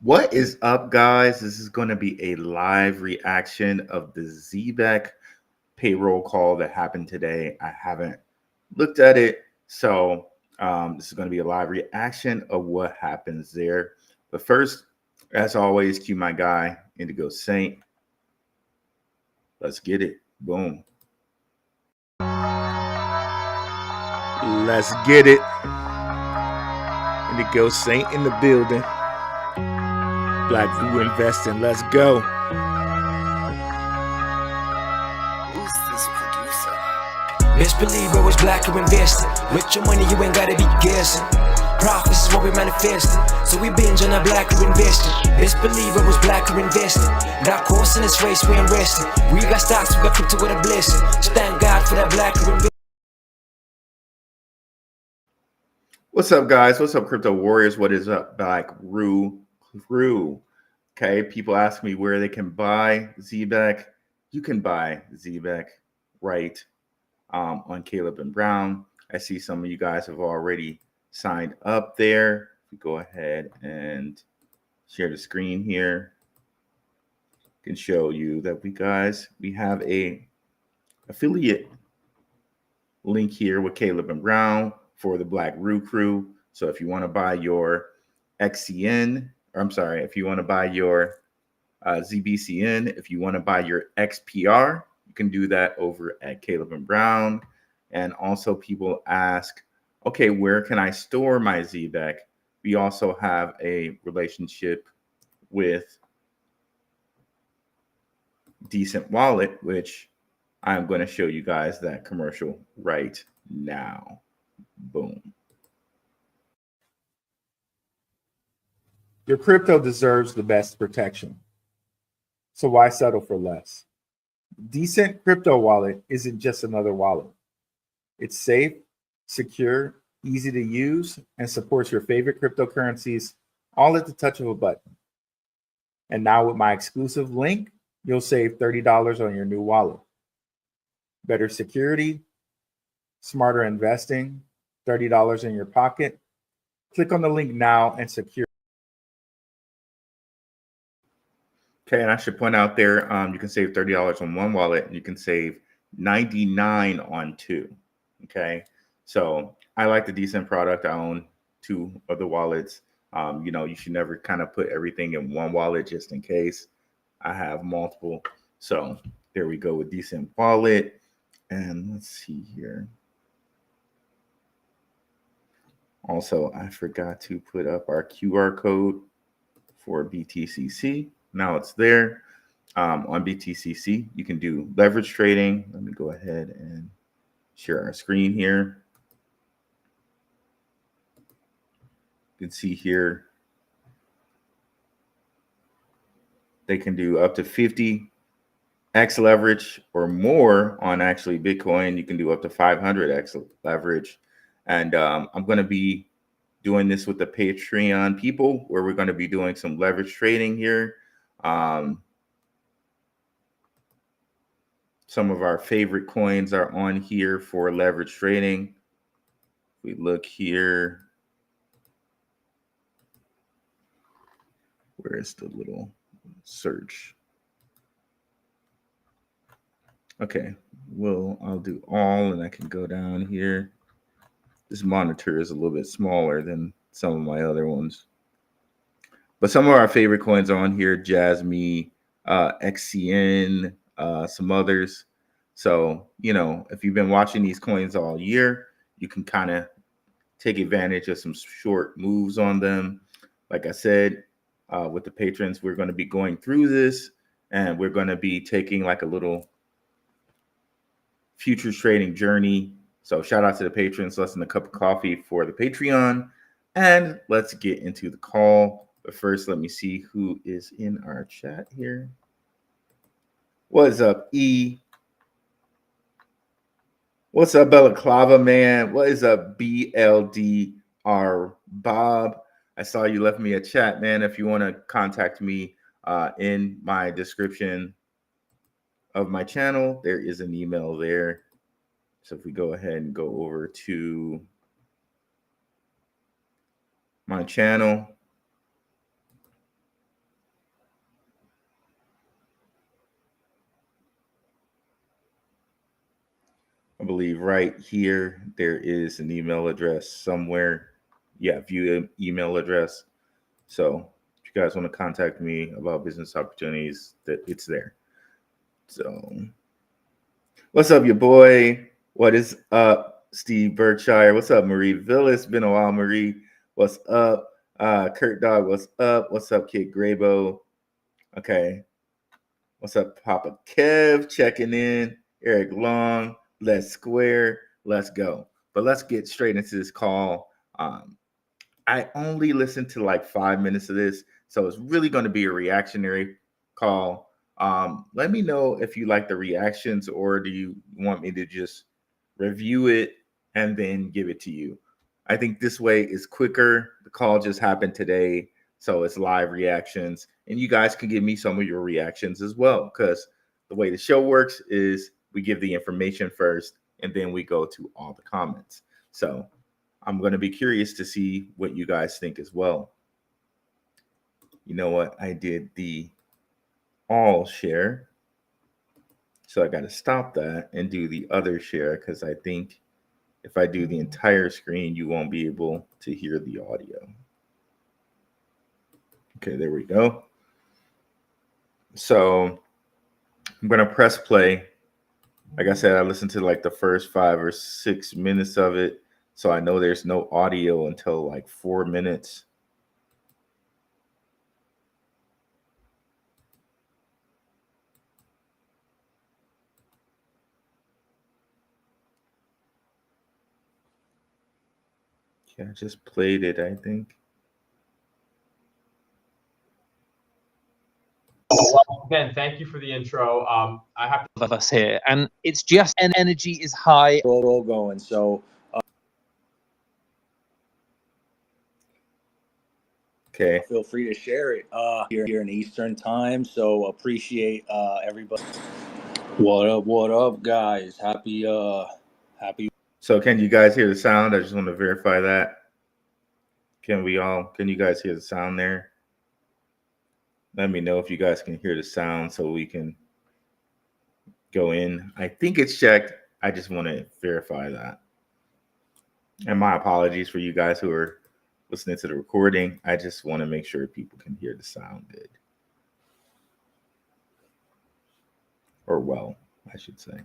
What is up, guys? This is going to be a live reaction of the ZEBEC payroll call that happened today. I haven't looked at it, so this is going to be a live reaction of what happens there. But first, as always, cue my guy, Indigo Saint. Let's get it. Boom. Let's get it. Indigo Saint in the building. Blackrue Investing. Let's go. Who's this producer? Best believe I was Blackrue Investing. With your money, you ain't gotta be guessing. Profits is what we manifesting, so we binge on a Blackrue Investing. Best believe I was Blackrue Investing. Got course in this race, we ain't resting. We got stocks, we got crypto with a blessing. So thank God for that Blackrue Investing. What's up, guys? What's up, crypto warriors? What is up, Blackrue crew? Okay, people ask me where they can buy Zebeck. You can buy Zebeck right on Caleb and Brown. I see some of you guys have already signed up there. Go ahead and share the screen here. I can show you that we have a affiliate link here with Caleb and Brown for the Blackrue crew. So if you want to buy your XCN, or I'm sorry, if you want to buy your ZBCN, if you want to buy your XPR, you can do that over at Caleb and Brown. And also people ask, okay, where can I store my Zebeck? We also have a relationship with DCENT Wallet, which I'm going to show you guys that commercial right now. Boom. Your crypto deserves the best protection. So why settle for less? DCENT Crypto Wallet isn't just another wallet. It's safe, secure, easy to use, and supports your favorite cryptocurrencies all at the touch of a button. And now with my exclusive link, you'll save $30 on your new wallet. Better security, smarter investing, $30 in your pocket. Click on the link now and secure. Okay, and I should point out there, you can save $30 on one wallet, and you can save $99 on two. Okay, so I like the DCENT product. I own two of the wallets. You should never kind of put everything in one wallet just in case. I have multiple. So there we go with DCENT Wallet. And let's see here. Also, I forgot to put up our QR code for BTCC. Now it's there. On BTCC, you can do leverage trading. Let me go ahead and share our screen here. You can see here, they can do up to 50x leverage or more on actually Bitcoin. You can do up to 500x leverage. And I'm going to be doing this with the Patreon people, where we're going to be doing some leverage trading here. Some of our favorite coins are on here for leverage trading. We look here. Where is the little search? Okay, well, I'll do all, and I can go down here. This monitor is a little bit smaller than some of my other ones. But some of our favorite coins are on here: Jasmy, XCN, some others. So, if you've been watching these coins all year, you can kind of take advantage of some short moves on them. Like I said, with the patrons, we're going to be going through this, and we're going to be taking like a little futures trading journey. So shout out to the patrons, less than a cup of coffee for the Patreon. And let's get into the call. But first, let me see who is in our chat here. What's up, E? What's up, Balaclava, man? What is up, BLDR Bob? I saw you left me a chat, man. If you want to contact me in my description of my channel, there is an email there. So if we go ahead and go over to my channel, I believe right here there is an email address somewhere. Yeah, view email address. So if you guys want to contact me about business opportunities, that it's there. So what's up, your boy? What is up, Steve Berkshire? What's up, Marie Villas? Been a while, Marie. What's up? Kurt Dog, what's up? What's up, Kid Grabo? Okay. What's up, Papa Kev? Checking in. Eric Long. Let's square. Let's go. But let's get straight into this call. I only listened to like 5 minutes of this, so it's really going to be a reactionary call. Let me know if you like the reactions, or do you want me to just review it and then give it to you? I think this way is quicker. The call just happened today, so it's live reactions, and you guys can give me some of your reactions as well, because the way the show works is we give the information first, and then we go to all the comments. So I'm going to be curious to see what you guys think as well. You know what? I did the all share. So I got to stop that and do the other share, because I think if I do the entire screen, you won't be able to hear the audio. Okay, there we go. So I'm going to press play. Like I said, I listened to like the first 5 or 6 minutes of it. So I know there's no audio until like 4 minutes. Yeah, I just played it, I think. Well, again, thank you for the intro. I have of us here, and it's just an energy is high. Roll going. So Okay. feel free to share it here in Eastern time. So appreciate everybody. What up, guys? Happy. So can you guys hear the sound? I just want to verify that. Can you guys hear the sound there? Let me know if you guys can hear the sound so we can go in. I think it's checked. I just want to verify that. And my apologies for you guys who are listening to the recording. I just want to make sure people can hear the sound good. Or well, I should say.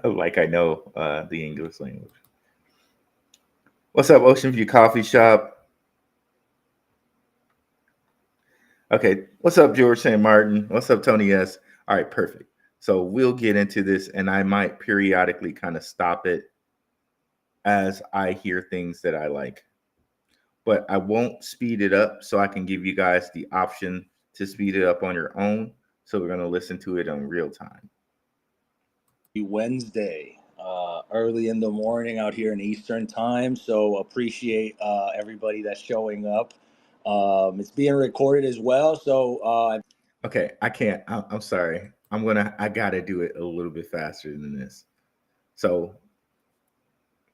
Like I know the English language. What's up, Ocean View Coffee Shop? Okay, what's up, George St. Martin? What's up, Tony S? All right, perfect. So we'll get into this, and I might periodically kind of stop it as I hear things that I like. But I won't speed it up, so I can give you guys the option to speed it up on your own. So we're going to listen to it in real time. Wednesday, early in the morning out here in Eastern time. So appreciate everybody that's showing up. It's being recorded as well. So okay, I can't. I'm sorry. I gotta do it a little bit faster than this. So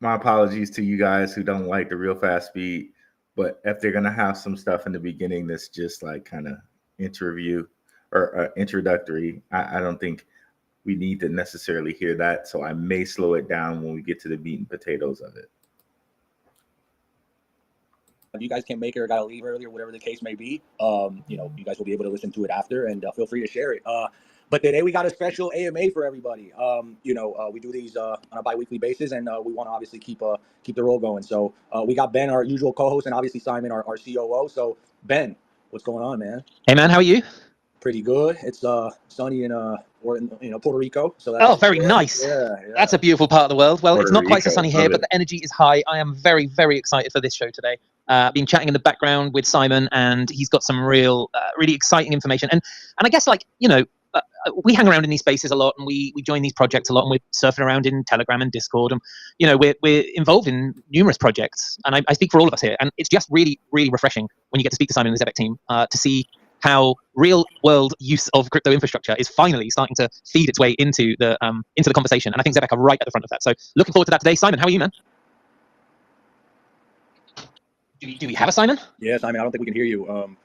my apologies to you guys who don't like the real fast speed. But if they're gonna have some stuff in the beginning that's just like kind of interview or introductory, I don't think we need to necessarily hear that. So I may slow it down when we get to the meat and potatoes of it. if you guys can't make it or gotta leave early or whatever the case may be, you guys will be able to listen to it after, and feel free to share it. But today we got a special AMA for everybody. We do these on a bi-weekly basis, and we want to obviously keep the roll going. So we got Ben, our usual co-host, and obviously Simon, our COO. So Ben, what's going on, man? Hey man, how are you? Pretty good. It's sunny in Puerto Rico. So that's very nice. Yeah. That's a beautiful part of the world. Well, it's not quite so Rico, sunny here, love but it. the energy is high. I am very, very excited for this show today. Been chatting in the background with Simon, and he's got some really exciting information. And I guess we hang around in these spaces a lot, and we join these projects a lot, and we're surfing around in Telegram and Discord, and we're involved in numerous projects. And I speak for all of us here, and it's just really, really refreshing when you get to speak to Simon and the ZEBEC team to see how real world use of crypto infrastructure is finally starting to feed its way into the conversation. And I think ZEBEC are right at the front of that. So looking forward to that today. Simon, how are you, man? Do we have a Simon? Yeah, Simon, I don't think we can hear you.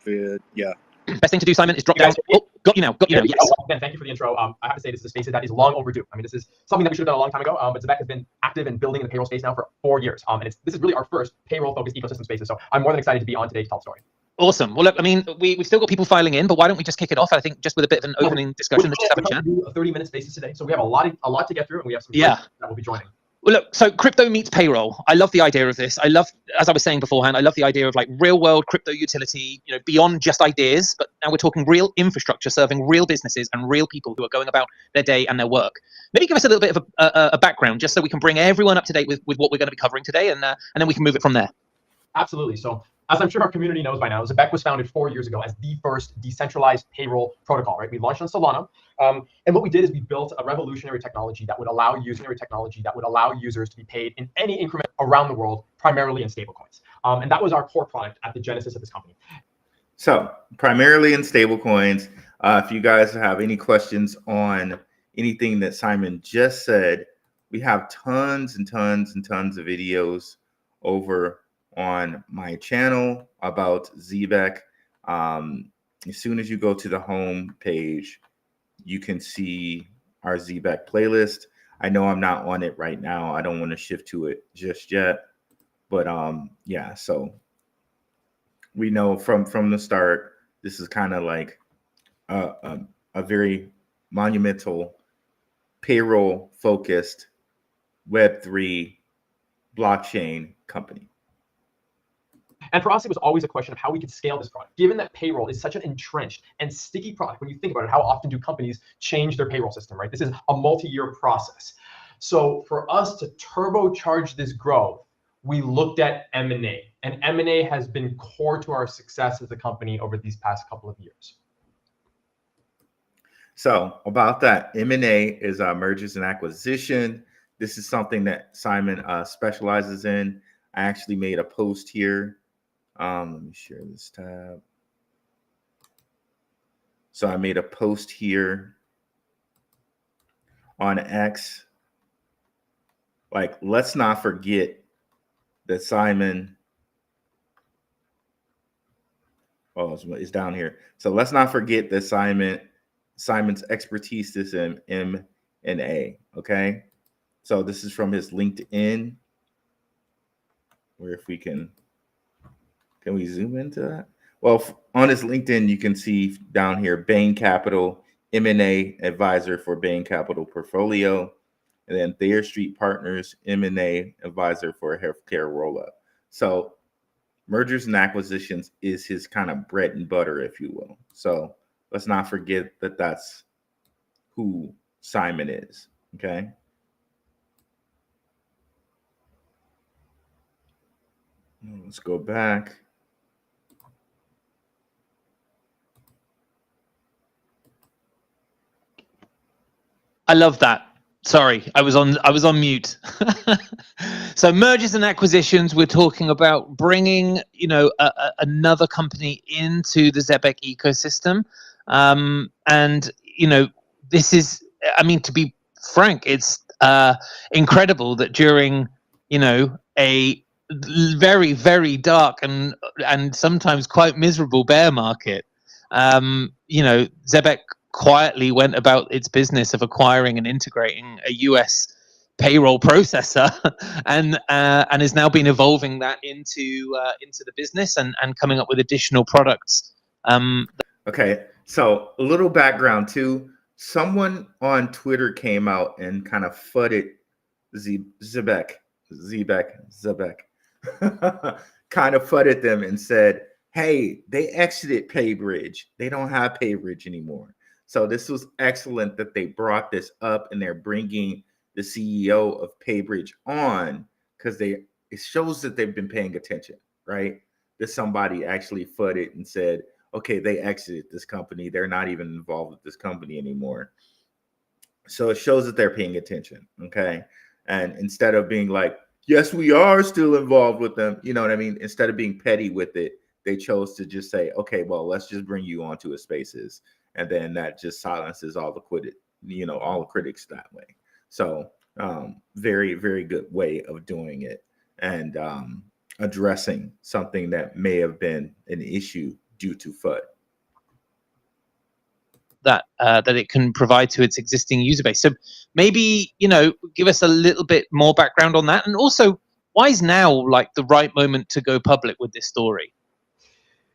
Yeah. Best thing to do, Simon, is drop down. Oh, Got you now. Yes. Again, thank you for the intro. I have to say, this is a space that is long overdue. I mean, this is something that we should have done a long time ago, but Zebeck has been active in building in the payroll space now for 4 years. And this is really our first payroll-focused ecosystem spaces. So I'm more than excited to be on today to tell the story. Awesome. Well, look, I mean, we've still got people filing in, but why don't we just kick it off? I think just with a bit of an opening discussion. Let's just have a chat. Do a 30-minute spaces today, so we have a lot to get through, and we have some that will be joining. Well, look, so crypto meets payroll. I love the idea of this. I love, as I was saying beforehand, I love the idea of like real world crypto utility, beyond just ideas, but now we're talking real infrastructure serving real businesses and real people who are going about their day and their work. Maybe give us a little bit of a background just so we can bring everyone up to date with what we're going to be covering today, and then we can move it from there. Absolutely. So, as I'm sure our community knows by now, Zebeck was founded 4 years ago as the first decentralized payroll protocol, right? We launched on Solana. And what we did is we built a revolutionary technology that would allow users to be paid in any increment around the world, primarily in stablecoins. And that was our core product at the genesis of this company. So primarily in stablecoins. If you guys have any questions on anything that Simon just said, we have tons and tons and tons of videos over on my channel about Zebeck. As soon as you go to the home page, you can see our Zebeck playlist. I know I'm not on it right now. I don't want to shift to it just yet, but yeah. So we know from the start, this is kind of like a very monumental payroll focused Web3 blockchain company. And for us, it was always a question of how we could scale this product. Given that payroll is such an entrenched and sticky product, when you think about it, how often do companies change their payroll system, right? This is a multi-year process. So for us to turbocharge this growth, we looked at M&A. And M&A has been core to our success as a company over these past couple of years. So about that, M&A is mergers and acquisition. This is something that Simon specializes in. I actually made a post here. Let me share this tab. So I made a post here on X. Like, let's not forget that Simon, it's down here. So let's not forget that Simon's expertise is in M&A. Okay. So this is from his LinkedIn. Where if we can we zoom into that? Well, on his LinkedIn, you can see down here, Bain Capital, M&A advisor for Bain Capital portfolio, and then Thayer Street Partners, M&A advisor for a healthcare roll-up. So mergers and acquisitions is his kind of bread and butter, if you will. So let's not forget that that's who Simon is, okay? Let's go back. I love that. Sorry, I was on mute. So mergers and acquisitions, we're talking about bringing, another company into the Zebeck ecosystem. And, this is, I mean, to be frank, it's incredible that during, a very, very dark and sometimes quite miserable bear market, Zebeck quietly went about its business of acquiring and integrating a US payroll processor, and has now been evolving that into the business and coming up with additional products. Okay, so a little background too. Someone on Twitter came out and kind of fudded Zebeck, kind of fudded them and said, hey, they exited Paybridge. They don't have Paybridge anymore. So this was excellent that they brought this up, and they're bringing the CEO of Paybridge on, because it shows that they've been paying attention, right? That somebody actually fudded and said, okay, they exited this company. They're not even involved with this company anymore. So it shows that they're paying attention, okay? And instead of being like, yes, we are still involved with them, you know what I mean? Instead of being petty with it, they chose to just say, okay, well, let's just bring you onto his spaces. And then that just silences all the critics that way. So very, very good way of doing it, and addressing something that may have been an issue due to FUD. that that it can provide to its existing user base. So maybe, you know, give us a little bit more background on that, and also why is now like the right moment to go public with this story?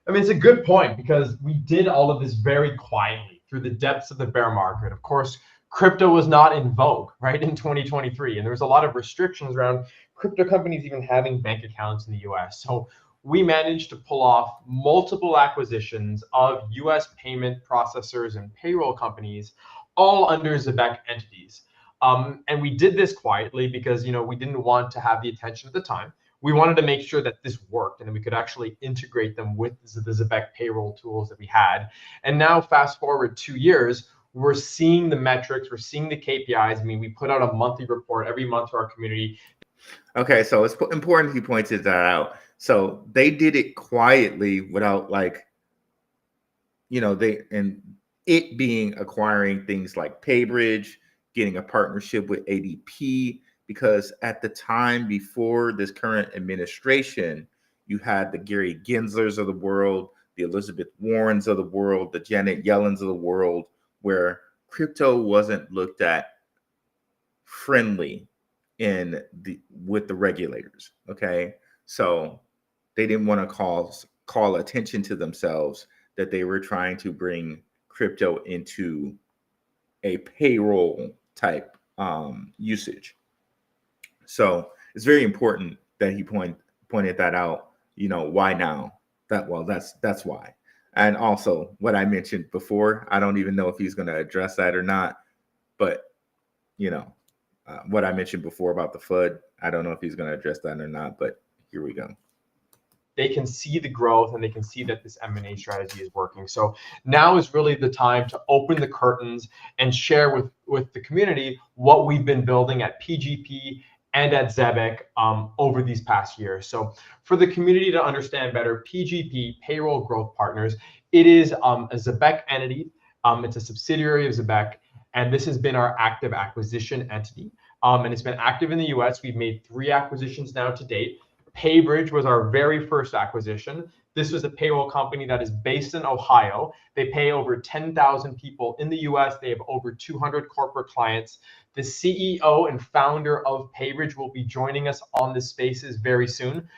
I mean, it's a good point because we did all of this very quietly through the depths of the bear market. Of course, crypto was not in vogue, right, in 2023, and there was a lot of restrictions around crypto companies even having bank accounts in the US. So we managed to pull off multiple acquisitions of US payment processors and payroll companies, all under ZEBEC entities. And we did this quietly because, you know, we didn't want to have the attention at the time. We wanted to make sure that this worked and that we could actually integrate them with the ZEBEC payroll tools that we had. And now fast forward 2 years, we're seeing the metrics, we're seeing the KPIs. I mean, we put out a monthly report every month to our community. Okay, so it's important he pointed that out. So they did it quietly without, like, you know, it being acquiring things like Paybridge, getting a partnership with ADP, because at the time before this current administration, you had the Gary Genslers of the world, the Elizabeth Warrens of the world, the Janet Yellens of the world, where crypto wasn't looked at friendly with the regulators. Okay, so they didn't want to call attention to themselves that they were trying to bring crypto into a payroll type usage. So it's very important that he pointed that out. You know, why now? That's why. And also what I mentioned before, I don't even know if he's going to address that or not, but you know, what I mentioned before about the FUD, I don't know if he's going to address that or not, but here we go. They can see the growth and they can see that this M&A strategy is working. So now is really the time to open the curtains and share with the community what we've been building at PGP and at Zebeck over these past years. So for the community to understand better, PGP, Payroll Growth Partners, it is a Zebeck entity. It's a subsidiary of Zebeck, and this has been our active acquisition entity. And it's been active in the US. We've made 3 acquisitions now to date. Paybridge was our very first acquisition. This was a payroll company that is based in Ohio. They pay over 10,000 people in the US. They have over 200 corporate clients. The CEO and founder of Paybridge will be joining us on the Spaces very soon.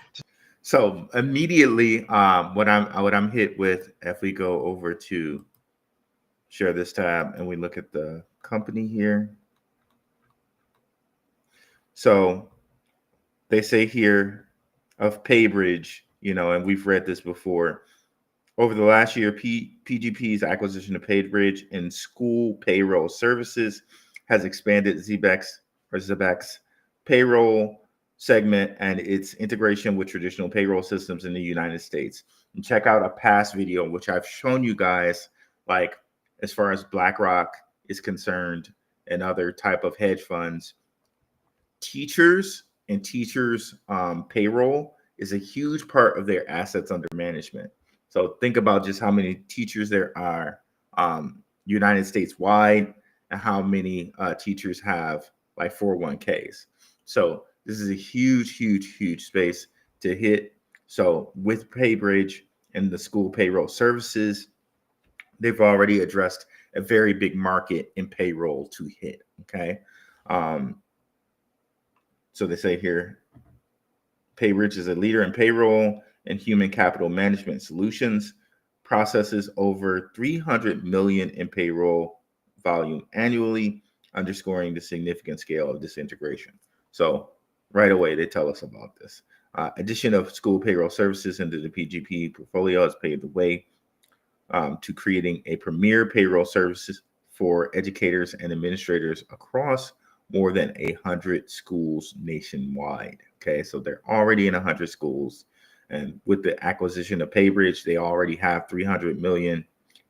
So immediately, what I'm hit with, if we go over to share this tab and we look at the company here. So they say here of Paybridge, you know, and we've read this before. Over the last year, PGP's acquisition of Paybridge and school payroll services has expanded Zebeck's payroll segment and its integration with traditional payroll systems in the United States. And check out a past video, which I've shown you guys, like as far as BlackRock is concerned and other type of hedge funds. Teachers and teachers' payroll is a huge part of their assets under management. So think about just how many teachers there are United States wide, and how many teachers have like 401ks. So this is a huge, huge, huge space to hit. So with Paybridge and the school payroll services, they've already addressed a very big market in payroll to hit. Okay. So they say here, Paybridge is a leader in payroll and human capital management solutions, processes over 300 million in payroll volume annually, underscoring the significant scale of this integration. So right away, they tell us about this. Addition of school payroll services into the PGP portfolio has paved the way to creating a premier payroll services for educators and administrators across more than 100 schools nationwide. Okay, so they're already in 100 schools. And with the acquisition of Paybridge, they already have 300 million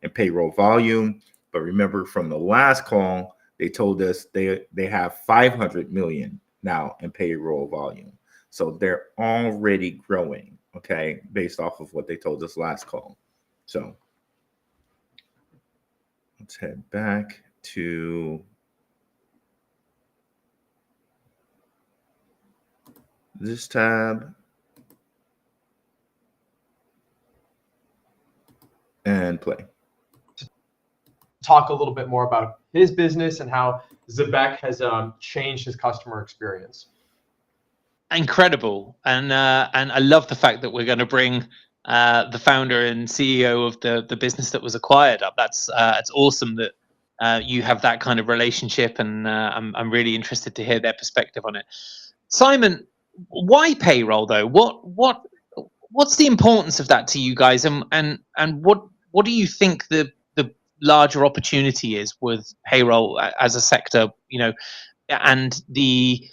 in payroll volume. But remember from the last call, they told us they have 500 million now in payroll volume. So they're already growing, okay, based off of what they told us last call. So let's head back to this tab and play. talk a little bit more about his business and how Zebeck has changed his customer experience. Incredible, and I love the fact that we're going to bring the founder and CEO of the business that was acquired up. That's it's awesome that you have that kind of relationship, and I'm really interested to hear their perspective on it. Simon, why payroll though? What's the importance of that to you guys, and what do you think the larger opportunity is with payroll as a sector, you know, and the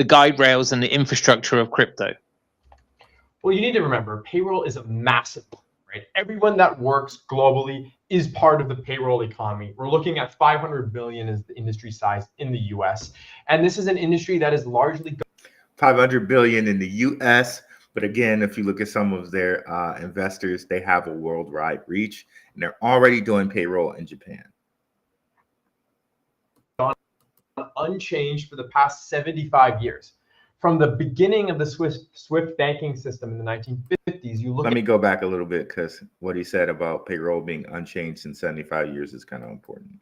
guide rails and the infrastructure of crypto? Well, you need to remember, payroll is a massive, right? Everyone that works globally is part of the payroll economy. We're looking at 500 billion as the industry size in the US. And this is an industry that is largely 500 billion in the US. But again, if you look at some of their investors, they have a worldwide reach, and they're already doing payroll in Japan. Unchanged for the past 75 years. From the beginning of the Swift banking system in the 1950s, you look Let me go back a little bit, because what he said about payroll being unchanged in 75 years is kind of important.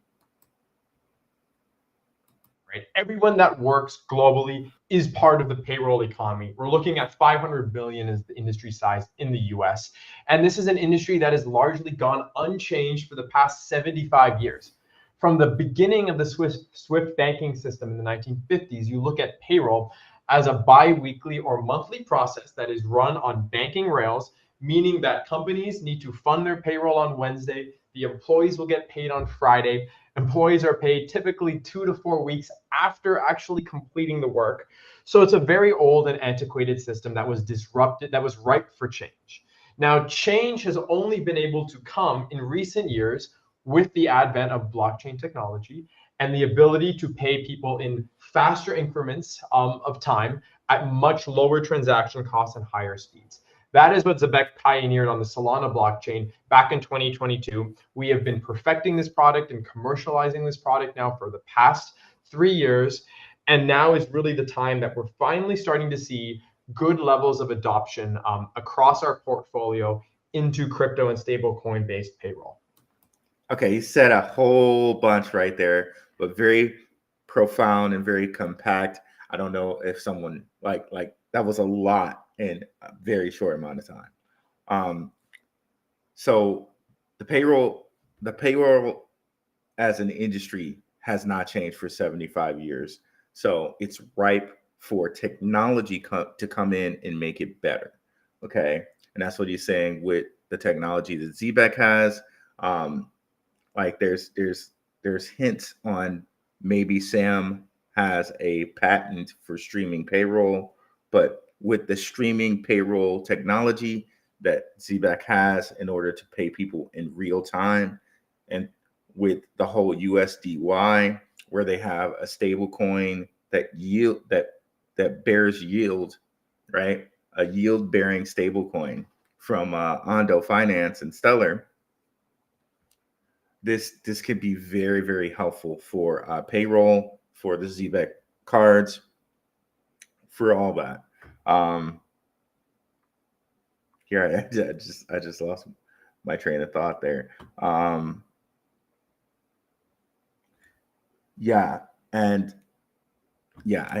Right? Everyone that works globally is part of the payroll economy. We're looking at 500 billion as the industry size in the US. And this is an industry that has largely gone unchanged for the past 75 years. From the beginning of the Swift banking system in the 1950s, you look at payroll as a bi-weekly or monthly process that is run on banking rails, meaning that companies need to fund their payroll on Wednesday, the employees will get paid on Friday. Employees are paid typically 2 to 4 weeks after actually completing the work. So it's a very old and antiquated system that was disrupted, that was ripe for change. Now, change has only been able to come in recent years with the advent of blockchain technology and the ability to pay people in faster increments of time at much lower transaction costs and higher speeds. That is what Zebeck pioneered on the Solana blockchain back in 2022. We have been perfecting this product and commercializing this product now for the past 3 years. And now is really the time that we're finally starting to see good levels of adoption across our portfolio into crypto and stablecoin based payroll. Okay, he said a whole bunch right there, but very profound and very compact. I don't know if someone like that was a lot in a very short amount of time. So the payroll as an industry has not changed for 75 years. So it's ripe for technology to come in and make it better. Okay, and that's what he's saying with the technology that Zebeck has. Like there's hints on maybe Sam has a patent for streaming payroll, but with the streaming payroll technology that Zebeck has in order to pay people in real time, and with the whole USDY, where they have a stable coin that bears yield, right? A yield bearing stable coin from Ondo Finance and Stellar. This could be very, very helpful for payroll, for the Zebeck cards, for all that. Here, I just lost my train of thought there. I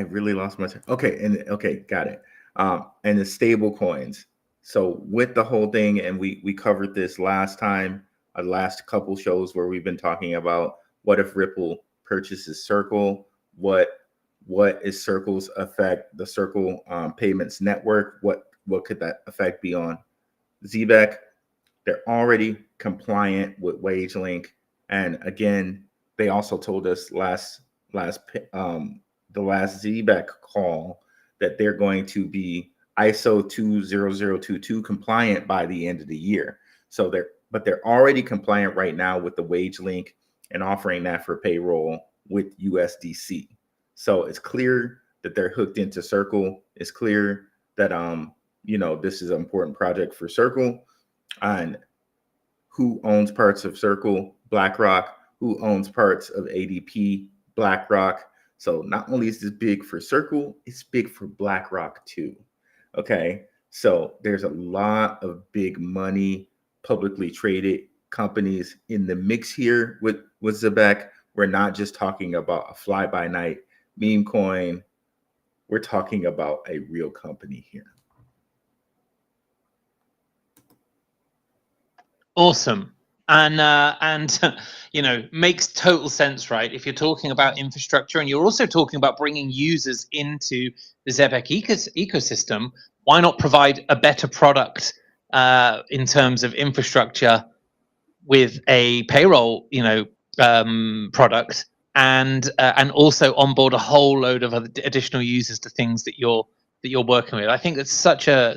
really lost my. Okay, got it. And the stable coins. So with the whole thing, and we covered this last time. Last couple shows where we've been talking about what if Ripple purchases Circle, what is Circle's effect, the Circle payments network, what could that effect be on Zebeck? They're already compliant with WageLink, and again, they also told us the last Zebeck call that they're going to be ISO 20022 compliant by the end of the year. So they're already compliant right now with the WageLink and offering that for payroll with USDC. So it's clear that they're hooked into Circle. It's clear that this is an important project for Circle. And who owns parts of Circle? BlackRock. Who owns parts of ADP? BlackRock. So not only is this big for Circle, it's big for BlackRock too. Okay, so there's a lot of big money publicly traded companies in the mix here with Zebeck. We're not just talking about a fly-by-night meme coin. We're talking about a real company here. Awesome. And you know, makes total sense, right? If you're talking about infrastructure and you're also talking about bringing users into the Zebeck ecosystem, why not provide a better product in terms of infrastructure with a payroll, you know, product, and also onboard a whole load of other additional users to things that you're working with. I think that's such a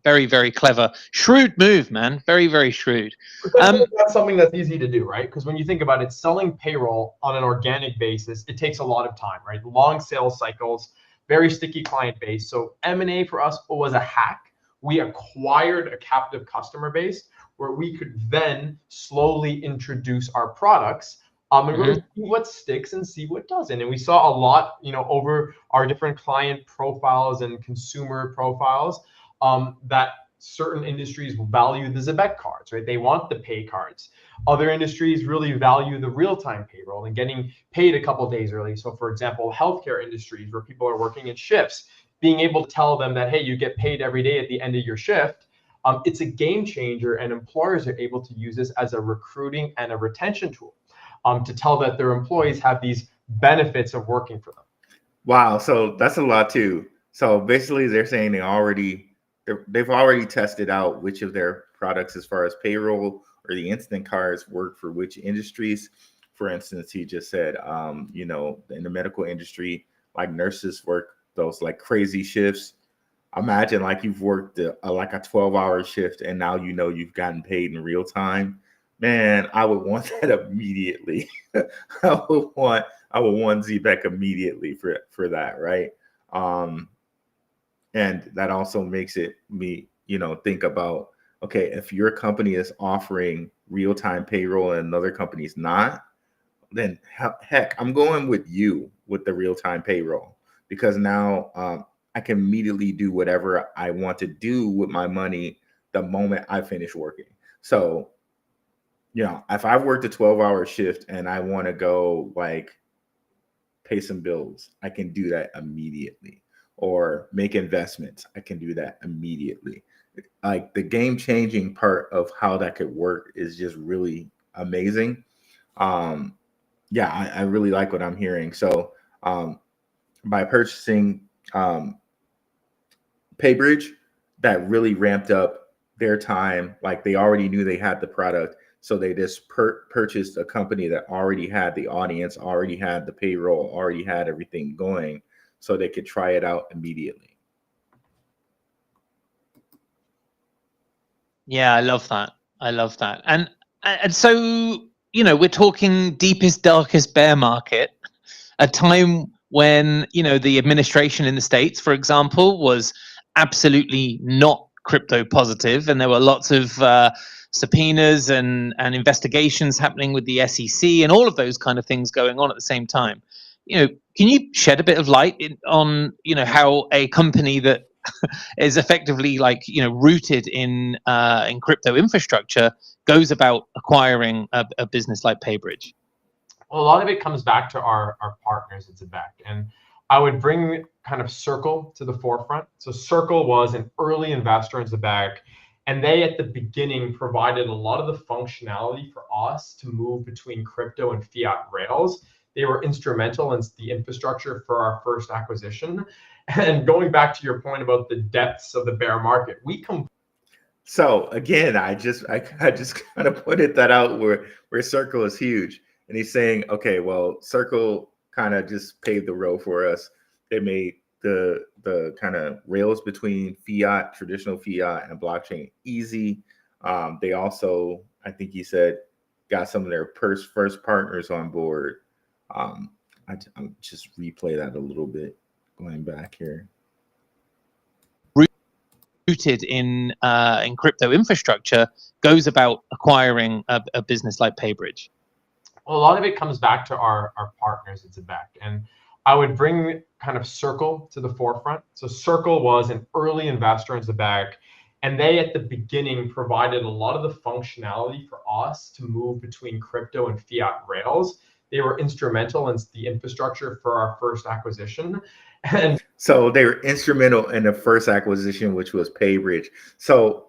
very, very clever, shrewd move, man. Very, very shrewd. That's something that's easy to do, right? Because when you think about it, selling payroll on an organic basis, it takes a lot of time, right? Long sales cycles, very sticky client base. So M&A for us was a hack. We acquired a captive customer base where we could then slowly introduce our products and really see what sticks and see what doesn't. And we saw a lot, you know, over our different client profiles and consumer profiles, that certain industries value the Zebeck cards, right? They want the pay cards. Other industries really value the real-time payroll and getting paid a couple of days early. So for example, healthcare industries where people are working in shifts, being able to tell them that, hey, you get paid every day at the end of your shift, it's a game changer, and employers are able to use this as a recruiting and a retention tool to tell that their employees have these benefits of working for them. Wow, so that's a lot too. So basically they're saying they've already tested out which of their products as far as payroll or the instant cards work for which industries. For instance, he just said, you know, in the medical industry, like nurses work those like crazy shifts. Imagine like you've worked like a 12-hour shift and now you know you've gotten paid in real time. Man, I would want that immediately. I would want Zebeck immediately for that, right? And that also makes me, you know, think about, okay, if your company is offering real-time payroll and another company's not, then heck, I'm going with you with the real-time payroll, because now I can immediately do whatever I want to do with my money the moment I finish working. So, you know, if I've worked a 12-hour shift and I want to go like pay some bills, I can do that immediately. Or make investments, I can do that immediately. Like the game-changing part of how that could work is just really amazing. Yeah, I really like what I'm hearing. So by purchasing Paybridge, that really ramped up their time. Like they already knew they had the product, so they just purchased a company that already had the audience, already had the payroll, already had everything going, so they could try it out immediately. Yeah, I love that. I love that. And so, you know, we're talking deepest, darkest bear market, a time when, you know, the administration in the States, for example, was absolutely not crypto positive, and there were lots of subpoenas and investigations happening with the SEC and all of those kind of things going on at the same time. You know, can you shed a bit of light on, you know, how a company that is effectively like, you know, rooted in crypto infrastructure goes about acquiring a business like Paybridge? Well, a lot of it comes back to our partners at Zebeck, and I would bring kind of Circle to the forefront. So Circle was an early investor in Zebeck, and they at the beginning provided a lot of the functionality for us to move between crypto and fiat rails. They were instrumental in the infrastructure for our first acquisition. And going back to your point about the depths of the bear market, so again, I just kind of pointed that out where Circle is huge, and he's saying, okay, well, Circle kind of just paved the road for us. They made the kind of rails between fiat, traditional fiat, and blockchain easy. They also, I think he said, got some of their first partners on board. I'm just replay that a little bit, going back here. Rooted in crypto infrastructure goes about acquiring a business like Paybridge? Well, a lot of it comes back to our partners at Zebeck, and I would bring kind of Circle to the forefront. So Circle was an early investor in Zebeck, And they, at the beginning, provided a lot of the functionality for us to move between crypto and fiat rails. They were instrumental in the infrastructure for our first acquisition. And so they were instrumental in the first acquisition, which was Paybridge. So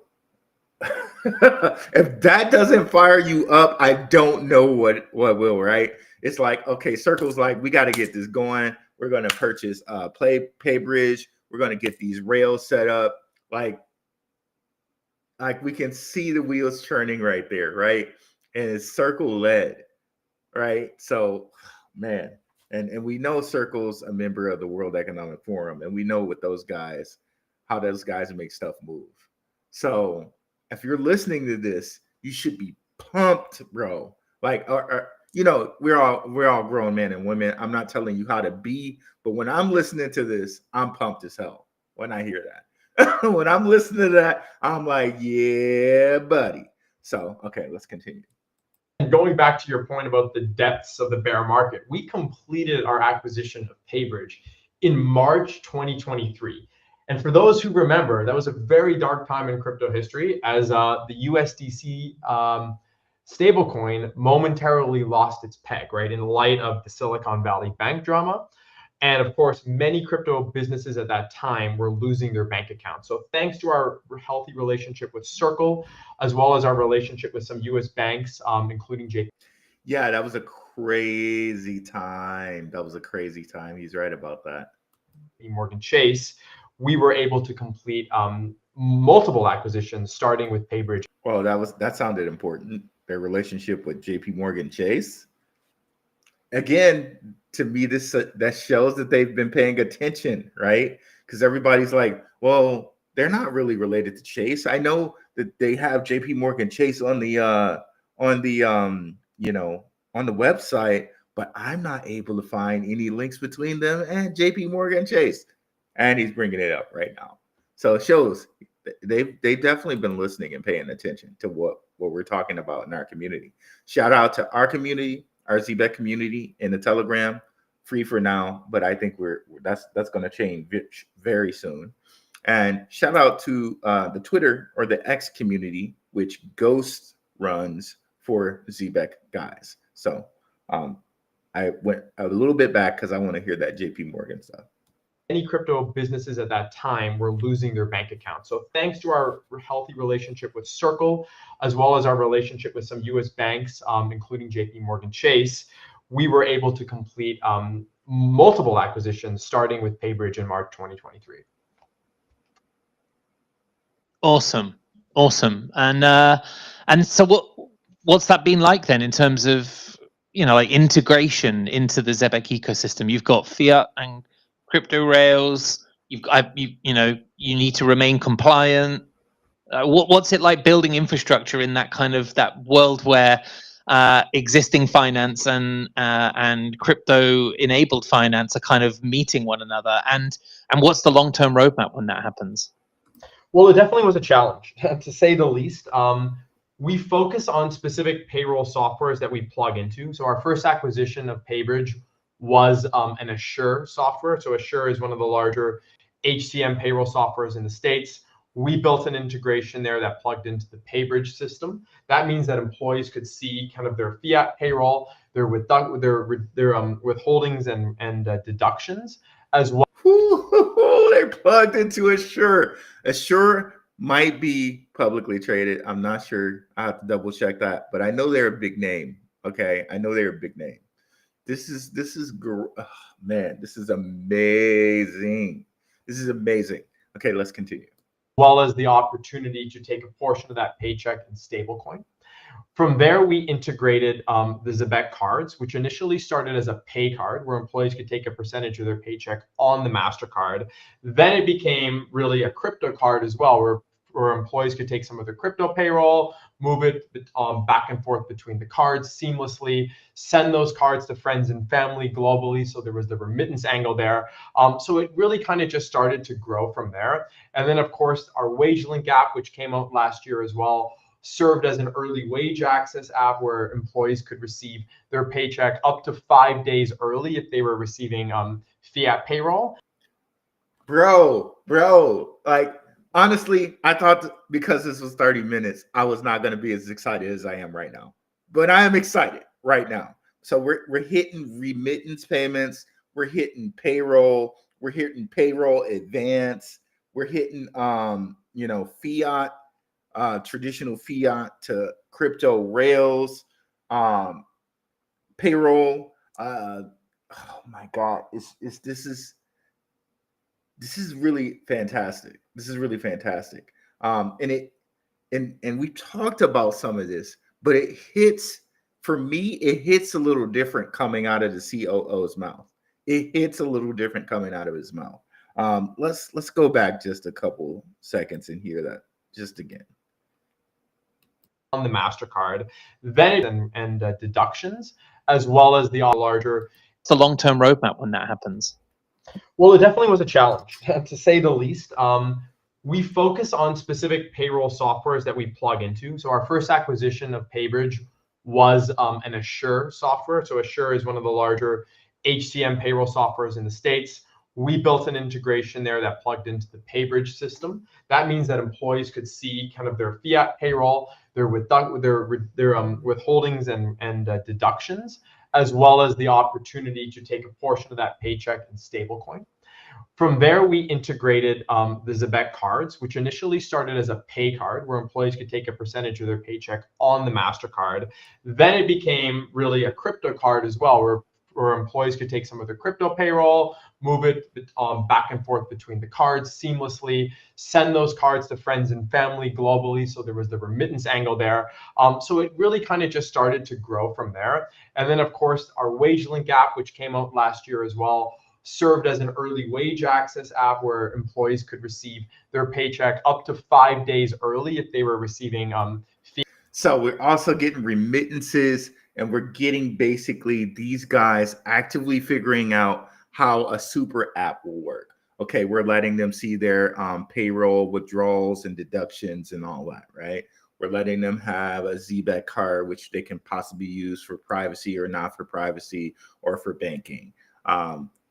if that doesn't fire you up, I don't know what will, right? It's like, okay, Circle's like, we got to get this going. We're going to purchase Paybridge. We're going to get these rails set up. Like we can see the wheels turning right there, right? And it's Circle led, right? So, man, and we know Circle's a member of the World Economic Forum, and we know with those guys, how those guys make stuff move. So if you're listening to this, you should be pumped, bro. Like, you know, we're all grown men and women. I'm not telling you how to be, but when I'm listening to this, I'm pumped as hell when I hear that. When I'm listening to that, I'm like, yeah, buddy. So, okay, let's continue. And going back to your point about the depths of the bear market, we completed our acquisition of Paybridge in March 2023. And for those who remember, that was a very dark time in crypto history as the USDC stablecoin momentarily lost its peg, right, in light of the Silicon Valley Bank drama. And of course, many crypto businesses at that time were losing their bank accounts. So thanks to our healthy relationship with Circle, as well as our relationship with some US banks, including JP. Yeah, that was a crazy time. That was a crazy time. He's right about that. Morgan Chase, we were able to complete multiple acquisitions, starting with Paybridge. Well, that sounded important. Their relationship with JP Morgan Chase. Again, to me, that shows that they've been paying attention, right? Because everybody's like, well, they're not really related to Chase. I know that they have JP Morgan Chase on the website, but I'm not able to find any links between them and JP Morgan Chase. And he's bringing it up right now. So it shows they've definitely been listening and paying attention to what we're talking about in our community. Shout out to our community, our ZBCN community in the Telegram, free for now, but I think that's going to change very soon. And shout out to the Twitter or the X community, which Ghost runs for ZBCN guys. So I went a little bit back because I want to hear that JP Morgan stuff. Many crypto businesses at that time were losing their bank accounts. So thanks to our healthy relationship with Circle, as well as our relationship with some US banks, including JP Morgan Chase, we were able to complete multiple acquisitions, starting with Paybridge in March 2023. Awesome. And so what's that been like then in terms of, like integration into the Zebeck ecosystem? You've got fiat and crypto rails. You need to remain compliant. What's it like building infrastructure in that world where existing finance and crypto enabled finance are kind of meeting one another? And what's the long-term roadmap when that happens? Well, it definitely was a challenge, to say the least. We focus on specific payroll softwares that we plug into. So our first acquisition of Paybridge was an Assure software. So Assure is one of the larger HCM payroll softwares in the States. We built an integration there that plugged into the Paybridge system. That means that employees could see kind of their fiat payroll, their withholdings and deductions, as well. They plugged into Assure. Assure might be publicly traded. I'm not sure. I have to double check that, but I know they're a big name. Okay, I know they're a big name. This is man, this is amazing. This is amazing. Okay, let's continue. Well as the opportunity to take a portion of that paycheck in stablecoin. From there, we integrated the Zebeck cards, which initially started as a pay card where employees could take a percentage of their paycheck on the MasterCard. Then it became really a crypto card as well, where employees could take some of their crypto payroll, move it back and forth between the cards seamlessly, send those cards to friends and family globally. So there was the remittance angle there. So it really kind of just started to grow from there. And then, of course, our WageLink app, which came out last year as well, served as an early wage access app where employees could receive their paycheck up to 5 days early if they were receiving fiat payroll. Bro, like, Honestly, I thought because this was 30 minutes, I was not going to be as excited as I am right now. But I am excited right now. So we're hitting remittance payments, we're hitting payroll, we're hitting payroll advance, we're hitting fiat, traditional fiat to crypto rails, payroll. Oh my God, this is really fantastic. This is really fantastic. And we talked about some of this, but it hits for me. It hits a little different coming out of the COO's mouth. It hits a little different coming out of his mouth. Let's go back just a couple seconds and hear that just again. On the MasterCard, then and deductions, as well as the larger. It's a long-term roadmap when that happens. Well, it definitely was a challenge, to say the least. We focus on specific payroll softwares that we plug into. So our first acquisition of Paybridge was an Assure software. So Assure is one of the larger HCM payroll softwares in the States. We built an integration there that plugged into the Paybridge system. That means that employees could see kind of their fiat payroll, their withholdings and deductions, as well as the opportunity to take a portion of that paycheck in stablecoin. From there, we integrated the ZEBEC cards, which initially started as a pay card where employees could take a percentage of their paycheck on the MasterCard. Then it became really a crypto card as well, where employees could take some of their crypto payroll, move it back and forth between the cards seamlessly, send those cards to friends and family globally. So there was the remittance angle there. So it really kind of just started to grow from there. And then, of course, our WageLink app, which came out last year as well, served as an early wage access app where employees could receive their paycheck up to 5 days early if they were receiving So we're also getting remittances, and we're getting basically these guys actively figuring out how a super app will work. Okay, we're letting them see their payroll withdrawals and deductions and all that, right? We're letting them have a ZBCN card, which they can possibly use for privacy or not for privacy or for banking.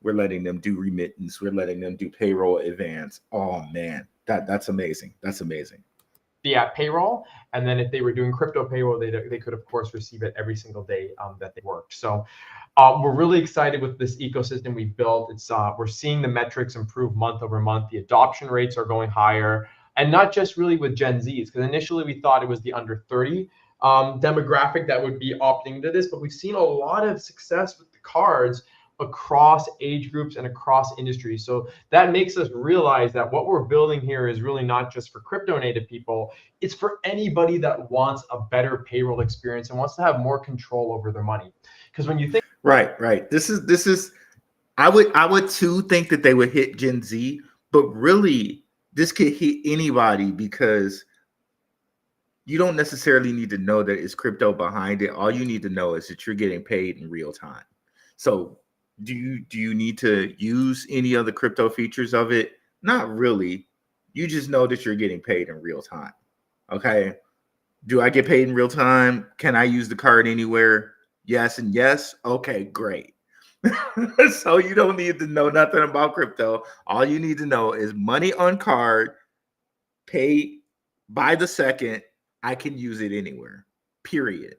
We're letting them do remittance. We're letting them do payroll advance. Oh man, that's amazing. That's amazing. Fiat payroll, and then if they were doing crypto payroll, they could of course receive it every single day that they worked. So we're really excited with this ecosystem we built. It's we're seeing the metrics improve month over month. The adoption rates are going higher, and not just really with Gen Zs, because initially we thought it was the under 30 demographic that would be opting into this, but we've seen a lot of success with the cards across age groups and across industries. So that makes us realize that what we're building here is really not just for crypto native people, it's for anybody that wants a better payroll experience and wants to have more control over their money. Because when you think right, this is I would too think that they would hit Gen Z, but really this could hit anybody because you don't necessarily need to know that it's crypto behind it. All you need to know is that you're getting paid in real time. So do you need to use any of the crypto features of it? Not really. You just know that you're getting paid in real time. Okay. Do I get paid in real time? Can I use the card anywhere? Yes and yes. Okay, great. So you don't need to know nothing about crypto. All you need to know is money on card, paid by the second. I can use it anywhere. Period.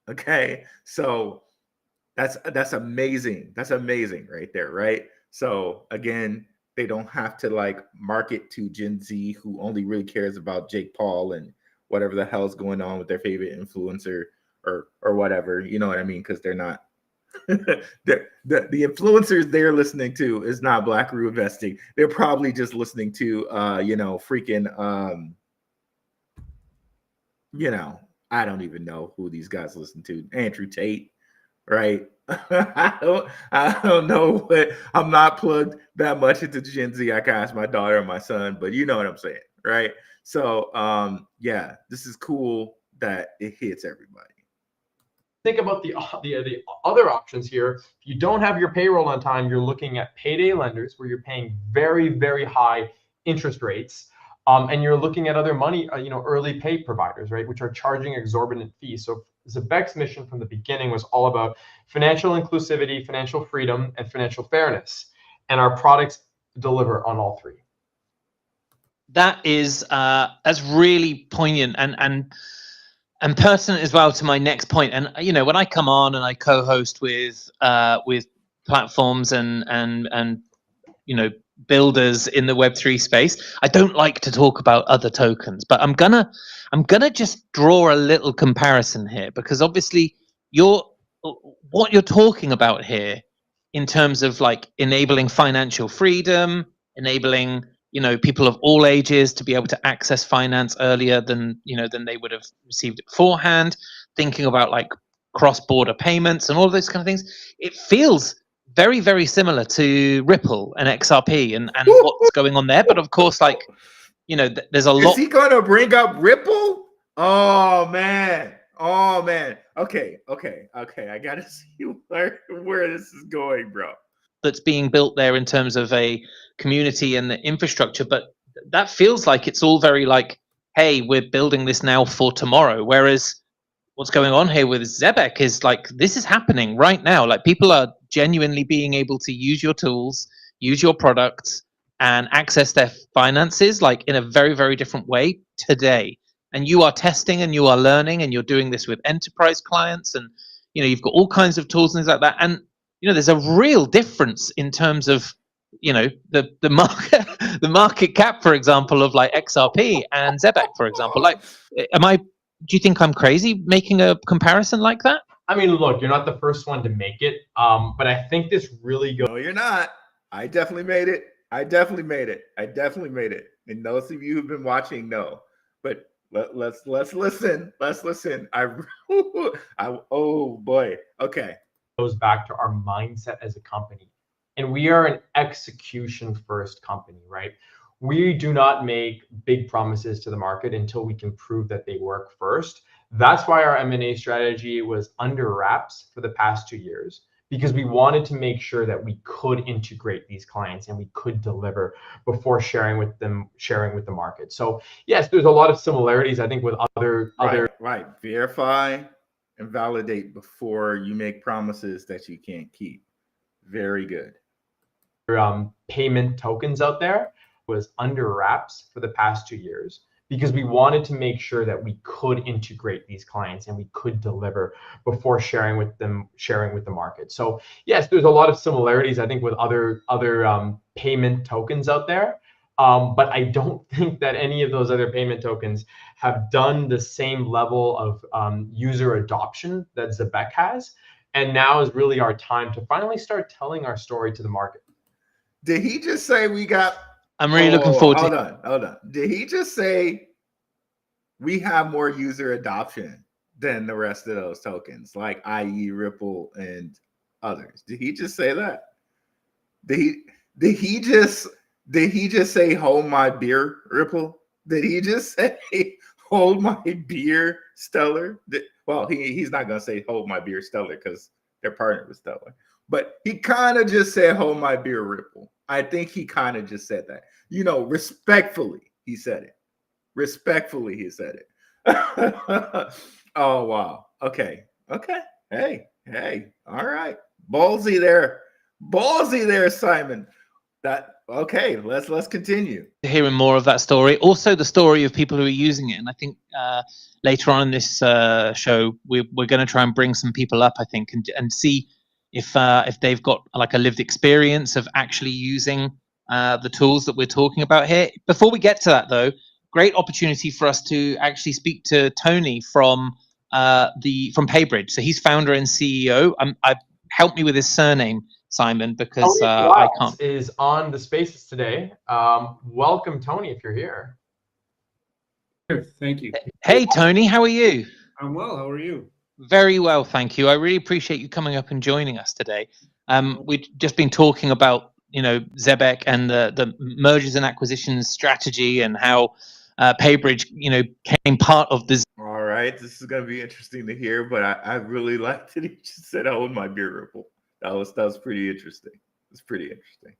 Okay. So that's amazing. That's amazing right there, right? So again, they don't have to like market to Gen Z who only really cares about Jake Paul and whatever the hell's going on with their favorite influencer or whatever. You know what I mean? Because they're not the influencers they're listening to is not Blackrue Investing. They're probably just listening to freaking I don't even know who these guys listen to. Andrew Tate. Right. I don't know, but I'm not plugged that much into Gen Z. I can ask my daughter and my son, but you know what I'm saying, right? So yeah, this is cool that it hits everybody. Think about the other options here. If you don't have your payroll on time, you're looking at payday lenders where you're paying very, very high interest rates. And you're looking at other money, early pay providers, right, which are charging exorbitant fees. So Zebeck's mission from the beginning was all about financial inclusivity, financial freedom, and financial fairness. And our products deliver on all three. That is that's really poignant and pertinent as well to my next point. And you know, when I come on and I co-host with platforms and you know, builders in the Web3 space, I don't like to talk about other tokens, but I'm gonna just draw a little comparison here, because obviously what you're talking about here in terms of like enabling financial freedom, enabling, you know, people of all ages to be able to access finance earlier than, you know, than they would have received it beforehand, thinking about like cross-border payments and all of those kind of things. It feels very, very similar to Ripple and XRP and what's going on there. But of course, like, you know, there's a lot. Is he gonna bring up Ripple? Oh man. Oh man. Okay. I gotta see where this is going, bro. That's being built there in terms of a community and the infrastructure, but that feels like it's all very like, hey, we're building this now for tomorrow. Whereas what's going on here with Zebeck is like, this is happening right now. Like, people are genuinely being able to use your tools, use your products, and access their finances like in a very, very different way today. And you are testing and you are learning, and you're doing this with enterprise clients, and you know, you've got all kinds of tools and things like that. And you know, there's a real difference in terms of, you know, the market the market cap, for example, of like XRP and Zebeck, for example. Like, do you think I'm crazy making a comparison like that? I mean, look, you're not the first one to make it, but I think this really goes. No, you're not. I definitely made it. And those of you who've been watching know. But let's listen. Oh boy. Okay. Goes back to our mindset as a company, and we are an execution first company, right? We do not make big promises to the market until we can prove that they work first. That's why our M&A strategy was under wraps for the past 2 years, because we wanted to make sure that we could integrate these clients and we could deliver before sharing with the market. So yes, there's a lot of similarities, I think, with other right. Verify and validate before you make promises that you can't keep. Very good. Payment tokens out there was under wraps for the past 2 years, because we wanted to make sure that we could integrate these clients and we could deliver before sharing with the market. So yes, there's a lot of similarities, I think, with other payment tokens out there. But I don't think that any of those other payment tokens have done the same level of user adoption that Zebeck has. And now is really our time to finally start telling our story to the market. Did he just say we got... I'm really looking forward to... Hold on. Did he just say we have more user adoption than the rest of those tokens, like i.e. Ripple and others? Did he just say that? Did he just say hold my beer, Ripple? Did he just say hold my beer, Stellar? Well, he's not gonna say hold my beer, Stellar, because they're partnered with Stellar. But he kind of just said hold my beer, Ripple. I think he kind of just said that. You know, respectfully, he said it. Respectfully, he said it. Oh wow. Okay. Hey. All right. Ballsy there, Simon. Okay, let's continue. Hearing more of that story, also the story of people who are using it, and I think later on in this show we're going to try and bring some people up, I think, and see if they've got like a lived experience of actually using the tools that we're talking about here. Before we get to that, though, great opportunity for us to actually speak to Tony from Paybridge. So he's founder and CEO. Help me with his surname, Simon, because I can't. Is on the spaces today. Welcome, Tony, if you're here. Thank you. Hey, Tony, how are you? I'm well. How are you? Very well, thank you. I really appreciate you coming up and joining us today. We've just been talking about, you know, Zebeck and the mergers and acquisitions strategy, and how Paybridge, you know, came part of this. All right, this is going to be interesting to hear, but I really liked that he just said, "Hold my beer, Ripple." That was pretty interesting. It's pretty interesting.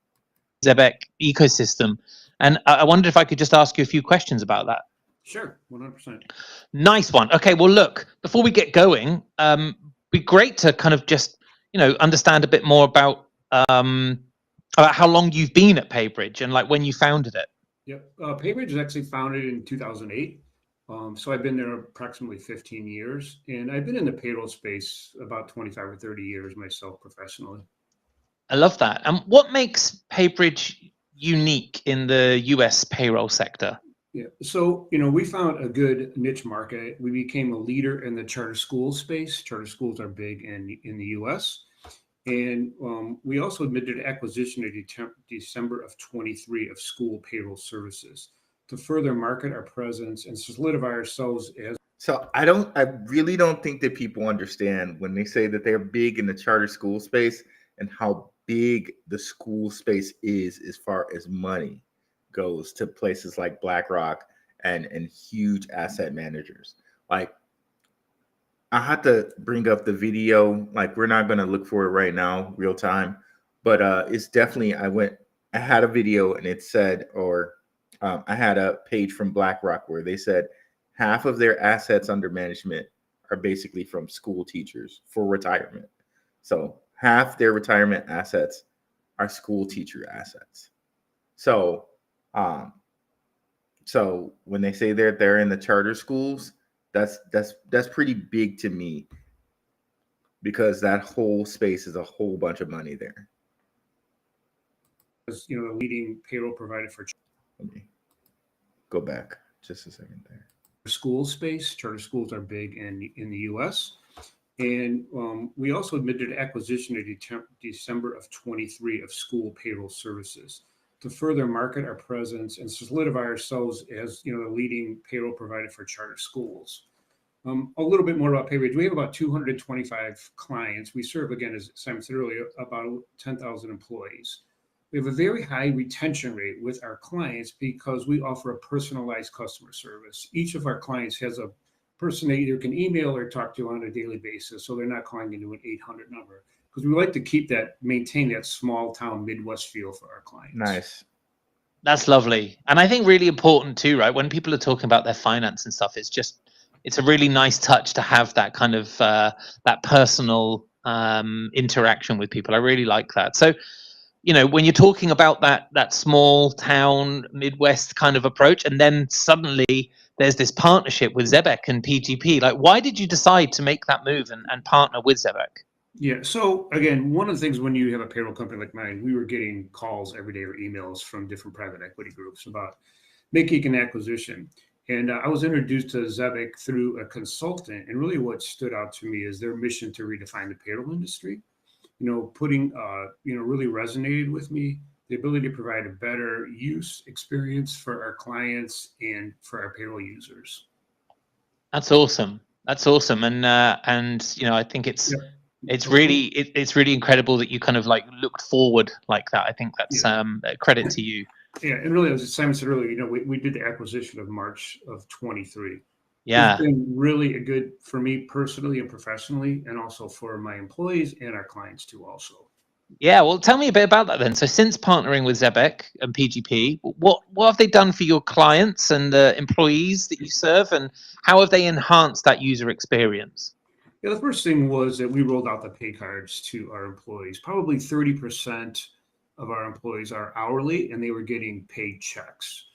Zebeck ecosystem, and I wondered if I could just ask you a few questions about that. Sure, 100%. Nice one. Okay, well, look, before we get going, be great to kind of just, you know, understand a bit more about how long you've been at Paybridge and like when you founded it. Yep. Paybridge was actually founded in 2008. So I've been there approximately 15 years, and I've been in the payroll space about 25 or 30 years myself professionally. I love that. And what makes Paybridge unique in the US payroll sector? Yeah. So, we found a good niche market. We became a leader in the charter school space. Charter schools are big in the US. And we also admitted acquisition in December of 23 of school payroll services to further market our presence and solidify ourselves as. So I really don't think that people understand when they say that they're big in the charter school space and how big the school space is as far as money goes to places like BlackRock and huge asset managers. Like, I had to bring up the video. Like, we're not going to look for it right now, real time, but it's definitely. I had a video and it said, I had a page from BlackRock where they said half of their assets under management are basically from school teachers for retirement. So half their retirement assets are school teacher assets. So, so when they say they're in the charter schools, that's pretty big to me, because that whole space is a whole bunch of money there. As the leading payroll provider for. Let me go back just a second there. School space. Charter schools are big in the U.S. And we also admitted acquisition in December of 23 of school payroll services to further market our presence and solidify ourselves as the leading payroll provider for charter schools. A little bit more about Paybridge. We have about 225 clients. We serve, again, as Simon said earlier, about 10,000 employees. We have a very high retention rate with our clients because we offer a personalized customer service. Each of our clients has a person they either can email or talk to on a daily basis, so they're not calling into an 800 number, because we like to maintain that small town Midwest feel for our clients. Nice. That's lovely. And I think really important too, right? When people are talking about their finance and stuff, it's a really nice touch to have that kind of that personal interaction with people. I really like that. So, when you're talking about that small town Midwest kind of approach, and then suddenly there's this partnership with Zebeck and PGP, like, why did you decide to make that move and partner with Zebeck? Yeah. So again, one of the things when you have a payroll company like mine, we were getting calls every day or emails from different private equity groups about making an acquisition. And I was introduced to Zebeck through a consultant. And really what stood out to me is their mission to redefine the payroll industry. Really resonated with me. The ability to provide a better use experience for our clients and for our payroll users. That's awesome. And I think it's really incredible that you kind of like looked forward like that. I think that's a credit to you. Yeah, and really, as Simon said earlier, we did the acquisition of March of 23. Yeah, it's been really a good for me personally and professionally, and also for my employees and our clients too. Also. Yeah, well, tell me a bit about that then. So, since partnering with Zebeck and PGP, what have they done for your clients and the employees that you serve, and how have they enhanced that user experience? Yeah, the first thing was that we rolled out the pay cards to our employees. Probably 30% of our employees are hourly, and they were getting paid checks.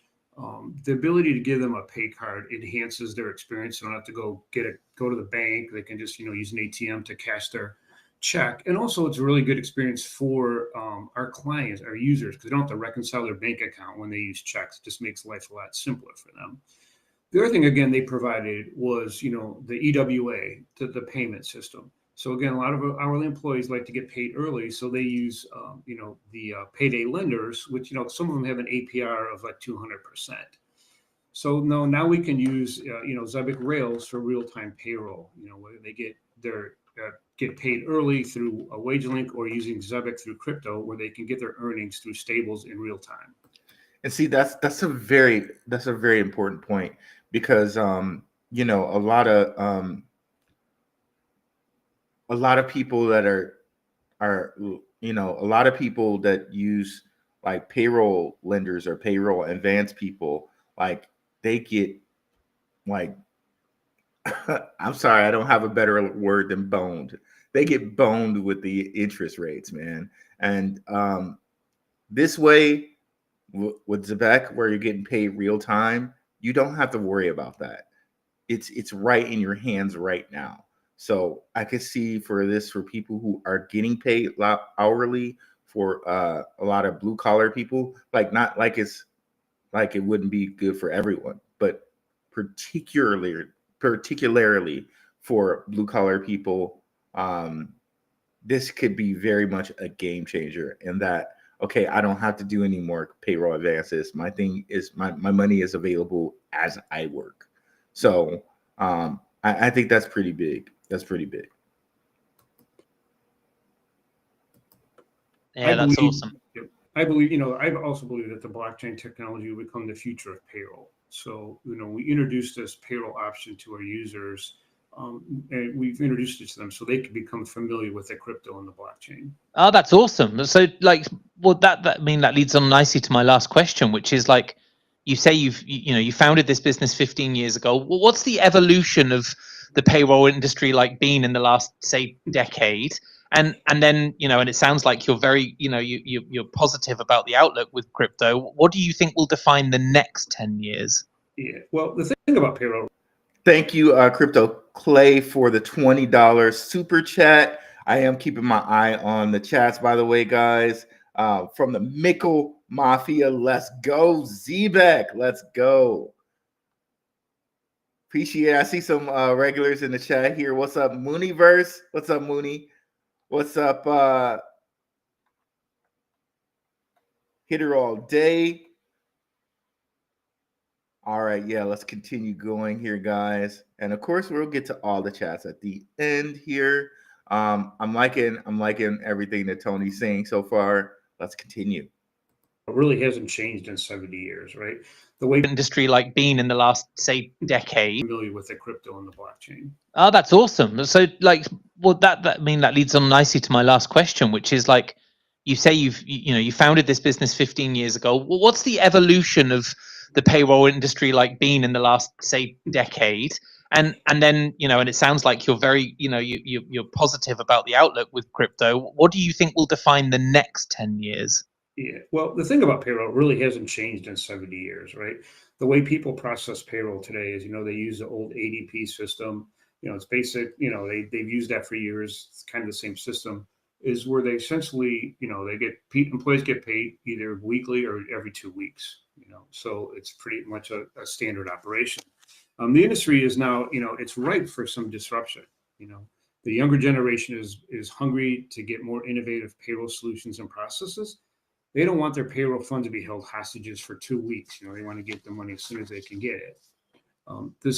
The ability to give them a pay card enhances their experience. They don't have to go to the bank. They can just use an ATM to cash their check. And also, it's a really good experience for our clients, our users, because they don't have to reconcile their bank account when they use checks. It just makes life a lot simpler for them. The other thing, again, they provided was, the EWA, the payment system. So again, a lot of hourly employees like to get paid early, so they use, the payday lenders, which some of them have an APR of like 200%. So now we can use, Zebeck Rails for real-time payroll. Where they get paid early through a wage link, or using Zebeck through crypto, where they can get their earnings through stables in real time. And see, that's a very important point, because a lot of people that are a lot of people that use like payroll lenders or payroll advance people, like they get like I'm sorry, I don't have a better word than boned. They get boned with the interest rates, man. And this way, with Zebeck, where you're getting paid real time, you don't have to worry about that. It's right in your hands right now. So I could see for people who are getting paid hourly, for a lot of blue collar people, like not like it's like it wouldn't be good for everyone, but particularly for blue collar people, this could be very much a game changer in that, okay, I don't have to do any more payroll advances. My thing is my money is available as I work. So I think that's pretty big. That's pretty big. Yeah, that's awesome. I believe, I also believe that the blockchain technology will become the future of payroll. So, we introduced this payroll option to our users, and we've introduced it to them so they can become familiar with the crypto and the blockchain. Oh, that's awesome. So, like, well, that leads on nicely to my last question, which is like, you say you founded this business 15 years ago. Well, what's the evolution of the payroll industry like been in the last, say, decade? And then, and it sounds like you're very, you're positive about the outlook with crypto. What do you think will define the next 10 years? Yeah, well, the thing about payroll. Thank you, Crypto Clay, for the $20 super chat. I am keeping my eye on the chats, by the way, guys. From the Mickle Mafia, let's go, Zebeck. Let's go. Appreciate it. I see some regulars in the chat here. What's up, Mooneyverse? What's up, Mooney? What's up, Hitter All Day? All right, yeah, let's continue going here, guys. And of course, we'll get to all the chats at the end here. I'm liking everything that Tony's saying so far. Let's continue. It really hasn't changed in 70 years, right? The way industry like been in the last, say, decade. Familiar with the crypto and the blockchain. Oh, that's awesome. So, like, well, that leads on nicely to my last question, which is like, you say you founded this business 15 years ago. Well, what's the evolution of the payroll industry like been in the last, say, decade? And then, and it sounds like you're very, you're positive about the outlook with crypto. What do you think will define the next 10 years? Yeah, well, the thing about payroll really hasn't changed in 70 years, right? The way people process payroll today is, they use the old ADP system. It's basic, they've used that for years. It's kind of the same system, is where they essentially, employees get paid either weekly or every 2 weeks, so it's pretty much a standard operation. The industry is now, it's ripe for some disruption. The younger generation is hungry to get more innovative payroll solutions and processes. They don't want their payroll fund to be held hostages for 2 weeks. They want to get the money as soon as they can get it. The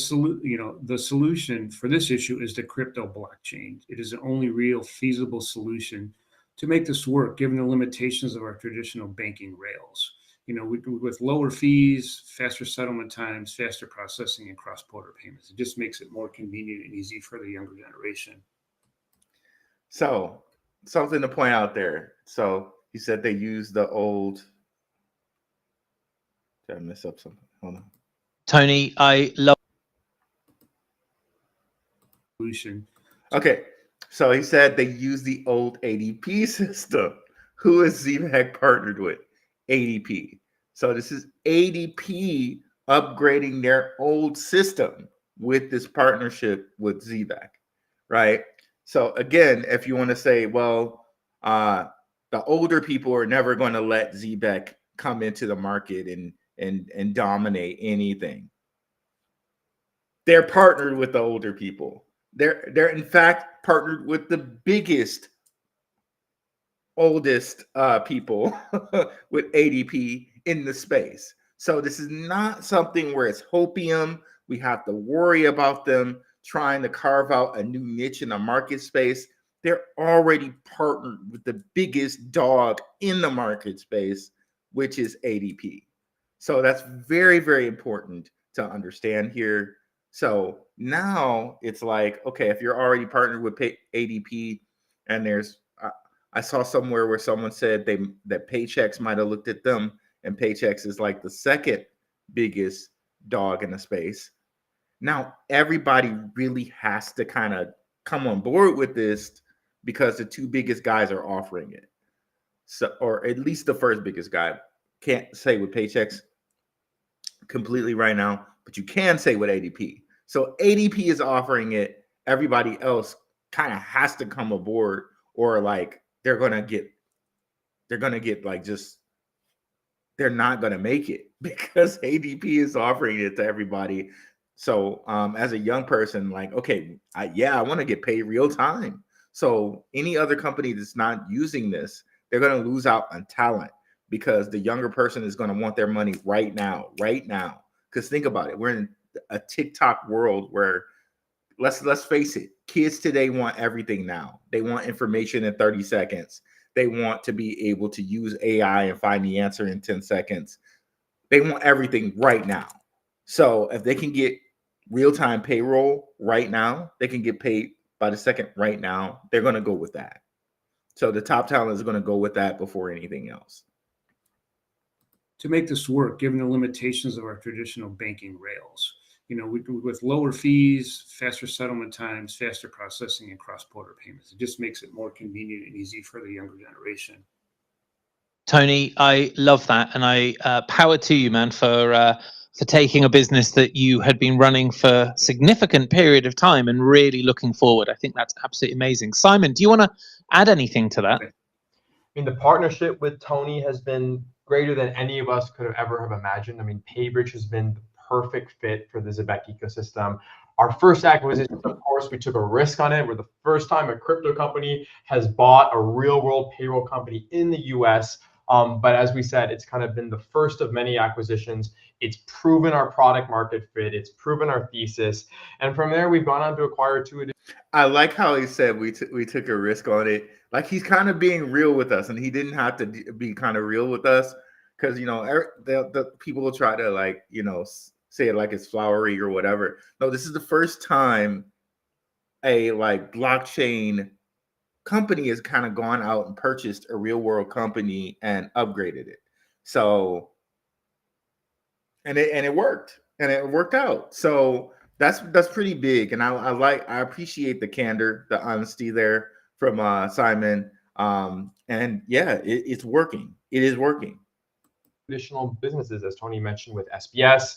solution for this issue is the crypto blockchain. It is the only real feasible solution to make this work, given the limitations of our traditional banking rails. With lower fees, faster settlement times, faster processing, and cross-border payments. It just makes it more convenient and easy for the younger generation. So, something to point out there. So, he said they use the old. Did I mess up something? Hold on. Tony, I love solution. Okay, so he said they use the old ADP system. Who is Zebeck partnered with? ADP. So this is ADP upgrading their old system with this partnership with Zebeck, right? So again, if you want to say, well, the older people are never going to let Zebeck come into the market and dominate anything. They're partnered with the older people. They're in fact partnered with the biggest, oldest people with ADP in the space. So this is not something where it's hopium. We have to worry about them trying to carve out a new niche in the market space. They're already partnered with the biggest dog in the market space, which is ADP. So that's very, very important to understand here. So now it's like, okay, if you're already partnered with ADP, and there's, I saw somewhere where someone said that Paychex might have looked at them, and Paychex is like the second biggest dog in the space. Now everybody really has to kind of come on board with this because the two biggest guys are offering it. So, or at least the first biggest guy. can't say with Paychex completely right now, but you can say with ADP. So ADP is offering it. Everybody else kind of has to come aboard, or like they're gonna get like just they're not gonna make it because ADP is offering it to everybody. So as a young person, like, okay, I want to get paid real time. So any other company that's not using this, they're gonna lose out on talent because the younger person is gonna want their money right now, right now. Because think about it, we're in a TikTok world where let's face it, kids today want everything now. They want information in 30 seconds. They want to be able to use AI and find the answer in 10 seconds. They want everything right now. So if they can get real-time payroll right now, they can get paid by the second right now, they're going to go with that. So the top talent is going to go with that before anything else. To make this work, given the limitations of our traditional banking rails, with lower fees, faster settlement times, faster processing, and cross-border payments, it just makes it more convenient and easy for the younger generation. Tony, I love that, and I power to you, man, for taking a business that you had been running for a significant period of time and really looking forward. I think that's absolutely amazing. Simon, do you want to add anything to that? I mean, the partnership with Tony has been greater than any of us could have ever have imagined. I mean, Paybridge has been the perfect fit for the Zebeck ecosystem. Our first acquisition, of course, we took a risk on it. We're the first time a crypto company has bought a real world payroll company in the US. But as we said, it's kind of been the first of many acquisitions. It's proven our product market fit. It's proven our thesis. And from there, we've gone on to acquire two additional. I like how he said we took a risk on it. Like he's kind of being real with us, and he didn't have to be kind of real with us because, the people will try to like, say it like it's flowery or whatever. No, this is the first time a like blockchain company has kind of gone out and purchased a real world company and upgraded it. So, and it worked, and it worked out. So that's pretty big, and I appreciate the candor, the honesty there from Simon. And yeah, it's working. It is working. Additional businesses, as Tony mentioned, with SBS.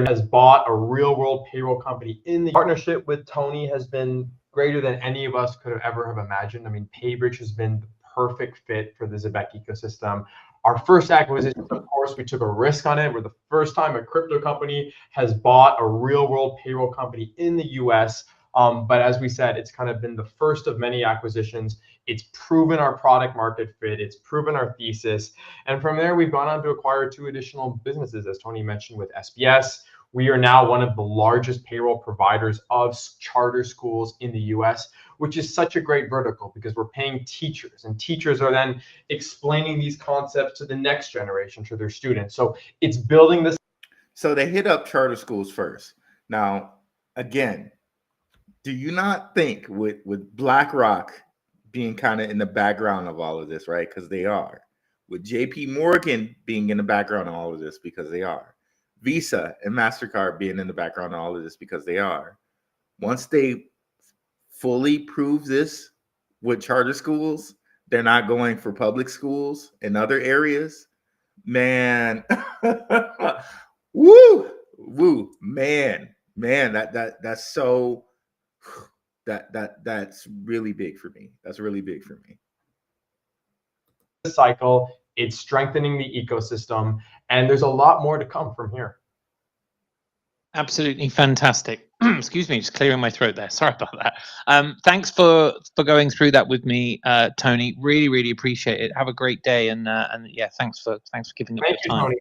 Has bought a real world payroll company in the partnership with Tony has been greater than any of us could have ever have imagined. I mean, Paybridge has been the perfect fit for the Zebeck ecosystem. Our first acquisition, of course, we took a risk on it. We're the first time a crypto company has bought a real world payroll company in the US. But as we said, it's kind of been the first of many acquisitions. It's proven our product market fit. It's proven our thesis. And from there, we've gone on to acquire two additional businesses, as Tony mentioned, with SBS. We are now one of the largest payroll providers of charter schools in the US, which is such a great vertical because we're paying teachers, and teachers are then explaining these concepts to the next generation, to their students. So it's building this. So they hit up charter schools first. Now, again, do you not think with BlackRock being kind of in the background of all of this, right? Because they are. With JP Morgan being in the background of all of this because they are. Visa and MasterCard being in the background of all of this because they are. Once they fully prove this with charter schools, they're not going for public schools in other areas. Man, woo, man, that's so. That's really big for me. That's really big for me. Cycle, it's strengthening the ecosystem, and there's a lot more to come from here. Absolutely fantastic. Excuse me, just clearing my throat there. Sorry about that. Thanks for going through that with me, Tony. Really appreciate it. Have a great day, and yeah, thanks for giving up your time. Tony.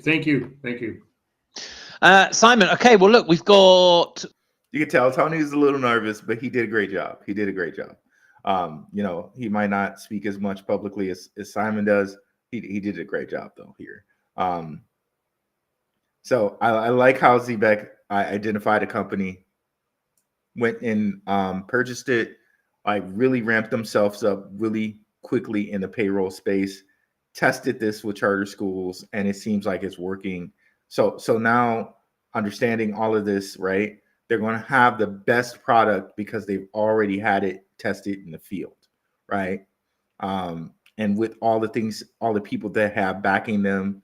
Thank you. Simon. Okay, well, look, we've got. You can tell Tony's a little nervous, but he did a great job. He might not speak as much publicly as Simon does. He did a great job though here. So I like how Zebeck identified a company, went and purchased it, like really ramped themselves up really quickly in the payroll space, tested this with charter schools, and it seems like it's working. So now understanding all of this, right? They're going to have the best product because they've already had it tested in the field, right? and with all the things, all the people that have backing them,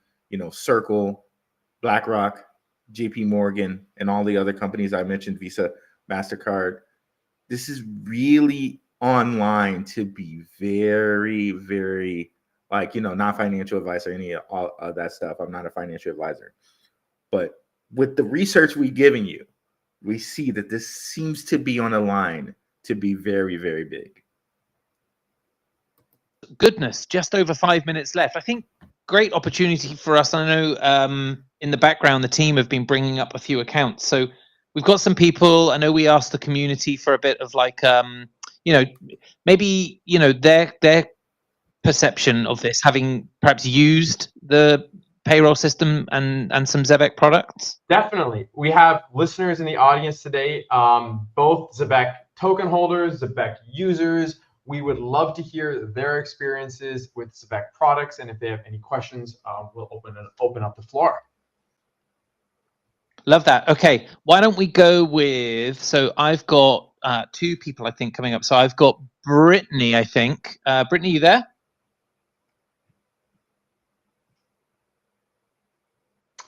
Circle, BlackRock, JP Morgan, and all the other companies I mentioned, Visa, MasterCard, this is really online to be very, very, not financial advice or any of all of that stuff. I'm not a financial advisor. But with the research we're giving you, we see that this seems to be on a line to be very, very big. Goodness, just over 5 minutes left. I think great opportunity for us. I know in the background, the team have been bringing up a few accounts. So we've got some people. I know we asked the community for a bit of maybe, their perception of this, having perhaps used the payroll system and some Zebeck products. Definitely. We have listeners in the audience today, both Zebeck token holders, Zebeck users. We would love to hear their experiences with Zebeck products, and if they have any questions, we'll open up the floor. Love that. Okay, why don't we go with, so I've got two people, I think, coming up. So I've got Brittany, I think. Brittany, you there?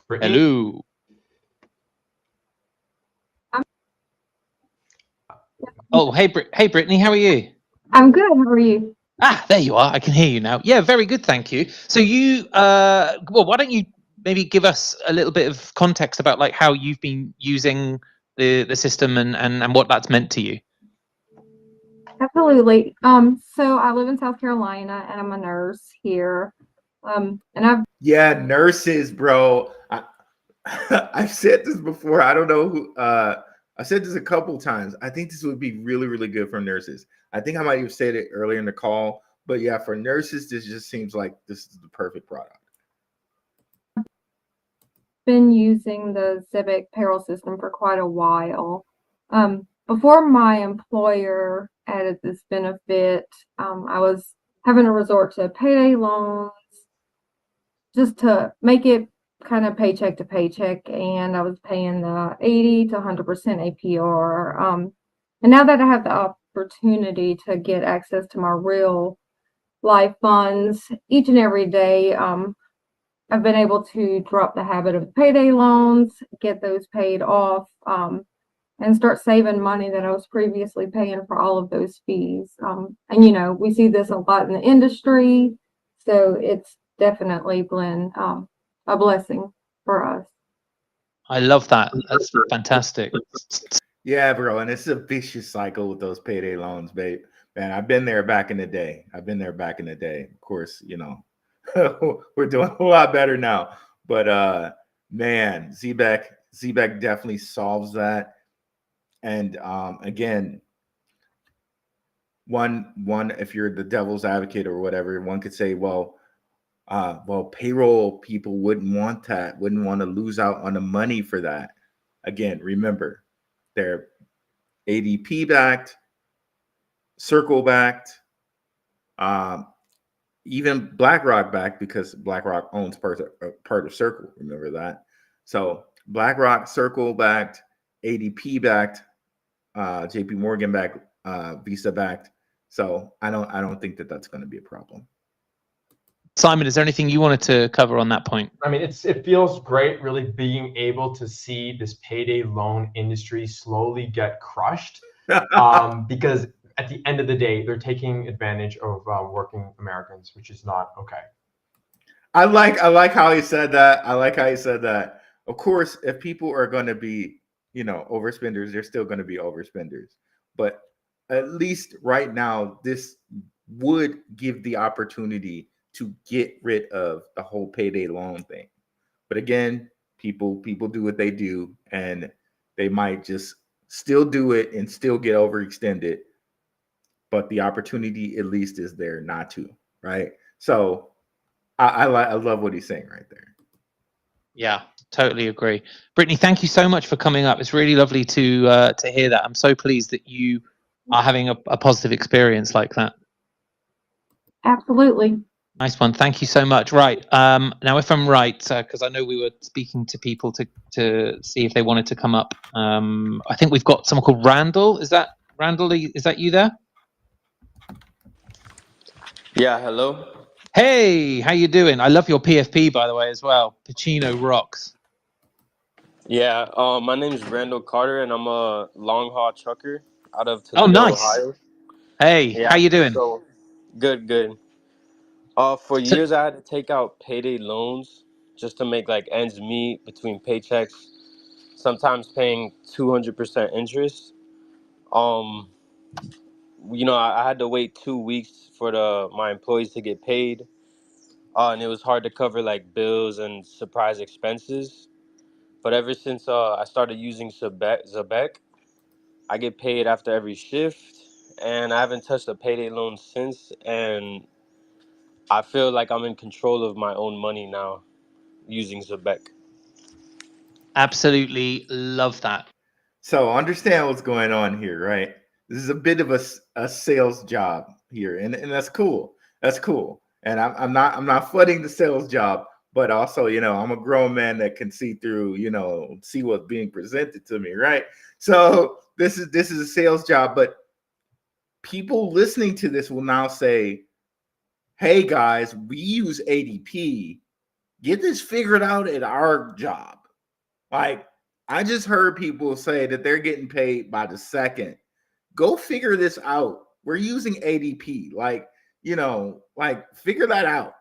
Brittany? Hello. Oh, hey, Brittany, how are you? I'm good. How are you? Ah, there you are. I can hear you now. Yeah, very good. Thank you. So you, well, why don't you maybe give us a little bit of context about how you've been using the system and what that's meant to you? Absolutely. So I live in South Carolina and I'm a nurse here. And Yeah, nurses, bro. I've said this before. I don't know who. I said this a couple times. I think this would be really, really good for nurses. I think I might have said it earlier in the call, but yeah, for nurses, this just seems like this is the perfect product. been using the ZEBEC Payroll system for quite a while. Before my employer added this benefit, I was having to resort to payday loans just to make it kind of paycheck to paycheck, and I was paying the 80 to 100% APR. And now that I have the opportunity to get access to my real life funds each and every day, I've been able to drop the habit of payday loans, get those paid off, and start saving money that I was previously paying for all of those fees. And we see this a lot in the industry, so it's definitely been a blessing for us. I love that. That's fantastic. Yeah, bro, and it's a vicious cycle with those payday loans, babe. Man, I've been there back in the day. Of course, we're doing a lot better now. But man, Zebeck definitely solves that. And again, one, if you're the devil's advocate or whatever, one could say, well, payroll people wouldn't want that, wouldn't want to lose out on the money for that. Again, remember, they're ADP backed, Circle backed, even BlackRock backed, because BlackRock owns part of Circle. Remember that. So BlackRock, Circle backed, ADP backed, JP Morgan backed, Visa backed. So I don't think that that's going to be a problem. Simon, is there anything you wanted to cover on that point? I mean, it feels great really being able to see this payday loan industry slowly get crushed, because at the end of the day, they're taking advantage of working Americans, which is not okay. I like how he said that. Of course, if people are going to be, overspenders, they're still going to be overspenders. But at least right now, this would give the opportunity to get rid of the whole payday loan thing. But again, people do what they do, and they might just still do it and still get overextended. But the opportunity at least is there not to, right? So I love what he's saying right there. Yeah, totally agree. Brittany, thank you so much for coming up. It's really lovely to hear that. I'm so pleased that you are having a positive experience like that. Absolutely. Nice one. Thank you so much. Right. Now, if I'm right, because I know we were speaking to people to see if they wanted to come up. I think we've got someone called Randall. Is that Randall? Is that you there? Yeah, hello. Hey, how you doing? I love your PFP, by the way, as well. Pacino rocks. Yeah, my name is Randall Carter, and I'm a long haul trucker out of Oh, Toledo, nice. Ohio. Hey, how Yeah, you doing? so good, good. For So, years, I had to take out payday loans just to make like ends meet between paychecks. Sometimes paying 200% interest. Um, I had to wait 2 weeks for my employees to get paid, and it was hard to cover like bills and surprise expenses. But ever since I started using Zebeck, I get paid after every shift, and I haven't touched a payday loan since. And I feel like I'm in control of my own money now using Zebeck. absolutely love that. So understand what's going on here, right? This is a bit of a sales job here, and that's cool. That's cool. And I'm not flooding the sales job, but also, I'm a grown man that can see through, see what's being presented to me, right? So this is a sales job, but people listening to this will now say, hey guys, we use ADP. Get this figured out at our job. Like, I just heard people say that they're getting paid by the second. Go figure this out. We're using ADP. Like, figure that out.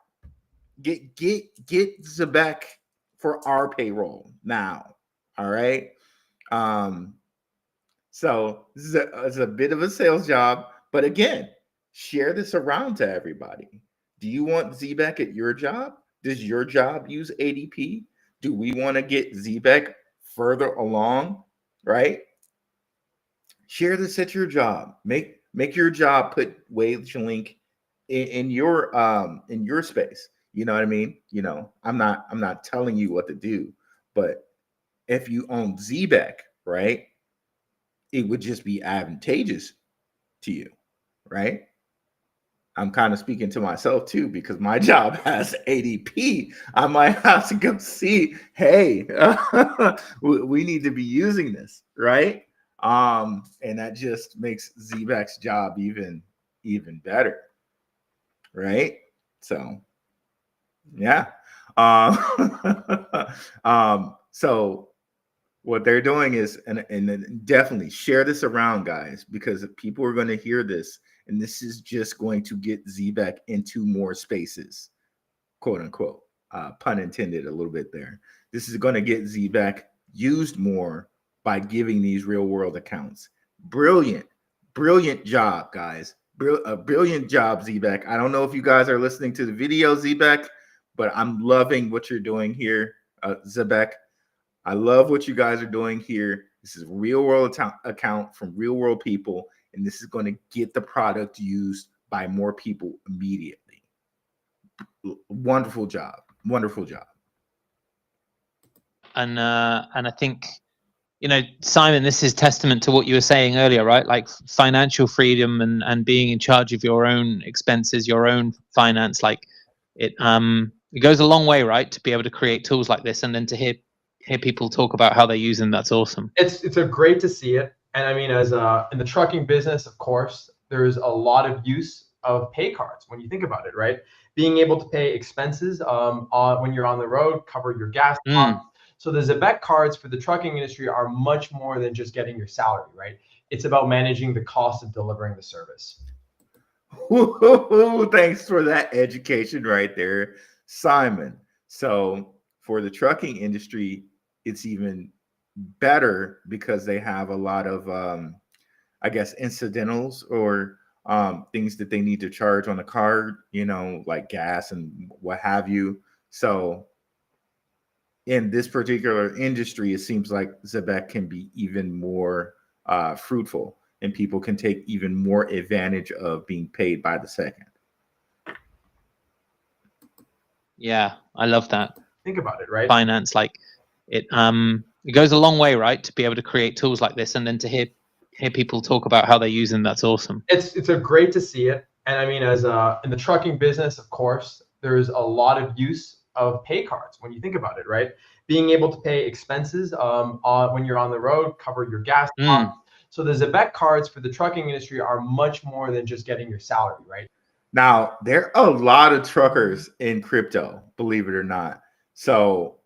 Get Zebeck for our payroll now. All right. So this is it's a bit of a sales job, but again, share this around to everybody. Do you want Zebeck at your job? Does your job use ADP? Do we want to get Zebeck further along? Right? Share this at your job. Make your job put wage link in your space. You know what I mean? I'm not telling you what to do, but if you own Zebeck, right, it would just be advantageous to you, right? I'm kind of speaking to myself too, because my job has ADP. I might have to go see, hey, we need to be using this, right? And that just makes Zebeck's job even better, right? So, yeah. So what they're doing is, and then definitely share this around, guys, because people are going to hear this, and this is just going to get Zebeck into more spaces, quote unquote, pun intended a little bit there. This is going to get Zebeck used more by giving these real world accounts. Brilliant job, guys. A brilliant job, Zebeck. I don't know if you guys are listening to the video, Zebeck, but I'm loving what you're doing here, Zebeck. I love what you guys are doing here. This is a real world account from real world people, and this is going to get the product used by more people immediately. Wonderful job. Wonderful job. And I think, Simon, this is testament to what you were saying earlier, right? Like financial freedom and being in charge of your own expenses, your own finance. Like it goes a long way, right, to be able to create tools like this, and then to hear people talk about how they use them. That's awesome. It's a great to see it. And I mean, as in the trucking business, of course, there's a lot of use of pay cards when you think about it, right? Being able to pay expenses when you're on the road, cover your gas costs. So the Zebeck cards for the trucking industry are much more than just getting your salary, right? It's about managing the cost of delivering the service. Thanks for that education right there, Simon. So for the trucking industry, it's even better because they have a lot of, I guess, incidentals or things that they need to charge on the card, like gas and what have you. So in this particular industry, it seems like Zebeck can be even more fruitful, and people can take even more advantage of being paid by the second. Yeah, I love that. Think about it, right? Finance, like it goes a long way, right, to be able to create tools like this, and then to hear people talk about how they use them. That's awesome. It's a great to see it. And I mean, as in the trucking business, of course, there's a lot of use of pay cards when you think about it, right? Being able to pay expenses when you're on the road, cover your gas costs. So the Zebeck cards for the trucking industry are much more than just getting your salary, right? Now, there are a lot of truckers in crypto, believe it or not. So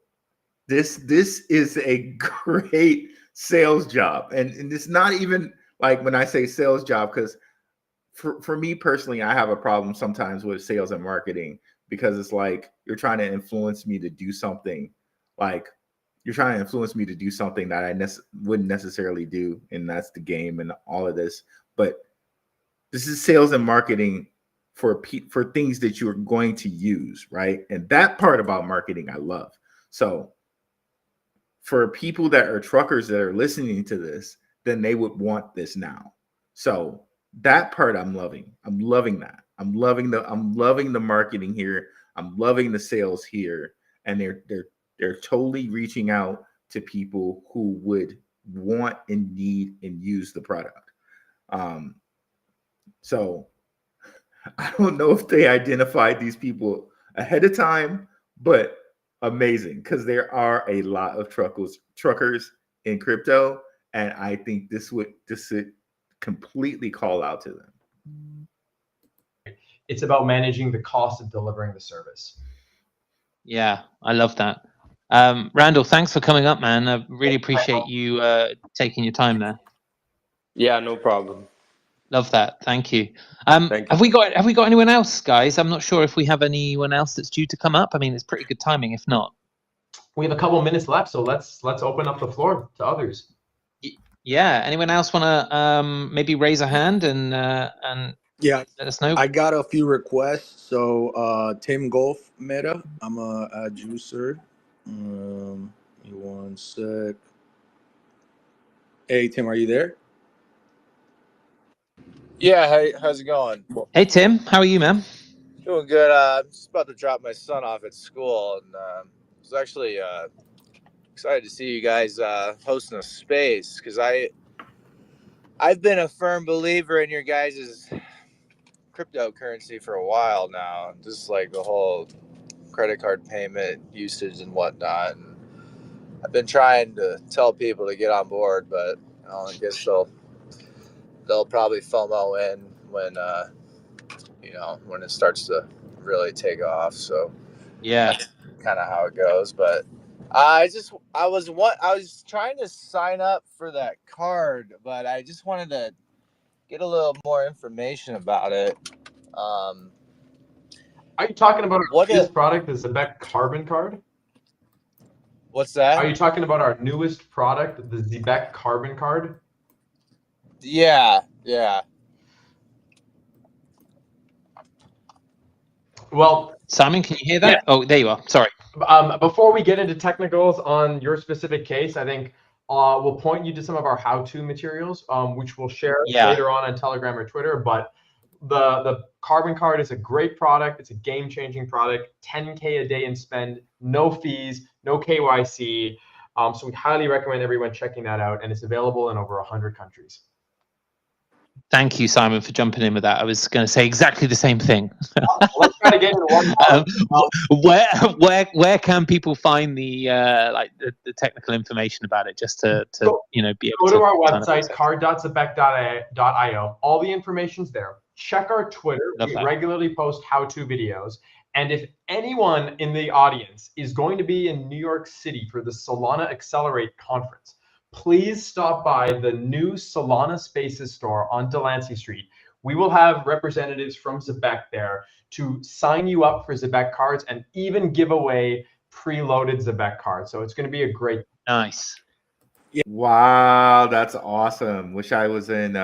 this is a great sales job. And it's not even like when I say sales job, because for me personally, I have a problem sometimes with sales and marketing because it's like you're trying to influence me to do something like you're trying to influence me to do something that I wouldn't necessarily do. And that's the game and all of this. But this is sales and marketing for things that you're going to use, right? And that part about marketing, I love. So for people that are truckers that are listening to this, then they would want this now. So that part I'm loving. I'm loving that. I'm loving the marketing here. I'm loving the sales here. And they're totally reaching out to people who would want and need and use the product. So I don't know if they identified these people ahead of time, but amazing, because there are a lot of truckers in crypto, and I think this would completely call out to them. It's about managing the cost of delivering the service. Yeah, I love that. Randall, thanks for coming up, man. I really appreciate you taking your time there. Yeah, no problem. Love that. Thank you. Thank you. Have we got anyone else, guys? I'm not sure if we have anyone else that's due to come up. I mean, it's pretty good timing. If not, we have a couple of minutes left, so let's open up the floor to others. Yeah. Anyone else want to maybe raise a hand and Yeah, let us know? I got a few requests. So Tim Golf Meta, I'm a add you, sir. Give me one sec. Hey Tim, are you there? Yeah, hey, how's it going? Hey Tim, how are you, man? Doing good. I'm just about to drop my son off at school, and I was actually excited to see you guys hosting a space, because I've been a firm believer in your guys' cryptocurrency for a while now, just like the whole credit card payment usage and whatnot. And I've been trying to tell people to get on board, but I guess they'll probably FOMO in when when it starts to really take off. So yeah, that's kind of how it goes. But I was trying to sign up for that card, but I just wanted to get a little more information about it. Are you talking about our newest product, the Zebeck Carbon Card? What's that? Are you talking about our newest product, the Zebeck Carbon Card? Yeah. Well, Simon, can you hear that? Yeah. Oh, there you are. Sorry. Before we get into technicals on your specific case, I think we'll point you to some of our how-to materials, which we'll share later on Telegram or Twitter. But the Carbon Card is a great product. It's a game-changing product. 10K a day in spend, no fees, no KYC. So we highly recommend everyone checking that out, and it's available in over 100 countries. Thank you, Simon, for jumping in with that. I was going to say exactly the same thing. Let's try to get into one. Where can people find the technical information about it, just to be able to go to our website, card.zebeck.io. All the information's there. Check our Twitter. We regularly post how-to videos. And if anyone in the audience is going to be in New York City for the Solana Accelerate conference, please stop by the new Solana Spaces store on Delancey Street. We will have representatives from Zebeck there to sign you up for Zebeck cards and even give away preloaded Zebeck cards. So it's going to be a great. Nice. Wow, that's awesome. Wish I was in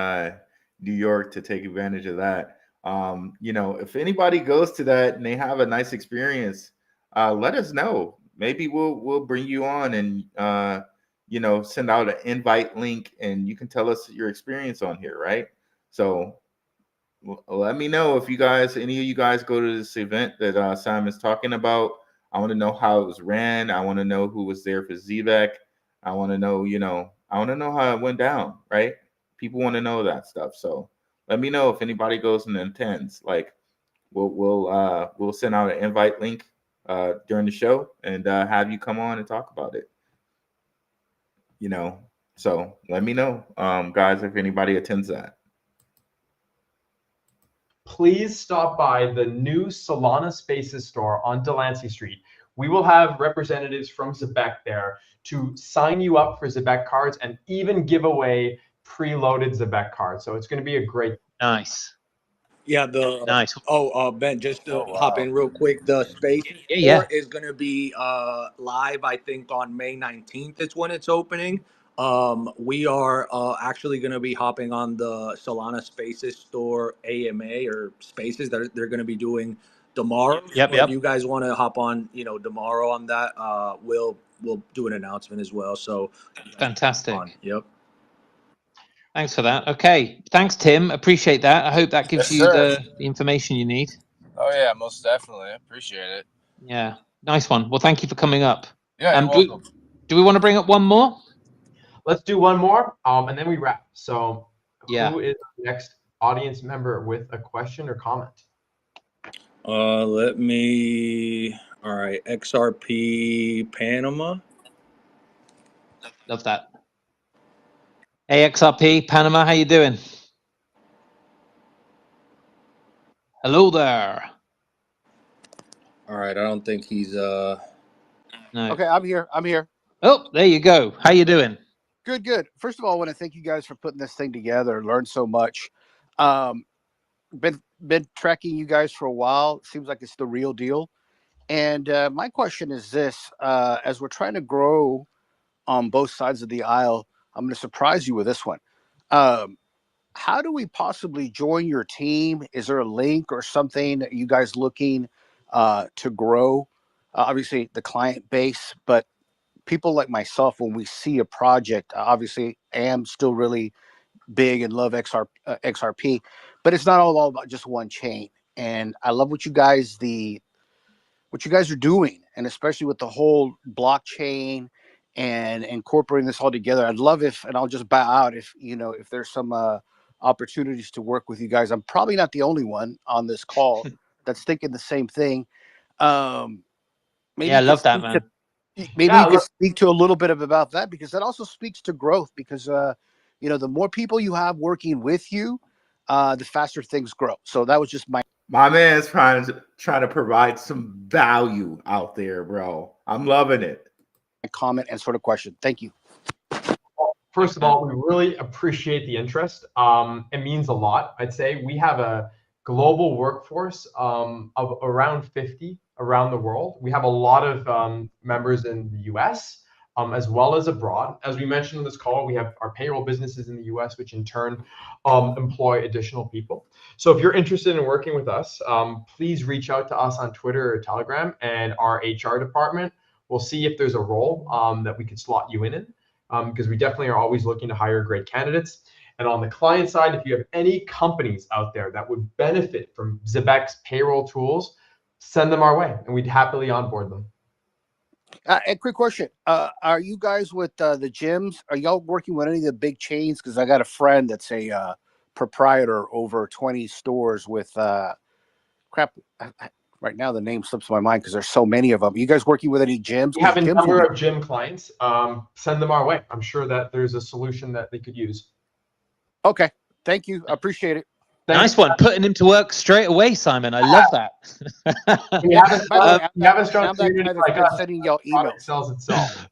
New York to take advantage of that. If anybody goes to that and they have a nice experience, let us know. Maybe we'll bring you on and send out an invite link, and you can tell us your experience on here, right? So let me know if any of you guys go to this event that Simon's talking about. I want to know how it was ran. I want to know who was there for Zebeck. I want to know, I want to know how it went down, right? People want to know that stuff. So let me know if anybody goes and attends. Like, we'll send out an invite link during the show and have you come on and talk about it. So let me know, guys, if anybody attends that. please stop by the new Solana Spaces store on Delancey Street. We will have representatives from Zebeck there to sign you up for Zebeck cards and even give away preloaded Zebeck cards. So it's going to be a great. Nice. Yeah, Nice. Ben, just to Oh, hop wow. in real quick, the Spaces Yeah. store is gonna be live, I think, on May 19th is when it's opening. We are actually gonna be hopping on the Solana Spaces store AMA or Spaces that they're gonna be doing tomorrow. Yep, So yep. if you guys want to hop on, tomorrow on that, we'll do an announcement as well. So Fantastic. Yep. Thanks for that. Okay. Thanks, Tim. Appreciate that. I hope that gives Yes, you sir. the information you need. Oh yeah, most definitely. Appreciate it. Yeah. Nice one. Well, thank you for coming up. Yeah, you're welcome. Do we want to bring up one more? Let's do one more, and then we wrap. So Yeah. who is the next audience member with a question or comment? All right, XRP Panama. Love that. Hey, XRP Panama, how you doing? Hello there. All right, I don't think he's No. Okay, I'm here. Oh, there you go. How you doing? Good. First of all, I want to thank you guys for putting this thing together. Learned so much. Been tracking you guys for a while. Seems like it's the real deal. And my question is this: as we're trying to grow on both sides of the aisle, I'm going to surprise you with this one. How do we possibly join your team? Is there a link or something that you guys looking to grow? Obviously, the client base, but people like myself, when we see a project, obviously, I am still really big and love XRP, but it's not all about just one chain. And I love what you guys are doing, and especially with the whole blockchain and incorporating this all together. I'd love and I'll just bow out if there's some opportunities to work with you guys. I'm probably not the only one on this call that's thinking the same thing. Maybe I love that, man. Maybe you could speak to a little bit about that, because that also speaks to growth, because the more people you have working with you, the faster things grow. So that was just my man's trying to provide some value out there, bro. I'm loving it. Comment and sort of question. Thank you. First of all, we really appreciate the interest. It means a lot. I'd say we have a global workforce of around 50 around the world. We have a lot of members in the US as well as abroad. As we mentioned in this call, we have our payroll businesses in the US, which in turn employ additional people. So if you're interested in working with us, please reach out to us on Twitter or Telegram, and our HR department will see if there's a role that we could slot you in, because we definitely are always looking to hire great candidates. And on the client side, if you have any companies out there that would benefit from Zebeck's payroll tools, send them our way, and we'd happily onboard them. A quick question. Are you guys with the gyms? Are y'all working with any of the big chains? Because I got a friend that's a proprietor over 20 stores with right now the name slips my mind because there's so many of them. You guys working with any gyms? We have a number of gym clients. Send them our way. I'm sure that there's a solution that they could use. Okay. Thank you. I appreciate it. Nice one. Putting him to work straight away, Simon. I love that. You have a strong community like us. Sending y'all emails. Sells itself.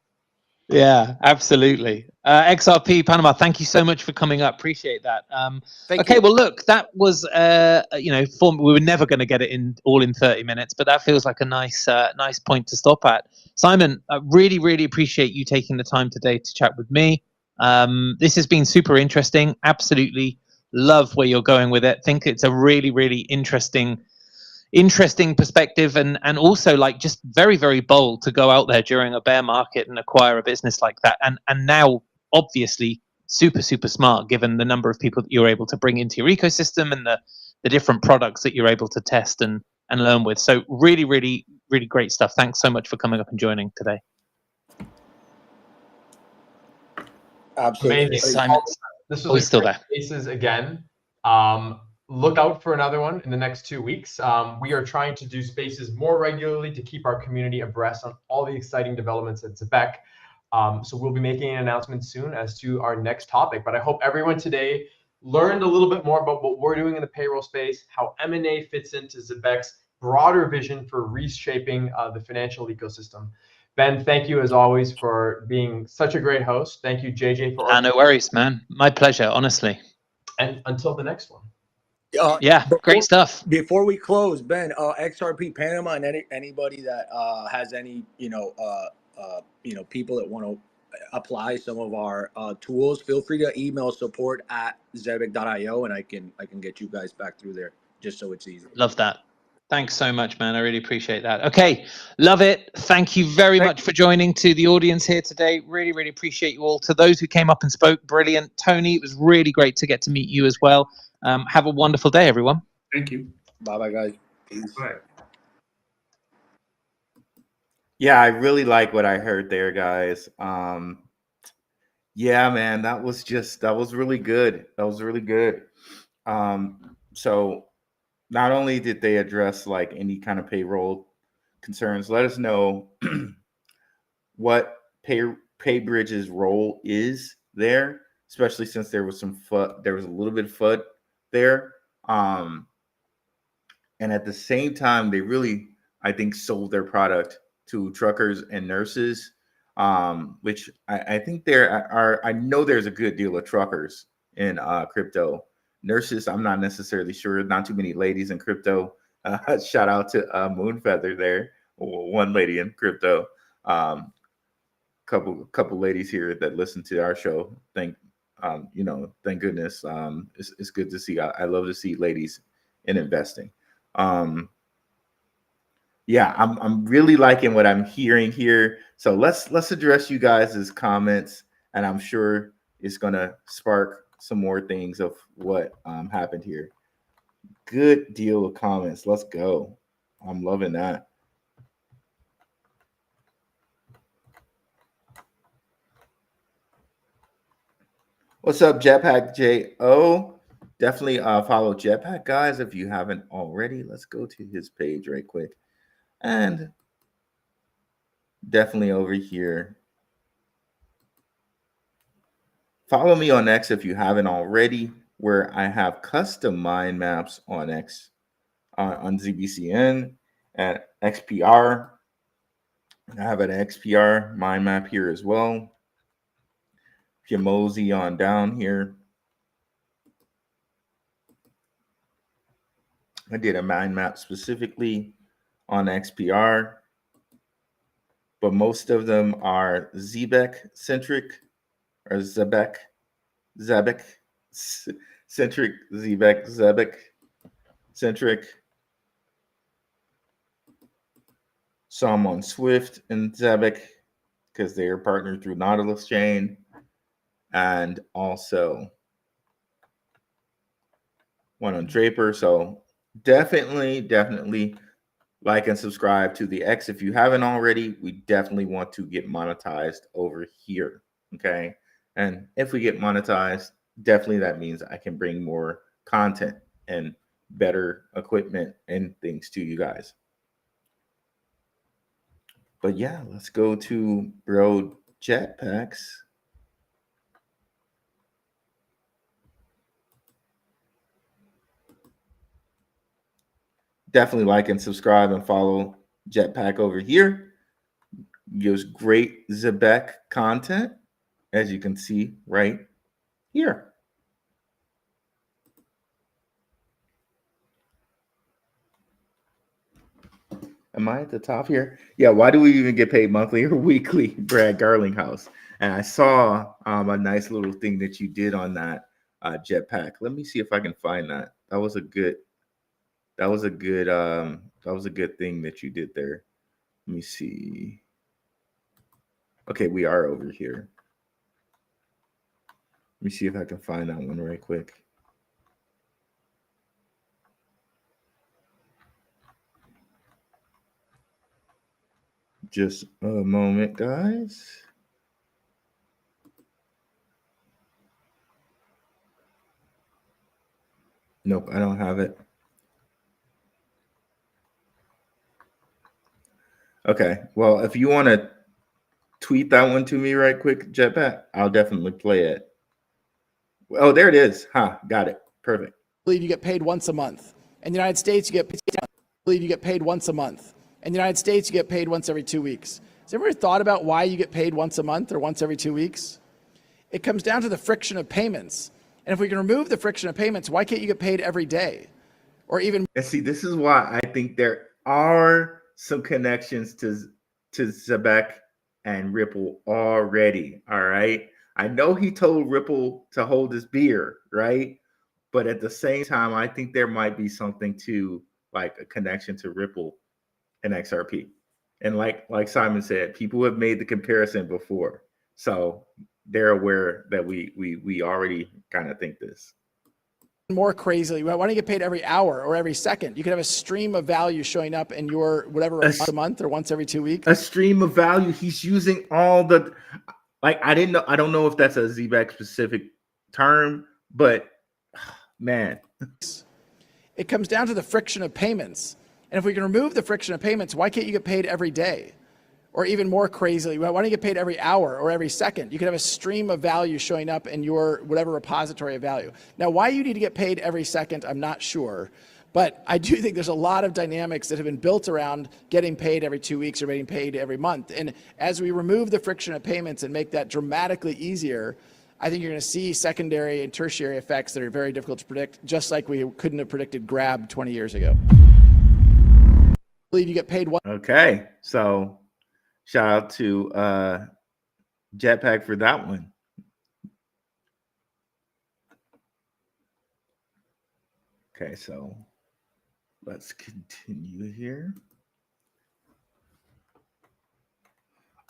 Yeah, absolutely. XRP Panama, thank you so much for coming up. Appreciate that. Thank you. Well, look, that was, we were never going to get it in 30 minutes, but that feels like a nice point to stop at. Simon, I really, really appreciate you taking the time today to chat with me. This has been super interesting. Absolutely love where you're going with it. Think it's a really, really interesting perspective, and also like just very, very bold to go out there during a bear market and acquire a business like that, and now obviously super, super smart given the number of people that you're able to bring into your ecosystem and the different products that you're able to test and learn with. So really, really, really great stuff. Thanks so much for coming up and joining today. Absolutely. Amazing. Simon, This was still there. Spaces again. Look out for another one in the next 2 weeks. We are trying to do spaces more regularly to keep our community abreast on all the exciting developments at Zebeck. So we'll be making an announcement soon as to our next topic. But I hope everyone today learned a little bit more about what we're doing in the payroll space, how M&A fits into Zebeck's broader vision for reshaping the financial ecosystem. Ben, thank you as always for being such a great host. Thank you, JJ, for No worries, man. My pleasure, honestly. and until the next one. Yeah, great stuff. Before we close, Ben, XRP Panama and anybody that has any people that want to apply some of our tools, feel free to email support@zebeck.io and I can get you guys back through there just so it's easy. Love that. Thanks so much, man. I really appreciate that. Okay, love it. Thank you very much for joining. To the audience here today, really, really appreciate you all. To those who came up and spoke, brilliant. Tony, it was really great to get to meet you as well. Have a wonderful day, everyone. Thank you. Bye, guys. Peace. Bye. Yeah, I really like what I heard there, guys. Yeah, man, that was really good. That was really good. So not only did they address like any kind of payroll concerns, let us know what Paybridge's role is there, especially since there was a little bit of FUD there. And at the same time, they really, I think, sold their product to truckers and nurses, which I think I know there's a good deal of truckers in crypto. Nurses, I'm not necessarily sure. Not too many ladies in crypto. Shout out to Moonfeather there, one lady in crypto. Couple ladies here that listen to our show. Thank goodness. It's good to see. I love to see ladies in investing. Yeah, I'm really liking what I'm hearing here. So let's address you guys' comments, and I'm sure it's gonna spark some more things of what happened here. Good deal of comments. Let's go. I'm loving that. What's up, Jetpack J.O.? Definitely follow Jetpack, guys, if you haven't already. Let's go to his page right quick. And definitely over here. Follow me on X if you haven't already, where I have custom mind maps on X, on ZBCN and XPR. I have an XPR mind map here as well. If you mosey on down here, I did a mind map specifically on XPR, but most of them are Zebeck centric, or Zebeck centric, Zebeck centric. Some on Swift and Zebeck because they are partnered through Nautilus Chain, and also one on Draper. So definitely like and subscribe to the X if you haven't already. We definitely want to get monetized over here. Okay. And if we get monetized, definitely that means I can bring more content and better equipment and things to you guys. But yeah, let's go to Bro Jetpacks. Definitely like and subscribe and follow Jetpack over here. Gives great Zebeck content, as you can see right here. Am I at the top here? Yeah, why do we even get paid monthly or weekly, Brad Garlinghouse? And I saw a nice little thing that you did on that Jetpack. Let me see if I can find that. That was a good thing that you did there. Let me see. Okay, we are over here. Let me see if I can find that one right quick. Just a moment, guys. Nope, I don't have it. Okay, well, if you want to tweet that one to me right quick, Jetpack, I'll definitely play it. Oh, there it is. Huh. Got it. Perfect. believe you get paid once a month. In the United States, you get paid once a month. In the United States, you get paid once every 2 weeks. Has anyone ever thought about why you get paid once a month or once every 2 weeks? It comes down to the friction of payments. And if we can remove the friction of payments, why can't you get paid every day? Or even. And see, this is why I think there are some connections to Zebeck and Ripple already. All right. I know he told Ripple to hold his beer, right? But at the same time, I think there might be something to like a connection to Ripple and XRP. And like Simon said, people have made the comparison before. So they're aware that we already kind of think this. More crazily, why don't you get paid every hour or every second? You could have a stream of value showing up in your whatever a month or once every 2 weeks. A stream of value. He's using all the I don't know if that's a ZBCN specific term, but man. It comes down to the friction of payments. And if we can remove the friction of payments, why can't you get paid every day? Or even more crazily, why don't you get paid every hour or every second? You could have a stream of value showing up in your whatever repository of value. Now, why you need to get paid every second, I'm not sure. But I do think there's a lot of dynamics that have been built around getting paid every 2 weeks or getting paid every month. And as we remove the friction of payments and make that dramatically easier, I think you're going to see secondary and tertiary effects that are very difficult to predict, just like we couldn't have predicted Grab 20 years ago. I believe you get paid one. Okay, so shout out to Jetpack for that one. Okay, so let's continue here.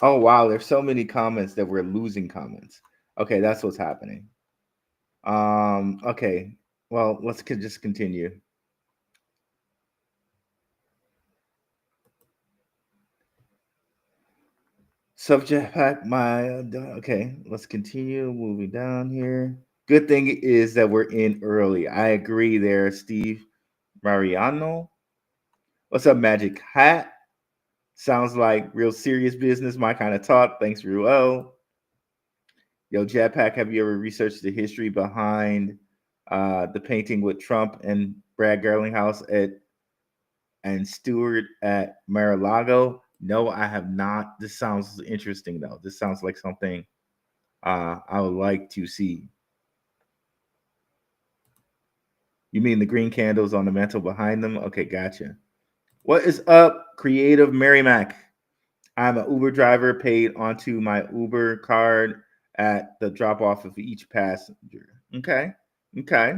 Oh, wow. There's so many comments that we're losing comments. Okay, that's what's happening. Okay, well, let's just continue. Subject pack, okay, let's continue moving down here. Good thing is that we're in early. I agree there, Steve Mariano. What's up, Magic Hat? Sounds like real serious business, my kind of talk. Thanks, Ruel. Yo, Jetpack, have you ever researched the history behind the painting with Trump and Brad Garlinghouse and Stewart at Mar-a-Lago? No, I have not. This sounds interesting, though. This sounds like something I would like to see. You mean the green candles on the mantle behind them? Okay, gotcha. What is up, Creative Mary Mac? I'm an Uber driver paid onto my Uber card at the drop-off of each passenger. Okay. I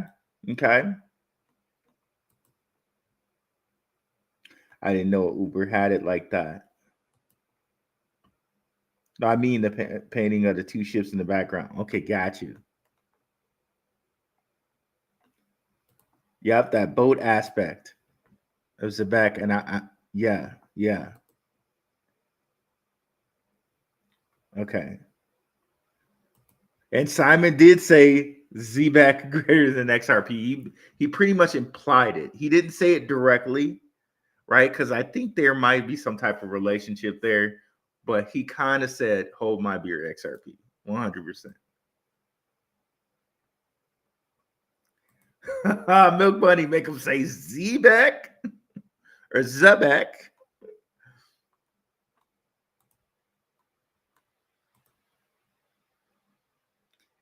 didn't know Uber had it like that. No, I mean the painting of the two ships in the background. Okay, got you. Yep, that boat aspect of Zebeck, and yeah. Okay. And Simon did say ZBCN greater than XRP. He pretty much implied it. He didn't say it directly, right? Because I think there might be some type of relationship there, but he kind of said, hold my beer, XRP, 100%. Milk Bunny, make him say ZBCN or Zebeck.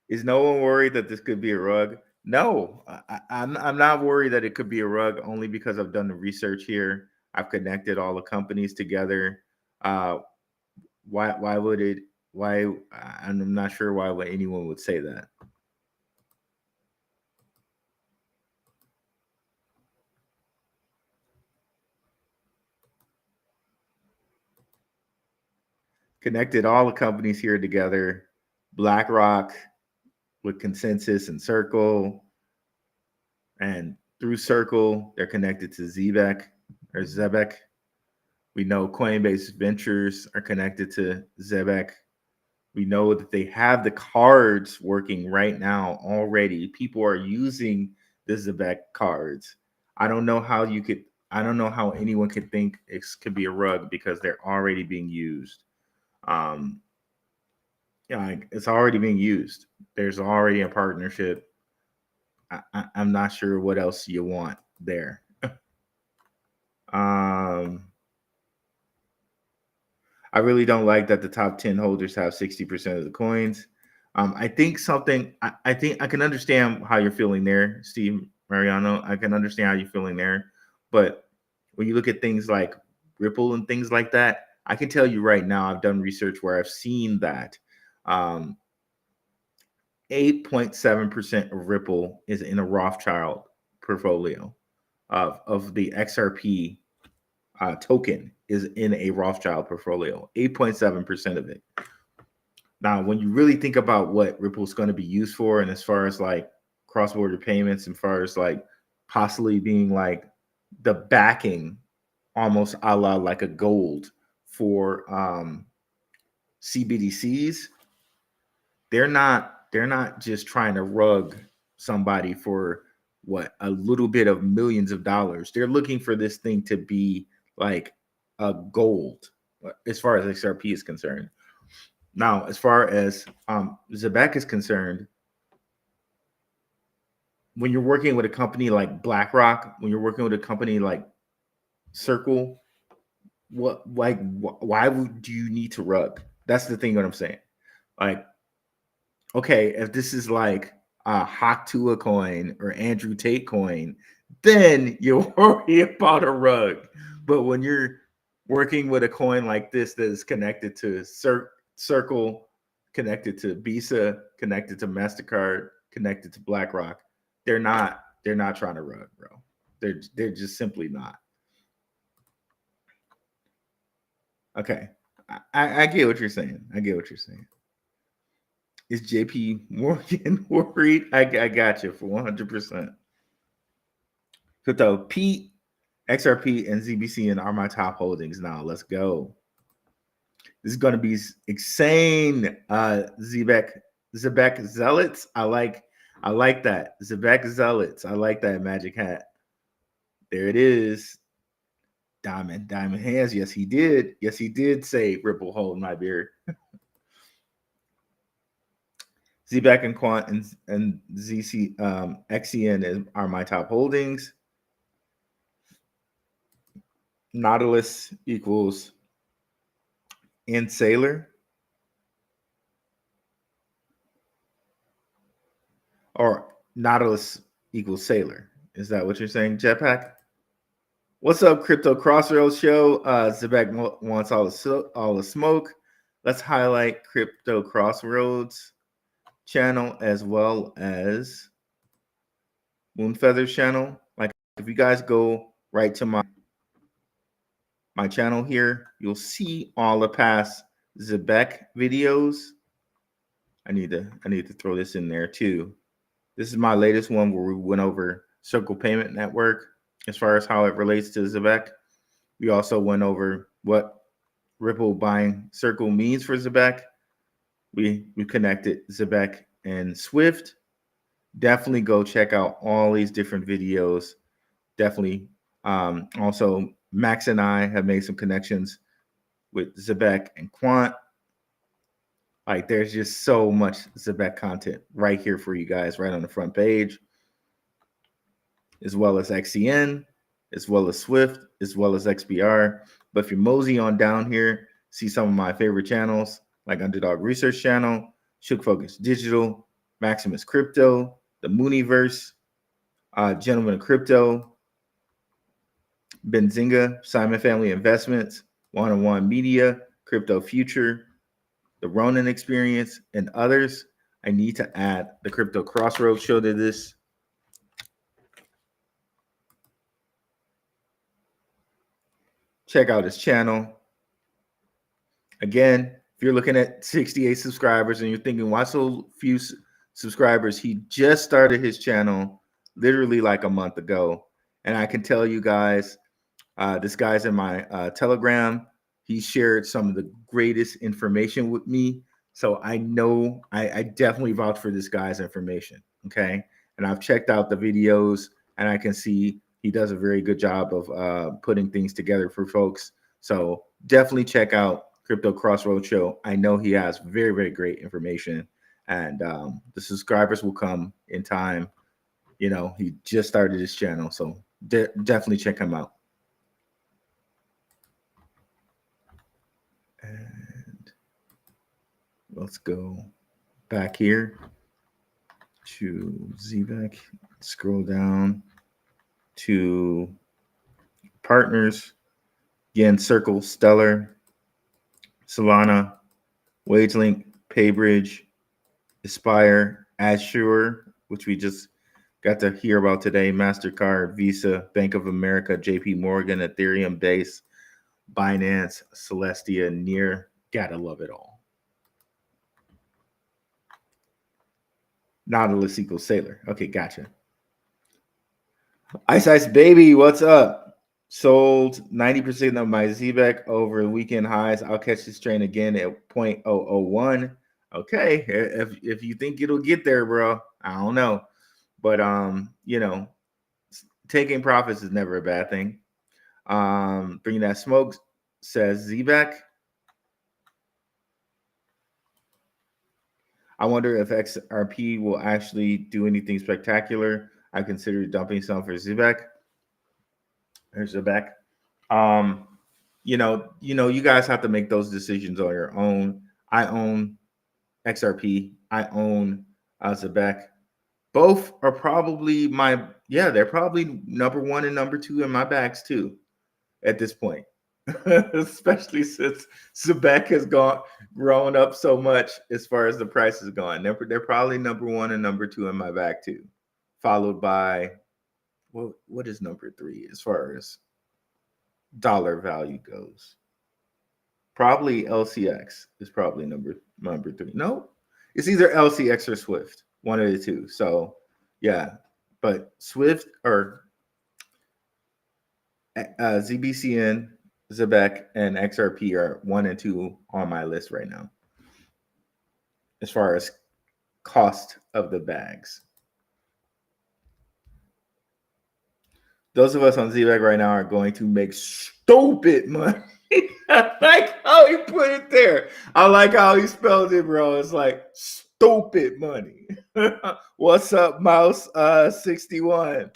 Is no one worried that this could be a rug? No, I'm not worried that it could be a rug, only because I've done the research here. I've connected all the companies together. Why would it? Why? I'm not sure why anyone would say that. Connected all the companies here together. BlackRock with Consensus and Circle, and through Circle, they're connected to Zebeck. We know Coinbase Ventures are connected to Zebeck. We know that they have the cards working right now already. People are using the Zebeck cards. I don't know how anyone could think it could be a rug because they're already being used. It's already being used. There's already a partnership. I'm not sure what else you want there. I really don't like that the top 10 holders have 60% of the coins. I think I think I can understand how you're feeling there, Steve Mariano. I can understand how you're feeling there. But when you look at things like Ripple and things like that, I can tell you right now, I've done research where I've seen that 8.7% of Ripple is in a Rothschild portfolio of the XRP token is in a Rothschild portfolio, 8.7% of it. Now, when you really think about what Ripple is going to be used for, and as far as like cross-border payments, and as far as like possibly being like the backing, almost a la like a gold for CBDCs, they're not just trying to rug somebody for what a little bit of millions of dollars. They're looking for this thing to be like a gold as far as XRP is concerned. Now, as far as Zebeck is concerned, when you're working with a company like BlackRock, when you're working with a company like Circle, why do you need to rug? That's the thing that I'm saying. Like, okay, if this is like a Haktua coin or Andrew Tate coin, then you worry about a rug. But when you're working with a coin like this that is connected to Circle, connected to Visa, connected to MasterCard, connected to BlackRock, they're not trying to rug, bro. They're just simply not. Okay. I get what you're saying. I get what you're saying. Is JP Morgan worried? I got you for 100%. So Pete, XRP, and ZBCN are my top holdings now. Let's go. This is going to be insane. Zebeck Zealots. I like that. Zebeck Zealots. I like that magic hat. There it is. Diamond hands. Yes, he did. Yes, he did say Ripple hold my beer. Zebeck and Quant and XCN are my top holdings. Nautilus equals and Sailor. Or Nautilus equals Sailor. Is that what you're saying, Jetpack? What's up, Crypto Crossroads Show? Zebeck wants all the smoke. Let's highlight Crypto Crossroads channel as well as Moonfeather's channel. Like, if you guys go right to my channel here, you'll see all the past Zebeck videos. I need to throw this in there too. This is my latest one where we went over Circle Payment Network as far as how it relates to Zebeck. We also went over what Ripple buying Circle means for Zebeck. We connected Zebeck and Swift. Definitely go check out all these different videos. Definitely. Also, Max and I have made some connections with Zebeck and Quant. Like, there's just so much Zebeck content right here for you guys, right on the front page, as well as XCN, as well as Swift, as well as XBR. But if you mosey on down here, see some of my favorite channels, like Underdog Research Channel, Shook Focus Digital, Maximus Crypto, the Mooniverse, Gentleman of Crypto, Benzinga, Simon Family Investments, One-on-One Media, Crypto Future, the Ronin Experience, and others. I need to add the Crypto Crossroads Show to this. Check out his channel. Again, if you're looking at 68 subscribers and you're thinking, why so few subscribers? He just started his channel literally like a month ago. And I can tell you guys, this guy's in my Telegram. He shared some of the greatest information with me. So I know I definitely vouch for this guy's information. Okay. And I've checked out the videos and I can see he does a very good job of putting things together for folks. So definitely check out Crypto Crossroads Show. I know he has very, very great information, and the subscribers will come in time. he just started his channel, so definitely check him out. And let's go back here to Zebeck. Scroll down to partners. Again, Circle, Stellar, Solana, WageLink, Paybridge, Aspire, Azure, which we just got to hear about today, MasterCard, Visa, Bank of America, JP Morgan, Ethereum, Base, Binance, Celestia, Near. Gotta love it all. Nautilus equals Sailor. Okay, gotcha. Ice Baby, what's up? Sold 90% of my Zebeck over weekend highs. I'll catch this train again at 0.001. Okay, if you think it'll get there, bro, I don't know. But taking profits is never a bad thing. Bringing that smoke, says Zebeck. I wonder if XRP will actually do anything spectacular. I consider dumping some for Zebeck. There's Zebeck. You guys have to make those decisions on your own. I own XRP. I own Zebeck. Both are probably they're probably number 1 and number 2 in my bags too at this point. Especially since Zebeck has grown up so much as far as the price is gone. They're probably number 1 and number 2 in my bag too. Followed by what is number 3 as far as dollar value goes? Probably LCX is probably number 3. No, it's either LCX or Swift, one of the two. So yeah, but Swift or ZBCN, Zebeck, and XRP are 1 and 2 on my list right now as far as cost of the bags. Those of us on Zebeck right now are going to make stupid money. I like how he put it there. I like how he spelled it, bro. It's like stupid money. What's up, Mouse 61?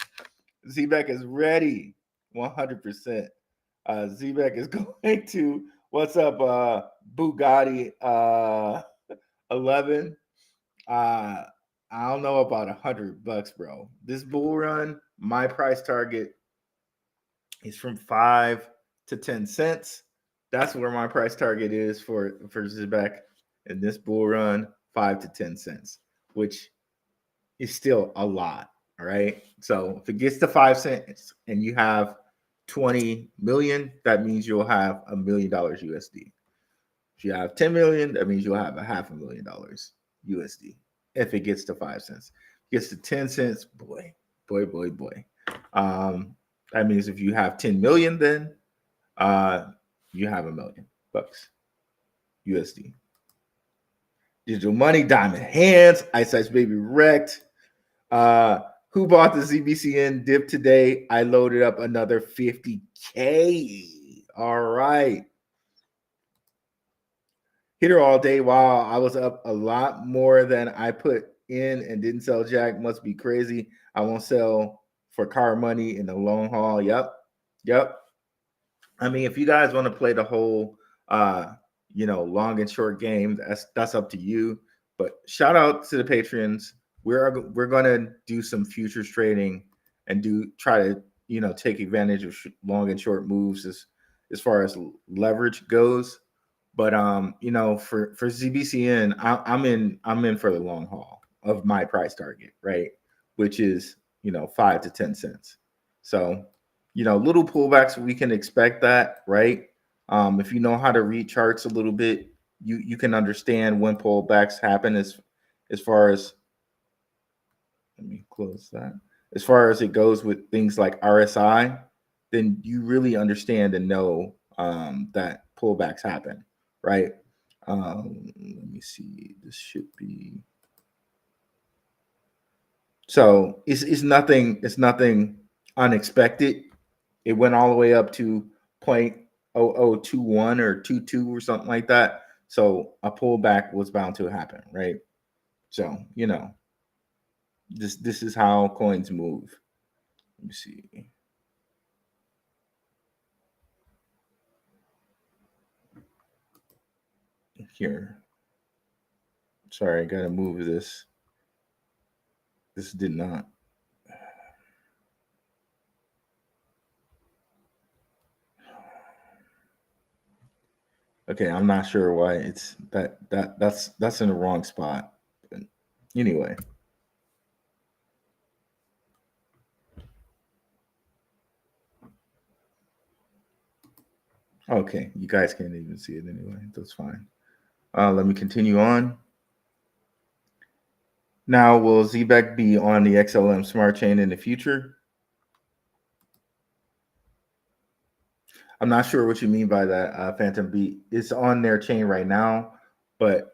Zebeck is ready 100%. Zebeck is going to, what's up, Bugatti 11? I don't know about $100, bro. This bull run, my price target is from 5 to 10 cents. That's where my price target is for Zebeck in this bull run, 5 to 10 cents, which is still a lot. All right. So if it gets to 5 cents and you have 20 million, that means you'll have $1 million USD. If you have 10 million, that means you'll have $500,000 USD. If it gets to 5 cents, it gets to 10 cents, boy. That means if you have 10 million, then you have $1 million USD. Digital money, diamond hands, Ice Baby wrecked. Who bought the ZBCN dip today? I loaded up another 50K. All right. Hit her all day. Wow, I was up a lot more than I put in and didn't sell jack. Must be crazy. I won't sell for car money in the long haul. Yep. I mean, if you guys want to play the whole long and short game, that's up to you. But shout out to the patrons. We're gonna do some futures trading and try to take advantage of long and short moves as far as leverage goes. But for ZBCN, I'm in for the long haul of my price target, right? Which is 5 to 10 cents. So little pullbacks, we can expect that, right? If you know how to read charts a little bit, you can understand when pullbacks happen as far as, let me close that. As far as it goes with things like RSI, then you really understand and know that pullbacks happen, right? Let me see. This should be. So it's nothing unexpected. It went all the way up to 0.0021 or 22 or something like that. So a pullback was bound to happen, right? So This is how coins move. Let me see. Here. Sorry, I gotta move this. This did not. Okay, I'm not sure why it's that's in the wrong spot. But anyway. Okay, you guys can't even see it anyway. That's fine. Let me continue on. Now, will Zebeck be on the XLM smart chain in the future? I'm not sure what you mean by that, Phantom Beat. It's on their chain right now, but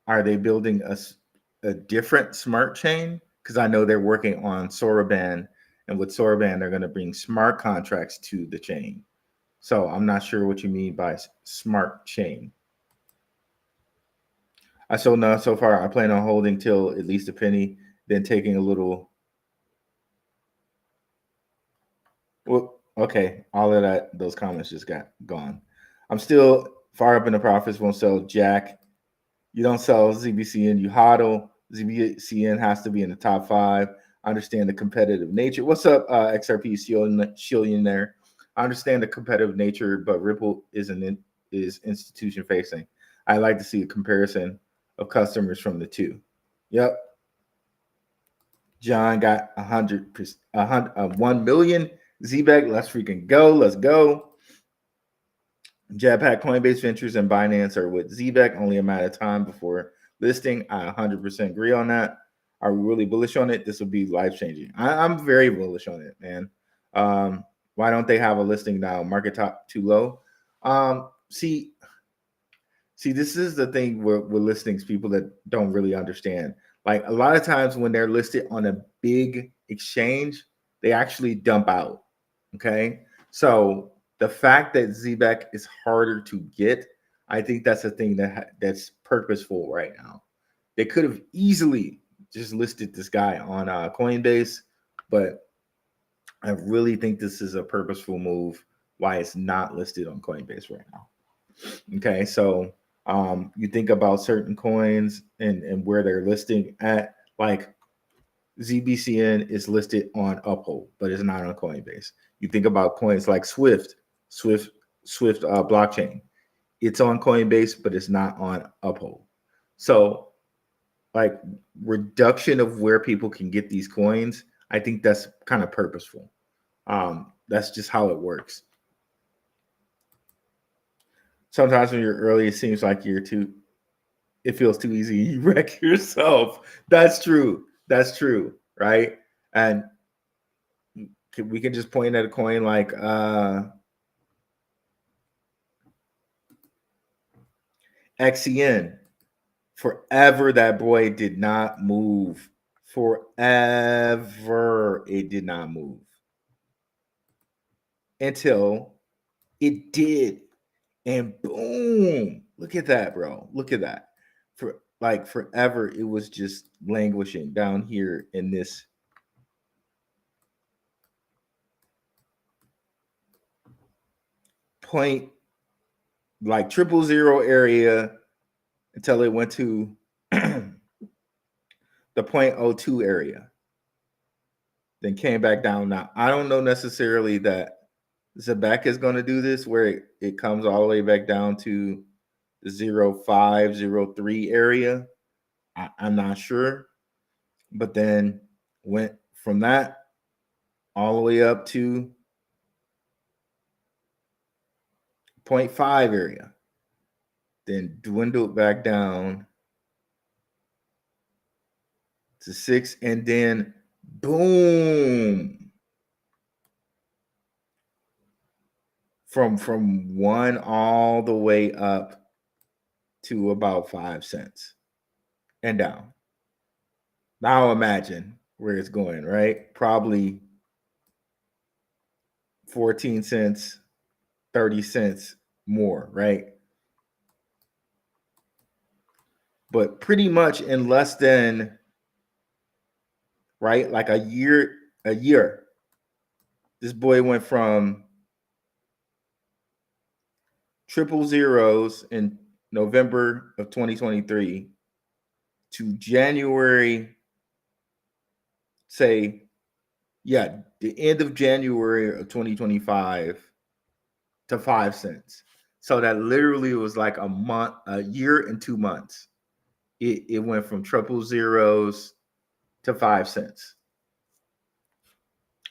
are they building a different smart chain? Because I know they're working on Soroban, and with Soroban, they're going to bring smart contracts to the chain. So I'm not sure what you mean by smart chain. I sold none so far. I plan on holding till at least a penny, then taking a little. Well, okay, all of that, those comments just got gone. I'm still far up in the profits. Won't sell Jack. You don't sell ZBCN. You hodl. ZBCN has to be in the top 5. I understand the competitive nature. What's up, XRP Shillion there? I understand the competitive nature, but Ripple is institution facing. I like to see a comparison of customers from the two. Yep. John got 1 million. Zebeck, let's freaking go. Let's go. Jetpack, Coinbase Ventures, and Binance are with Zebeck. Only a matter of time before listing. I 100% agree on that. Are we really bullish on it? This will be life changing. I'm very bullish on it, man. Why don't they have a listing now? Market top too low. See, this is the thing with listings, people that don't really understand. Like a lot of times when they're listed on a big exchange, they actually dump out. Okay. So the fact that Zebeck is harder to get, I think that's a thing that's purposeful right now. They could have easily just listed this guy on Coinbase, but I really think this is a purposeful move why it's not listed on Coinbase right now. Okay, so you think about certain coins and where they're listing at, like ZBCN is listed on Uphold, but it's not on Coinbase. You think about coins like Swift blockchain. It's on Coinbase, but it's not on Uphold. So like reduction of where people can get these coins, I think that's kind of purposeful. That's just how it works. Sometimes when you're early, it seems like it feels too easy. You wreck yourself. That's true. That's true. Right. And we can just point at a coin like XCN. Forever, that boy did not move. Forever, it did not move. Until it did. And boom. Look at that, bro. Look at that. For like forever, it was just languishing down here in this point, like 000 area until it went to the 0.02 area. Then came back down. Now, I don't know necessarily that Zebeck is going to do this where it comes all the way back down to the 0.503 area. I'm not sure. But then went from that all the way up to 0.5 area. Then dwindled back down to 6, and then boom. From 1 all the way up to about 5 cents and down. Now imagine where it's going, right? Probably 14 cents, 30 cents more, right? But pretty much in less than right? Like a year. This boy went from triple zeros in November of 2023 to January, say, the end of January of 2025 to 5 cents. So that literally was like a year and 2 months. It went from triple zeros to 5 cents.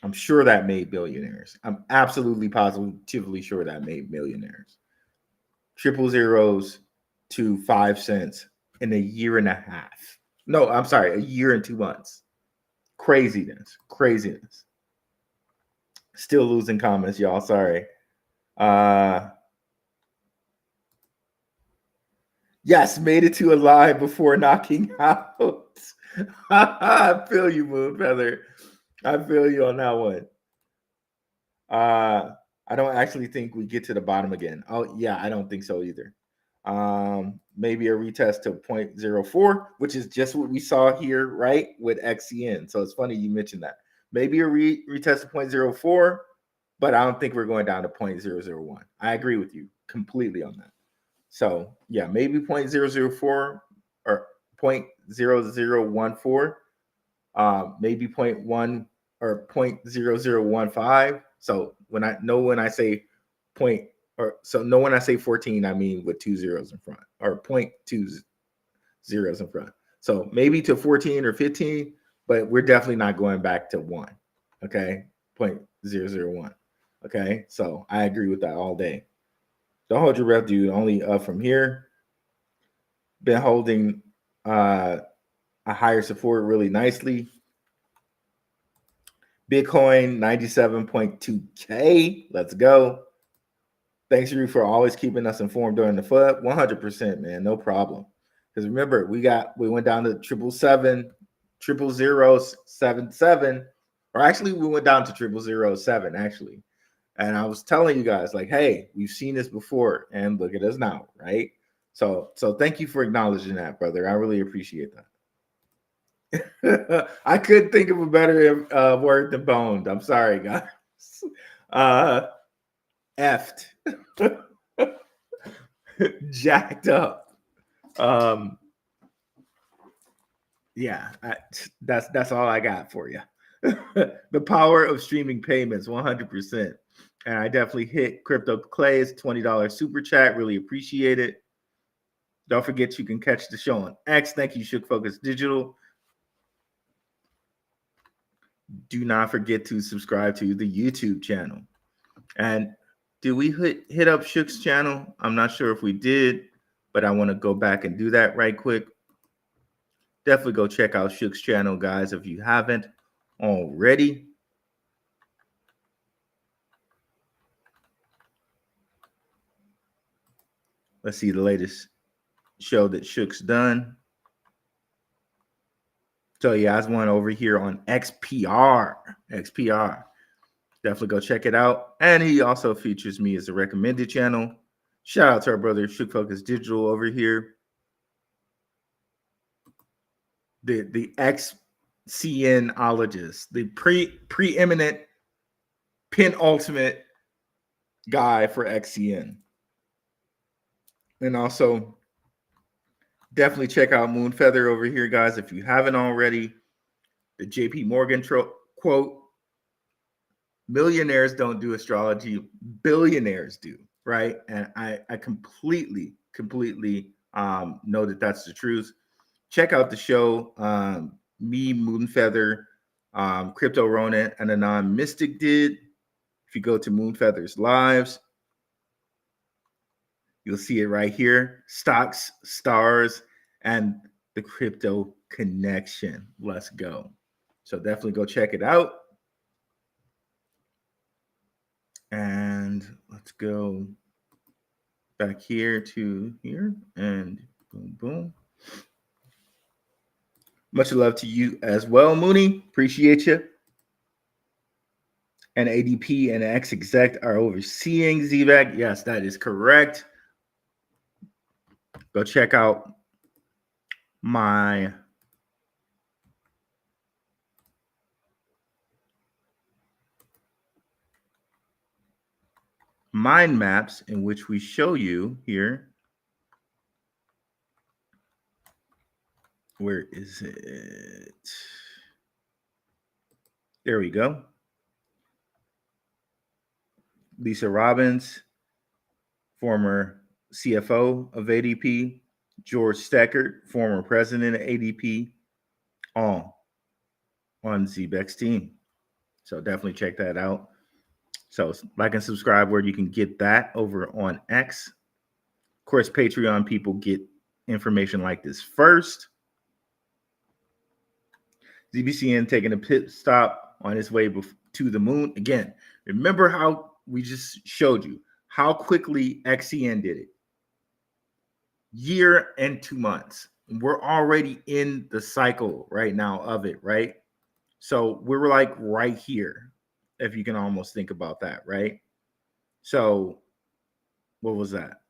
I'm sure that made billionaires. I'm absolutely positively sure that made millionaires. Triple zeros to 5 cents in a year and a half. No, I'm sorry, a year and 2 months. Craziness. Still losing comments, y'all. Sorry. Yes, made it to a live before knocking out. I feel you, Moon Feather. I feel you on that one. I don't actually think we get to the bottom again. Oh, yeah, I don't think so either. Maybe a retest to 0.04, which is just what we saw here, right, with XCN. So it's funny you mentioned that. Maybe a retest to 0.04, but I don't think we're going down to 0.001. I agree with you completely on that. So yeah, maybe 0.004 or 0.0014, maybe 0.1 or 0.0015. So when I say when I say 14, I mean with 2 zeros in front, or 0.2 zeros in front. So maybe to 14 or 15, but we're definitely not going back to 1. Okay, 0.001. Okay, so I agree with that all day. Don't hold your breath, dude. Only up from here. Been holding a higher support really nicely. Bitcoin 97.2K. Let's go. Thanks, Drew, for always keeping us informed during the FUD. 100%, man. No problem. Because remember, we went down to 777, or actually we went down to 0007 actually. And I was telling you guys, like, hey, we've seen this before, and look at us now, right? So thank you for acknowledging that, brother. I really appreciate that. I couldn't think of a better word than boned. I'm sorry, guys. Effed. Jacked up. Yeah, that's all I got for you. The power of streaming payments, 100%. And I definitely hit Crypto Clay's $20 super chat. Really appreciate it. Don't forget you can catch the show on X. Thank you, Shook Focus Digital. Do not forget to subscribe to the YouTube channel. And did we hit up Shook's channel? I'm not sure if we did, but I want to go back and do that right quick. Definitely go check out Shook's channel, guys, if you haven't already. Let's see the latest show that Shook's done. So yeah, I was one over here on XPR. Definitely go check it out. And he also features me as a recommended channel. Shout out to our brother Shook Focus Digital over here. The XCNologist, the preeminent penultimate guy for XCN. And also definitely check out Moonfeather over here, guys, if you haven't already. The JP Morgan quote, millionaires don't do astrology, billionaires do, right? And I completely know that that's the truth. Check out the show, me, Moonfeather, Crypto Ronan, and Anon Mystic did. If you go to Moonfeather's lives, you'll see it right here. Stocks, stars, and the crypto connection. Let's go. So definitely go check it out. And let's go back here to here and boom, boom. Much love to you as well, Mooney. Appreciate you. And ADP and X-Exec are overseeing Zebeck. Yes, that is correct. Go check out my mind maps in which we show you here. Where is it? There we go. Lisa Robbins, former CFO of ADP, George Steckert, former president of ADP, all on Zebeck's team. So definitely check that out. So like and subscribe where you can get that over on X. Of course, Patreon people get information like this first. ZBCN taking a pit stop on its way to the moon. Again, remember how we just showed you how quickly XCN did it. Year and 2 months. We're already in the cycle right now of it, right? So we're like right here, if you can almost think about that, right? So what was that?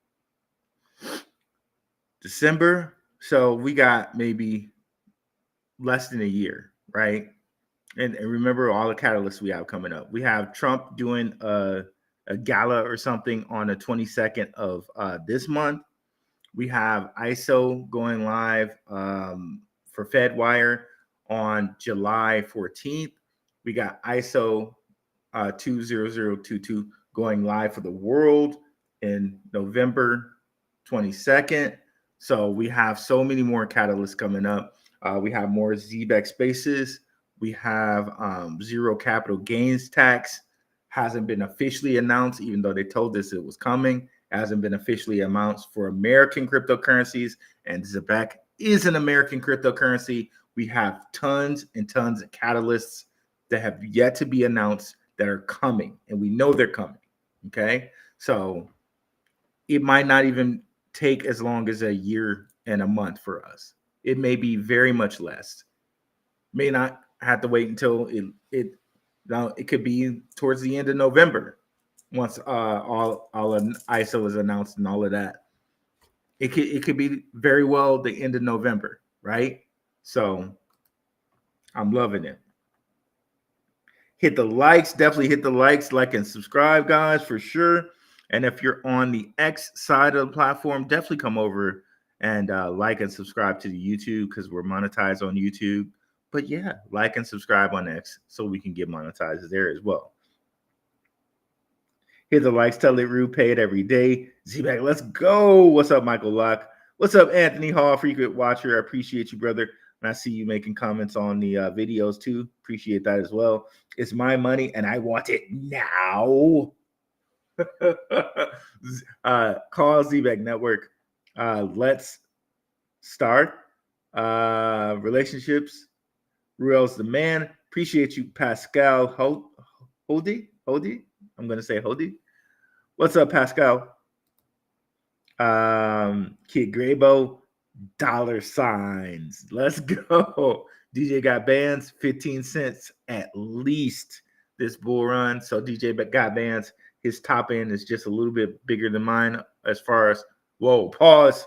December. So we got maybe less than a year, right? And remember all the catalysts we have coming up. We have Trump doing a gala or something on the 22nd of this month. We have ISO going live for FedWire on July 14th. We got ISO 20022 going live for the world in November 22nd. So we have so many more catalysts coming up. We have more ZBEC spaces. We have zero capital gains tax. Hasn't been officially announced, even though they told us it was coming. Hasn't been officially announced for American cryptocurrencies, and Zebeck is an American cryptocurrency. We have tons and tons of catalysts that have yet to be announced that are coming, and we know they're coming. Okay, so it might not even take as long as a year and a month for us. It may be very much less. May not have to wait until it could be towards the end of November once all of ISO is announced and all of that. It could be very well the end of November, right? So I'm loving it. Hit the likes, definitely hit the likes, like and subscribe, guys, for sure. And if you're on the X side of the platform, definitely come over and like and subscribe to the YouTube because we're monetized on YouTube. But yeah, like and subscribe on X so we can get monetized there as well. Hit the likes, tell it rude, pay it every day. Zebeck, let's go. What's up, Michael Locke? What's up, Anthony Hall, frequent watcher? I appreciate you, brother. And I see you making comments on the videos too. Appreciate that as well. It's my money and I want it now. Call Zebeck Network. Let's start. Relationships. Ruel's the man. Appreciate you, Pascal Holdy. I'm going to say Holdy. What's up, Pascal? Kid Graybo, $. Let's go. DJ got bands, 15 cents at least this bull run. So DJ got bands. His top end is just a little bit bigger than mine as far as, whoa, pause.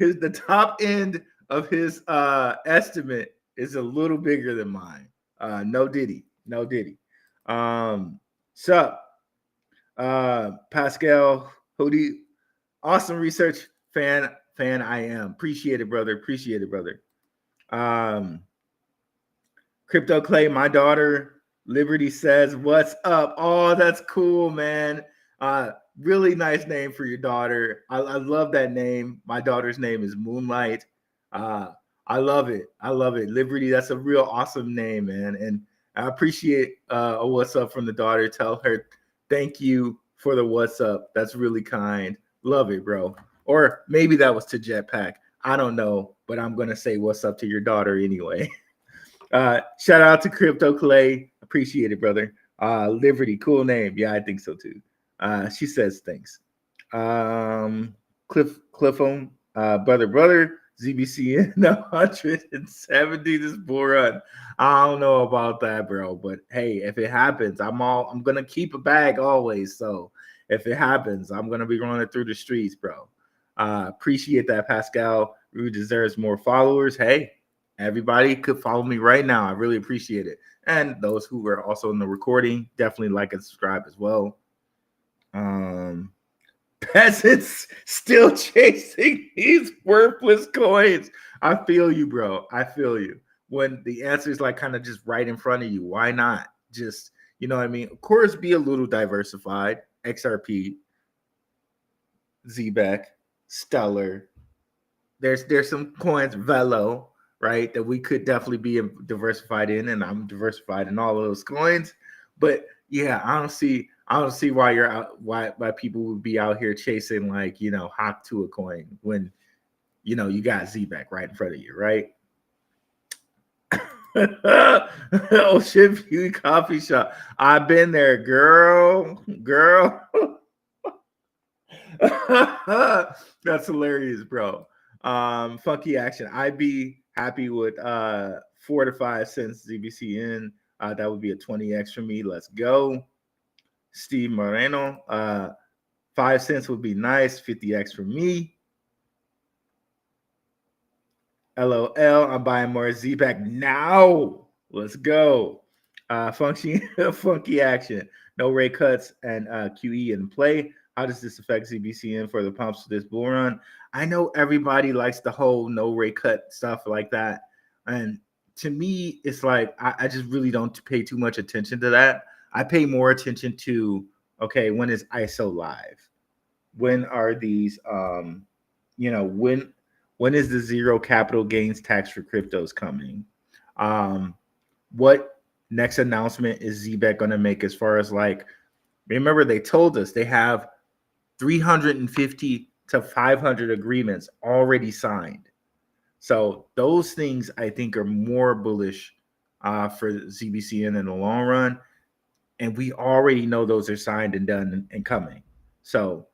The top end of his estimate is a little bigger than mine. No diddy. Sup, Pascal Hody, awesome research fan I am. Appreciate it, brother. Crypto Clay, my daughter Liberty says, what's up? Oh, that's cool, man. Really nice name for your daughter. I love that name. My daughter's name is Moonlight. I love it. Liberty, that's a real awesome name, man. And I appreciate a what's up from the daughter. Tell her thank you for the what's up. That's really kind. Love it, bro. Or maybe that was to Jetpack. I don't know, but I'm going to say what's up to your daughter anyway. Shout out to Crypto Clay. Appreciate it, brother. Liberty, cool name. Yeah, I think so too. She says thanks. Cliffhome, brother, ZBCN 170 this bull run. I don't know about that, bro. But hey, if it happens, I'm gonna keep a bag always. So if it happens, I'm gonna be running through the streets, bro. Appreciate that, Pascal. Rue deserves more followers. Hey, everybody could follow me right now. I really appreciate it. And those who are also in the recording, definitely like and subscribe as well. Peasants still chasing these worthless coins. I feel you, bro. I feel you. When the answer is like kind of just right in front of you, why not? Just, you know what I mean? Of course, be a little diversified. XRP, Zebeck, Stellar. There's some coins, Velo, right, that we could definitely be diversified in, and I'm diversified in all of those coins. But yeah, I don't see why you're out, why people would be out here chasing like, you know, hawk to a coin when, you know, you got Zebeck right in front of you, right? Ocean View Coffee Shop. I've been there, girl. That's hilarious, bro. Funky action. I'd be happy with 4 to 5 cents ZBCN. That would be a 20x for me. Let's go. Steve Moreno. 5 cents would be nice. 50x for me. LOL. I'm buying more Zebeck now. Let's go. Funky action. No rate cuts and QE in play. How does this affect ZBCN for the pumps for this bull run? I know everybody likes the whole no rate cut stuff like that. And to me, it's like, I just really don't pay too much attention to that. I pay more attention to, okay, when is ISO live? When are these, you know, when is the zero capital gains tax for cryptos coming? What next announcement is Zebeck going to make as far as like, remember they told us they have 350 to 500 agreements already signed. So those things I think are more bullish for ZBCN in the long run. And we already know those are signed and done and coming. So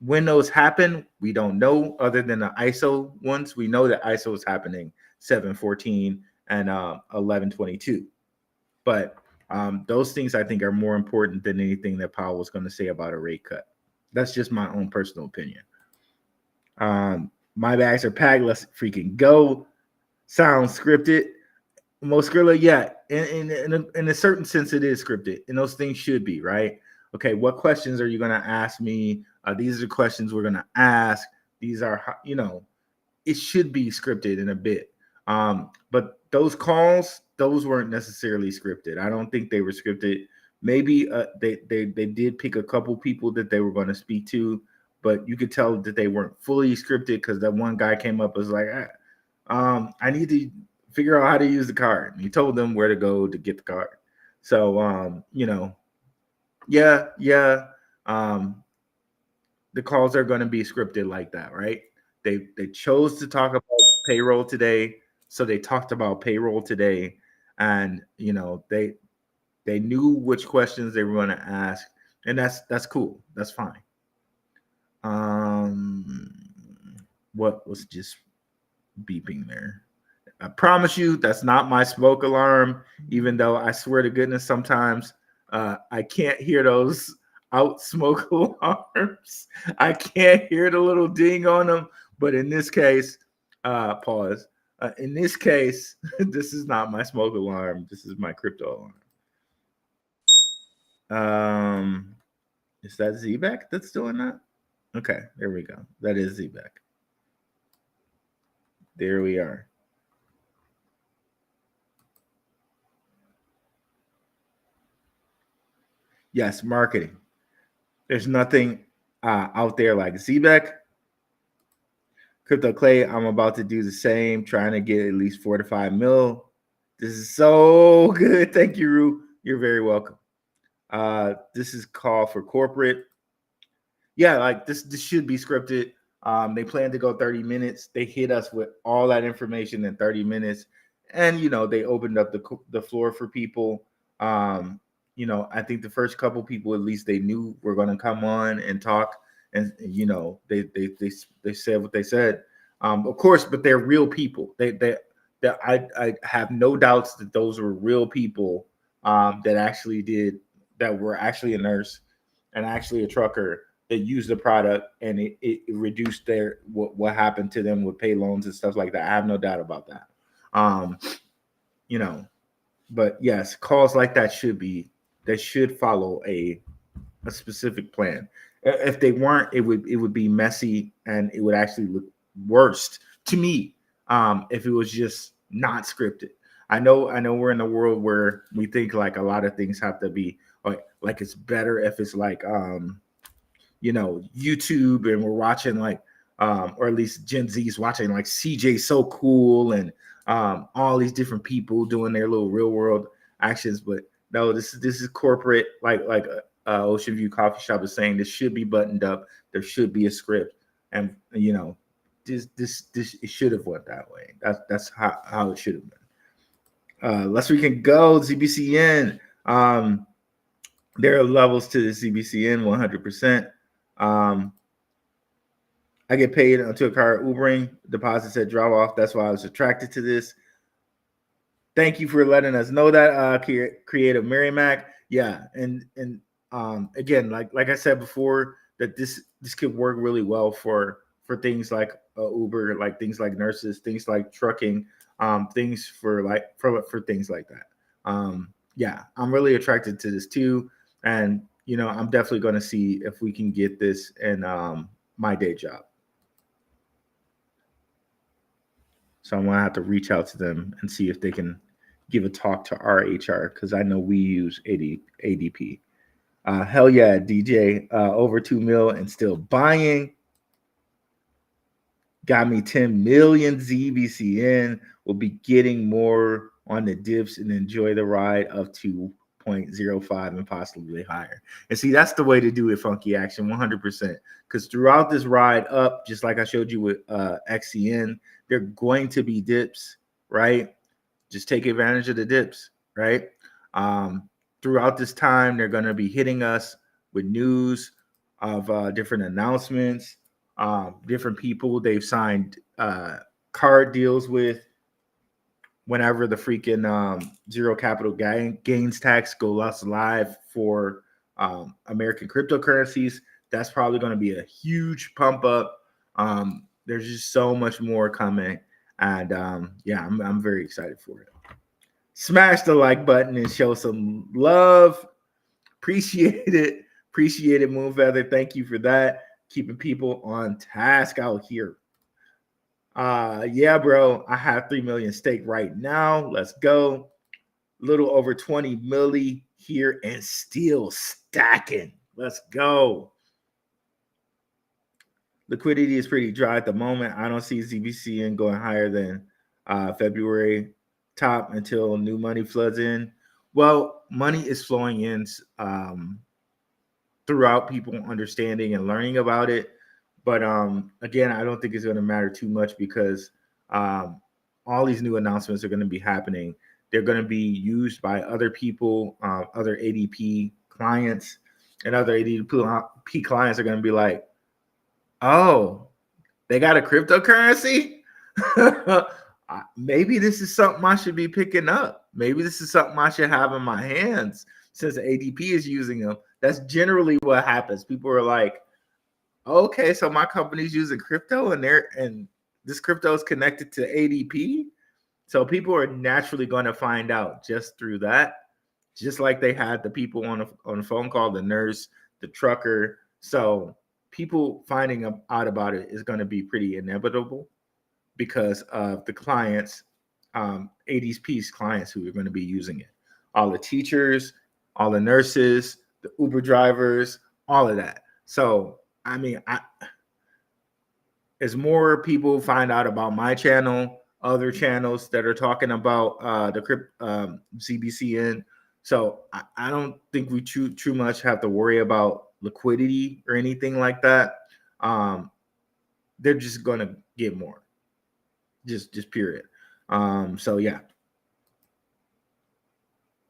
when those happen, we don't know other than the ISO ones. We know that ISO is happening 7/14 and 11/22. But those things I think are more important than anything that Powell was going to say about a rate cut. That's just my own personal opinion. My bags are packed. Let's freaking go. Sounds scripted. Most Skrilla, yeah. In a certain sense, it is scripted, and those things should be, right? Okay, what questions are you going to ask me? These are the questions we're going to ask. These are, you know, it should be scripted in a bit. But those calls, those weren't necessarily scripted. I don't think they were scripted. Maybe they did pick a couple people that they were going to speak to, but you could tell that they weren't fully scripted because that one guy came up and was like, I need to figure out how to use the card. And he told them where to go to get the card. So, you know, yeah. The calls are going to be scripted like that, right? They chose to talk about payroll today, so they talked about payroll today, and you know they knew which questions they were going to ask, and that's cool. That's fine. What was just beeping there? I promise you, that's not my smoke alarm. Even though I swear to goodness, sometimes I can't hear those out smoke alarms. I can't hear the little ding on them. But in this case, pause. In this case, this is not my smoke alarm. This is my crypto alarm. Is that Zebeck that's doing that? Okay, there we go. That is Zebeck. There we are. Yes, marketing. There's nothing out there like Zebeck. Crypto Clay, I'm about to do the same, trying to get at least 4 to 5 mil. This is so good. Thank you, Rue. You're very welcome. This is call for corporate. Yeah, like this should be scripted. They plan to go 30 minutes. They hit us with all that information in 30 minutes. And, you know, they opened up the floor for people. You know, I think the first couple people, at least they knew were going to come on and talk. And, you know, they said what they said. Of course, but they're real people. I have no doubts that those were real people that were actually a nurse and actually a trucker that used the product, and it reduced what happened to them with pay loans and stuff like that. I have no doubt about that. You know, but yes, calls like that should follow a specific plan. If they weren't, it would be messy, and it would actually look worse to me if it was just not scripted. I know we're in a world where we think like a lot of things have to be like it's better if it's like YouTube, and we're watching like or at least Gen Z's watching like CJ So Cool and all these different people doing their little real world actions. But no, this is corporate, like Ocean View Coffee Shop is saying. This should be buttoned up. There should be a script, and this it should have went that way. That's how it should have been. Less we can go. ZBCN. There are levels to the ZBCN 100%. I get paid onto a car Ubering. Deposits at drop off. That's why I was attracted to this. Thank you for letting us know that, Creative Mary Mac. Yeah, and again, like I said before, that this could work really well for things like Uber, like things like nurses, things like trucking, things for things like that. Yeah, I'm really attracted to this too, and I'm definitely going to see if we can get this in my day job. So I'm going to have to reach out to them and see if they can give a talk to our HR, because I know we use ADP. Hell yeah, DJ, over 2 mil and still buying. Got me 10 million ZBCN. We'll be getting more on the dips and enjoy the ride of 2.05 and possibly higher. And see, that's the way to do it, Funky Action, 100%. Because throughout this ride up, just like I showed you with XCN, there are going to be dips, right? Just take advantage of the dips, right? Throughout this time, they're going to be hitting us with news of different announcements, different people they've signed card deals with. Whenever the freaking zero capital gains tax goes live for American cryptocurrencies, that's probably going to be a huge pump up. There's just so much more coming, and yeah, I'm very excited for it. Smash the like button and show some love. Appreciate it. Appreciate it, Moonfeather. Thank you for that. Keeping people on task out here. Yeah, bro. I have 3 million stake right now. Let's go. Little over 20 milli here and still stacking. Let's go. Liquidity is pretty dry at the moment. I don't see ZBCN going higher than February top until new money floods in. Well, money is flowing in throughout people understanding and learning about it. But again, I don't think it's going to matter too much, because all these new announcements are going to be happening. They're going to be used by other people, other ADP clients, and other ADP clients are going to be like, oh, they got a cryptocurrency? Maybe this is something I should be picking up. Maybe this is something I should have in my hands, since ADP is using them. That's generally what happens. People are like, okay, so my company's using crypto, and this crypto is connected to ADP. So people are naturally going to find out just through that, just like they had the people on a phone call, the nurse, the trucker. So people finding out about it is going to be pretty inevitable, because of the clients, ADP's clients who are going to be using it. All the teachers, all the nurses, the Uber drivers, all of that. So, I mean, as more people find out about my channel, other channels that are talking about the ZBCN, so I don't think we too much have to worry about liquidity or anything like that. They're just going to get more. Just period. So yeah.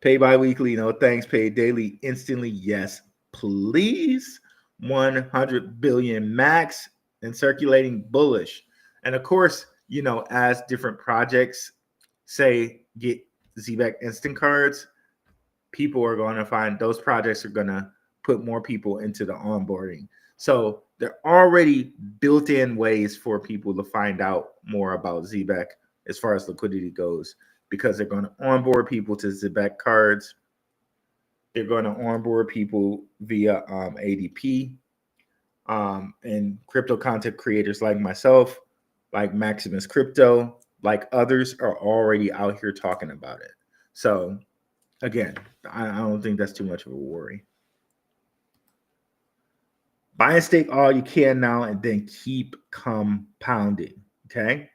Pay bi-weekly, no thanks. Pay daily, instantly, yes, please. 100 billion max and circulating bullish. And of course, as different projects say get Zebeck instant cards, people are going to find those projects are going to put more people into the onboarding. So there are already built-in ways for people to find out more about Zebeck as far as liquidity goes. because they're going to onboard people to ZEBEC cards. They're going to onboard people via ADP. And crypto content creators like myself, like Maximus Crypto, like others are already out here talking about it. So again, I don't think that's too much of a worry. Buy and stake all you can now and then keep compounding. Okay.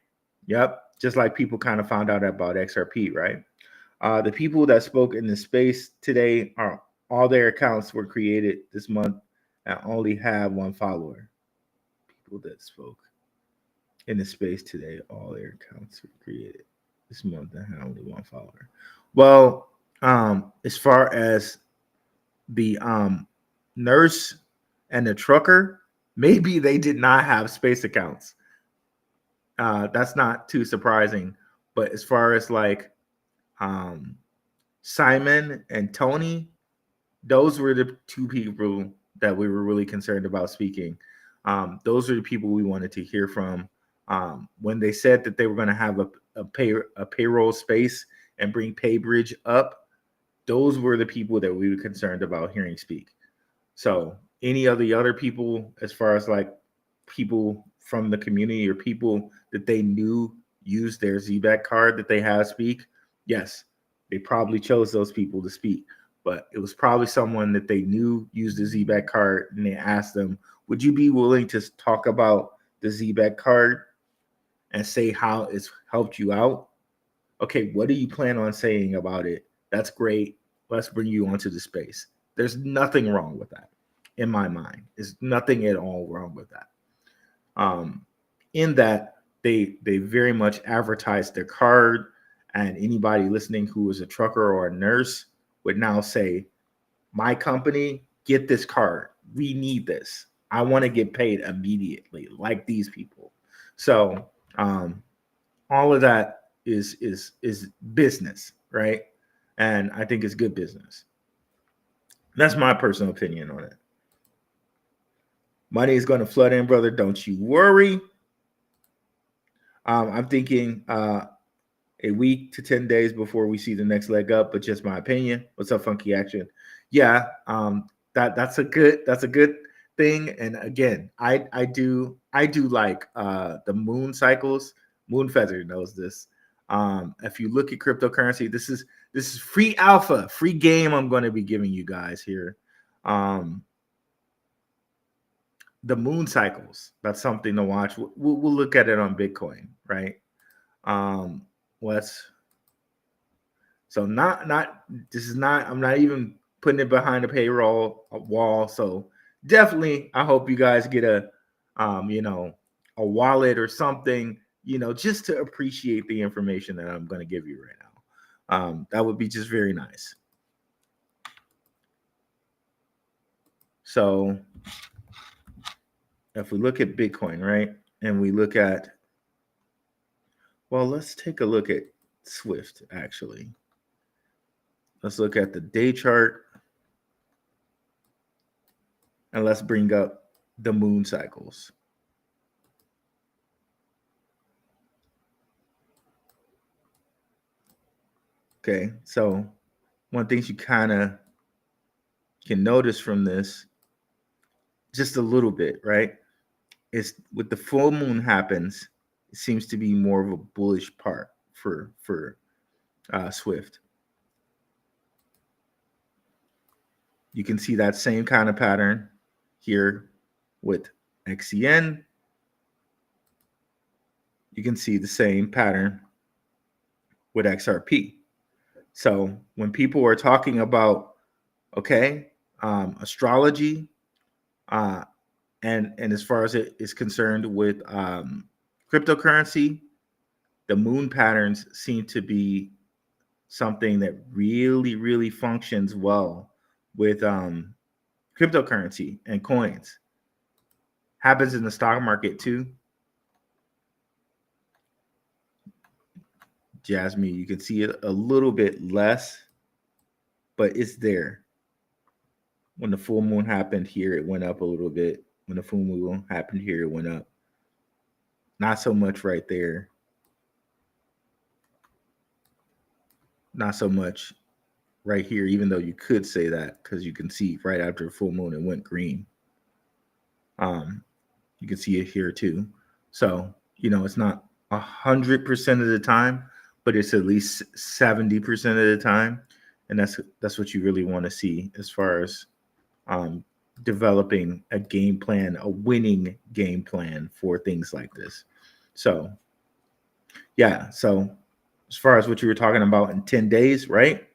Yep. Just like people kind of found out about XRP, right? The people that spoke in the space today are all their accounts were created this month and only have one follower. People that spoke in the space today, all their accounts were created this month and have only one follower. Well, as far as the nurse and the trucker, maybe they did not have space accounts. That's not too surprising. But as far as like Simon and Tony, those were the two people that we were really concerned about speaking. Those are the people we wanted to hear from. When they said that they were going to have a payroll space and bring Paybridge up, those were the people that we were concerned about hearing speak. So any of the other people, as far as like people from the community or people that they knew used their ZBCN card that they have speak, yes, they probably chose those people to speak. But it was probably someone that they knew used the ZBCN card, and they asked them, would you be willing to talk about the ZBCN card and say how it's helped you out? Okay, what do you plan on saying about it? That's great. Let's bring you onto the space. There's nothing wrong with that in my mind. There's nothing at all wrong with that. In that they very much advertised their card, and anybody listening who is a trucker or a nurse would now say, my company, get this card. We need this. I want to get paid immediately, like these people. So all of that is business, right? And I think it's good business. That's my personal opinion on it. Money is going to flood in, brother. Don't you worry. I'm thinking a week to 10 days before we see the next leg up, but just my opinion. What's up, Funky Action? Yeah, that's a good thing. And again, I do like the moon cycles. Moon Feather knows this. If you look at cryptocurrency, this is free alpha, free game I'm going to be giving you guys here. The moon cycles, that's something to watch. We'll look at it on Bitcoin, right? I'm not even putting it behind a payroll wall. So definitely, I hope you guys get a wallet or something, just to appreciate the information that I'm going to give you right now. That would be just very nice. So if we look at Bitcoin, right, and we look at, let's take a look at Swift, actually. Let's look at the day chart, and let's bring up the moon cycles. Okay, so one thing you kind of can notice from this, just a little bit, right, is with the full moon happens, it seems to be more of a bullish part for Swift. You can see that same kind of pattern here with XCN. You can see the same pattern with XRP. So when people are talking about, astrology, and as far as it is concerned with cryptocurrency, the moon patterns seem to be something that really, really functions well with cryptocurrency and coins. Happens in the stock market too. Jasmine, you can see it a little bit less, but it's there. When the full moon happened here, it went up a little bit. When the full moon happened here, it went up. Not so much right there. not so much right here, even though you could say that because you can see right after full moon it went green. You can see it here too. So, it's not 100% of the time, but it's at least 70% of the time. And that's what you really want to see as far as developing a game plan, a winning game plan for things like this. So, yeah. So as far as what you were talking about in 10 days, right?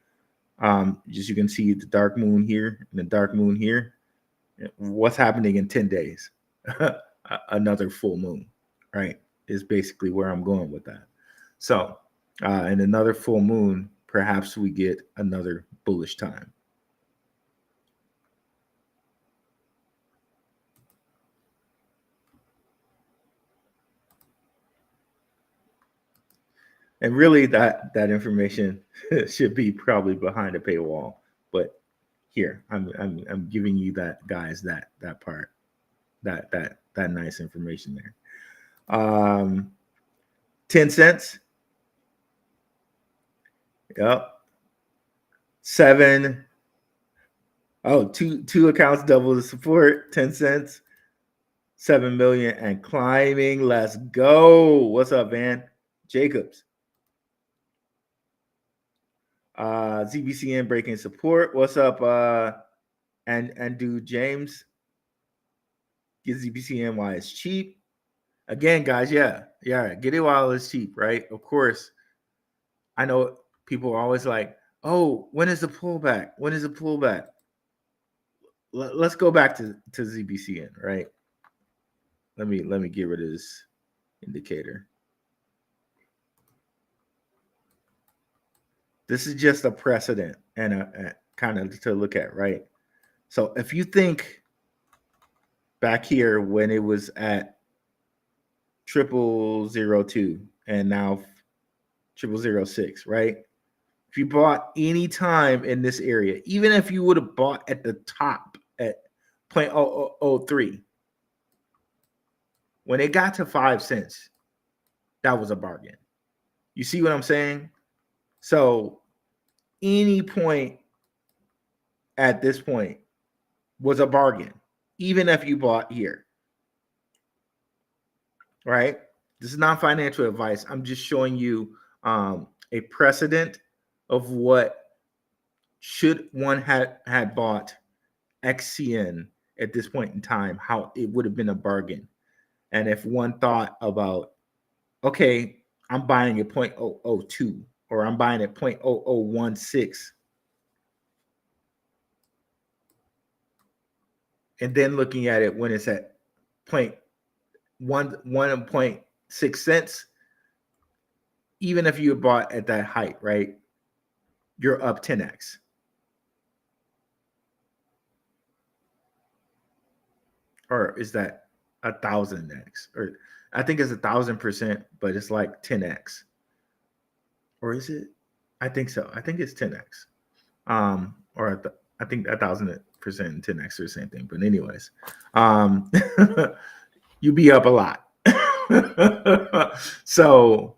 Just you can see the dark moon here and the dark moon here. What's happening in 10 days? Another full moon, right? Is basically where I'm going with that. So, in another full moon, perhaps we get another bullish time. And really, that information should be probably behind a paywall. But here, I'm giving you that, guys, that part, that nice information there. 10 cents. Yep. 7. Oh, two accounts double the support. 10 cents. 7 million and climbing. Let's go. What's up, Van Jacobs? ZBCN breaking support. What's up, and dude James? Get ZBCN while it's cheap. Again, guys, yeah, get it while it's cheap, right? Of course, I know people are always like, oh, when is the pullback? When is the pullback? Let's go back to ZBCN, right? Let me get rid of this indicator. This is just a precedent and a kind of to look at, right? So if you think back here when it was at 0002 and now 0006, right? If you bought any time in this area, even if you would have bought at the top at 0.0003, when it got to 5 cents, that was a bargain. You see what I'm saying? So any point at this point was a bargain, even if you bought here, right? This is not financial advice. I'm just showing you a precedent of what should one had bought XCN at this point in time, how it would have been a bargain. And if one thought about, okay, I'm buying at 0.002 or I'm buying at 0.0016, and then looking at it when it's at 1.6 cents, even if you bought at that height, right, you're up 10x. Or is that 1,000x? Or I think it's 1,000%, but it's like 10x. Or is it? I think so. I think it's 10x. Or I think 1,000% and 10x are the same thing. But anyways, you be up a lot. So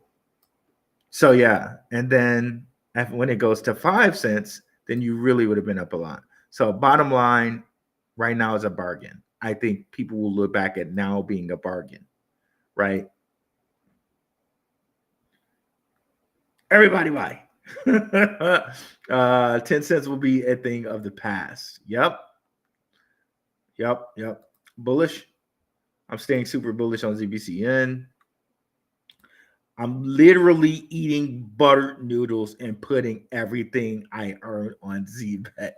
yeah. And then when it goes to 5 cents, then you really would have been up a lot. So bottom line right now is a bargain. I think people will look back at now being a bargain, right? Everybody buy. 10 cents will be a thing of the past. Yep. Bullish. I'm staying super bullish on ZBCN. I'm literally eating buttered noodles and putting everything I earn on Zebeck.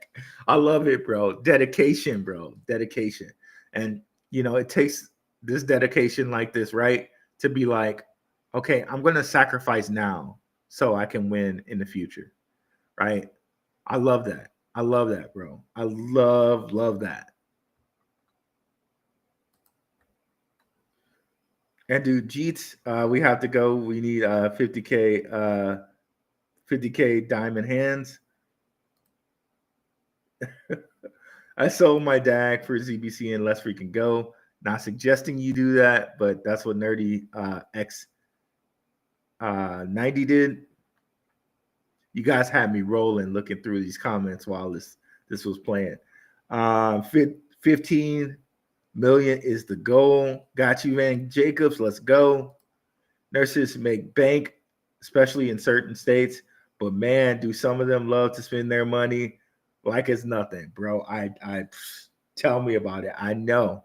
I love it, bro. Dedication, bro. Dedication. And, it takes this dedication like this, right? To be like, okay, I'm going to sacrifice now so I can win in the future, right? I love that. I love that, bro. I love that. And dude, Jeets, we have to go. We need 50K diamond hands. I sold my DAG for ZBCN. Let's freaking go. Not suggesting you do that, but that's what Nerdy X 90 did. You guys had me rolling looking through these comments while this was playing. 15 million is the goal. Got you, Van Jacobs. Let's go. Nurses make bank, especially in certain states. But man, do some of them love to spend their money like it's nothing, bro. I tell me about it. I know.